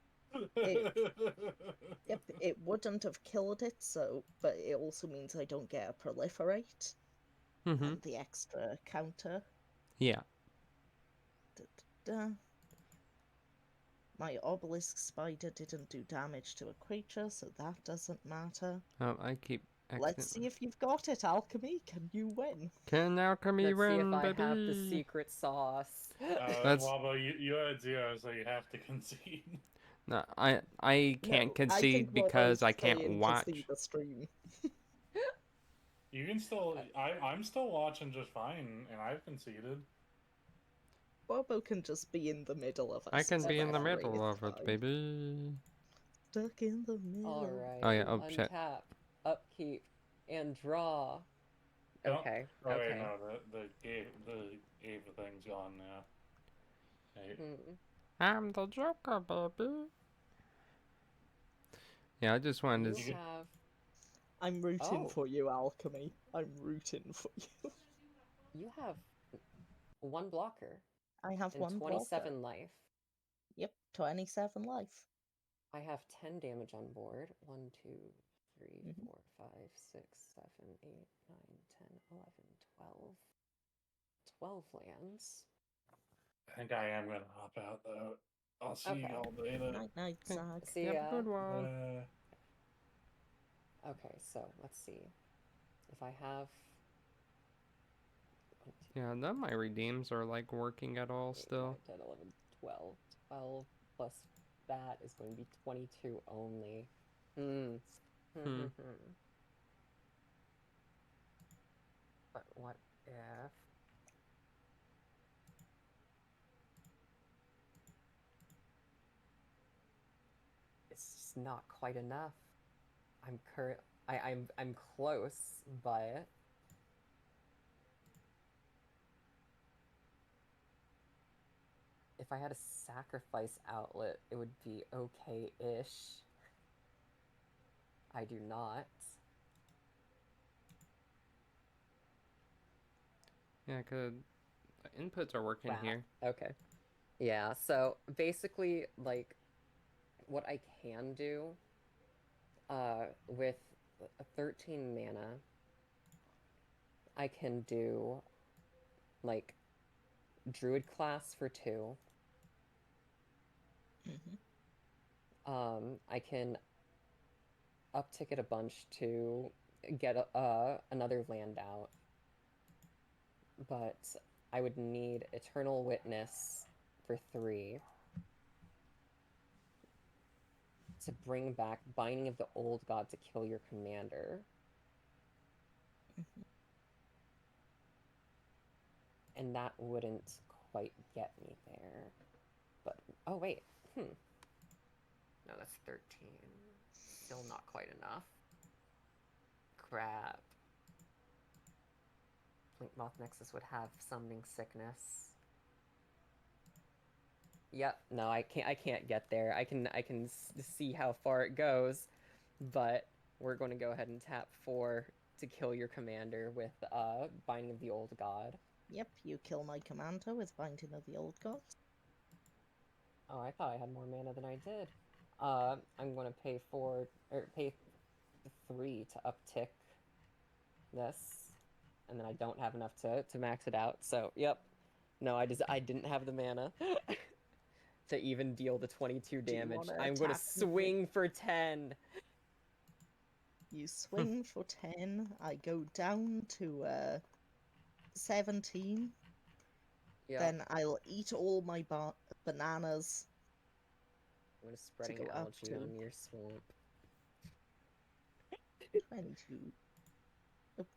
Yep, it wouldn't have killed it, but it also means I don't get a proliferate and the extra counter. Yeah. My obelisk spider didn't do damage to a creature, so that doesn't matter. Oh, I keep. Let's see if you've got it, Alchemy. Can you win? Can Alchemy Let's win, see if baby? I have the secret sauce. Wabo, you're at 0, so you have to concede. No, I can't concede because I can't watch. To see the stream. You can still. I'm still watching just fine, and I've conceded. Bobo can just be in the middle of us. I can be in the Referee, middle it's of it, fine. baby. Stuck in the middle. Alright. Oh, yeah, oh, shit. Untap, upkeep, and draw. Oh, Okay. Oh okay. wait, no, the Ava thing's gone now. Hey. I'm the Joker, baby. Yeah, I just wanted to. You have. I'm rooting Oh. for you, Alchemy. I'm rooting for you. You have 1 blocker I have and 1 27 blocker. life. Yep, 27 life. I have 10 damage on board. 1, 2, 3, Mhm. 4, 5, 6, 7, 8, 9, 10, 11, 12. 12 lands. I think I am gonna hop out though. I'll see you Okay. all later. Night, night, Zag. See Have ya. a good one. Okay, so let's see. If I have. 1, 2, Yeah, none of my redeems are like working at all 8, still. 9, 10, 11, 12. 12 plus that is going to be 22 only. But what if... It's just not quite enough. I'm close, but if I had a sacrifice outlet, it would be okay-ish. I do not. Yeah, cause the inputs are working Wow. here. Okay. Yeah, so basically, like, what I can do, with 13 mana, I can do, like, Druid class for 2. I can uptick it a bunch to get another land out, but I would need Eternal Witness for 3 to bring back Binding of the Old God to kill your commander. And that wouldn't quite get me there. But, oh wait, No, that's 13. Still not quite enough. Crap. Blinkmoth Nexus would have Summoning Sickness. Yep, no, I can't get there. I can see how far it goes, but we're going to go ahead and tap 4 to kill your commander with Binding of the Old God. Yep, you kill my commander with Binding of the Old Gods. Oh, I thought I had more mana than I did. I'm going to pay 3 to uptick this, and then I don't have enough to max it out. So, yep. No, I didn't have the mana to even deal the 22 Do you damage. wanna I'm going to attack me with- swing for 10. You swing for 10. I go down to 17. Yep. Then I'll eat all my bananas. I'm going to spreading go up algae to- on your swamp. 22.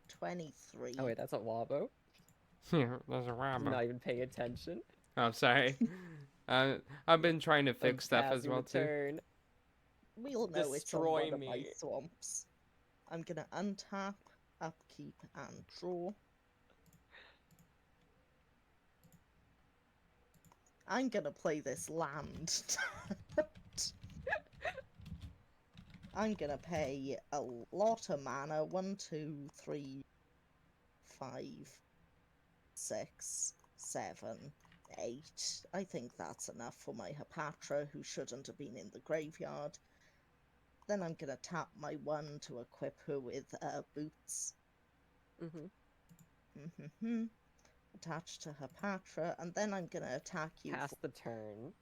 23. Oh wait, that's a Wabo. Yeah, there's a rabbit. Not even paying attention. Oh, sorry. I've been trying to fix stuff as Passing well the too. turn. We'll know it's on Destroy one of my me. swamps. I'm gonna untap, upkeep, and draw. I'm gonna play this land. I'm gonna pay a lot of mana. 1, 2, 3, 5, 6, 7, 8. I think that's enough for my Hapatra, who shouldn't have been in the graveyard. Then I'm gonna tap my 1 to equip her with boots. Mm-hmm. Attached to Hapatra, and then I'm gonna attack you. Pass the turn.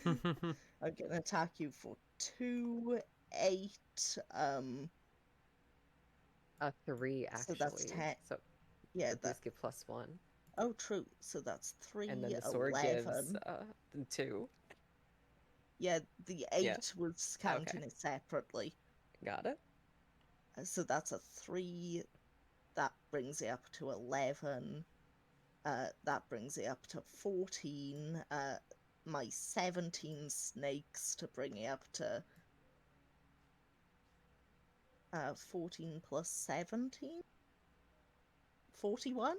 I'm gonna attack you for 2, 8. A 3 actually. So that's 10. So Yeah, the boost give +1. Oh, true. So that's 3, And then the sword 11. gives 2. Yeah, the 8 Yeah. was counting it separately. Got it. So that's a 3. That brings it up to 11. That brings it up to 14. My 17 snakes to bring it up to 14 plus 17? 41?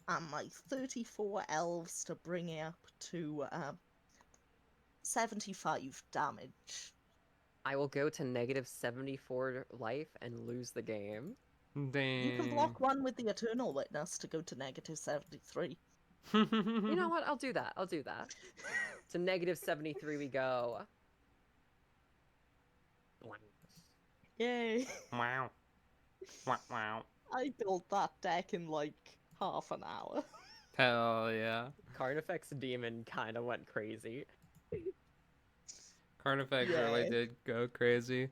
And my 34 elves to bring it up to 75 damage. I will go to -74 life and lose the game. Dang. You can block 1 with the Eternal Witness to go to -73. You know what? I'll do that. I'll do that. To -73 we go. Yay! Wow. Wow. Wow. I built that deck in like half an hour. Hell yeah. Carnifex Demon kind of went crazy. Carnifex really Yeah. did go crazy. It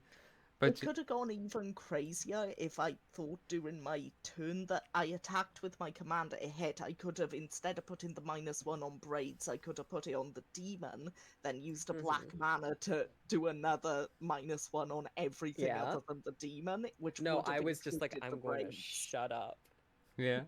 But could have gone even crazier if I thought during my turn that I attacked with my commander ahead. I could have, instead of putting the -1 on Braids, I could have put it on the demon, then used a black mana to do another -1 on everything Yeah. other than the demon, which No, would have I was just like, included the I'm going to Braids. shut up. yeah.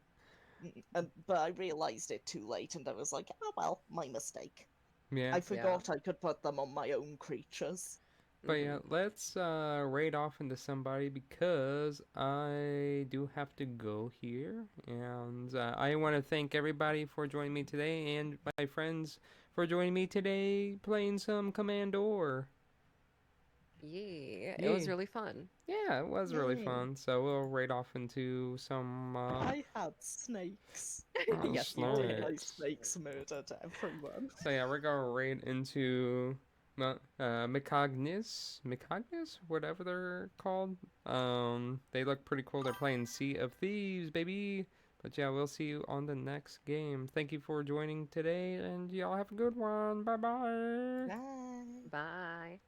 But I realised it too late, and I was like, oh well, my mistake. Yeah. I forgot I could put them on my own creatures. But yeah, let's raid off into somebody because I do have to go here. And I want to thank everybody for joining me today and my friends for joining me today playing some Commandor. Yeah, it was Yeah. really fun. Yeah, it was really Yay. fun. So we'll raid off into some. I had snakes. Oh, Yes, you All did. my snakes. snakes murdered everyone. So yeah, we're gonna raid into Micognis, whatever they're called. They look pretty cool. They're playing Sea of Thieves, baby. But yeah, we'll see you on the next game. Thank you for joining today, and y'all have a good one. Bye bye. Bye. Bye.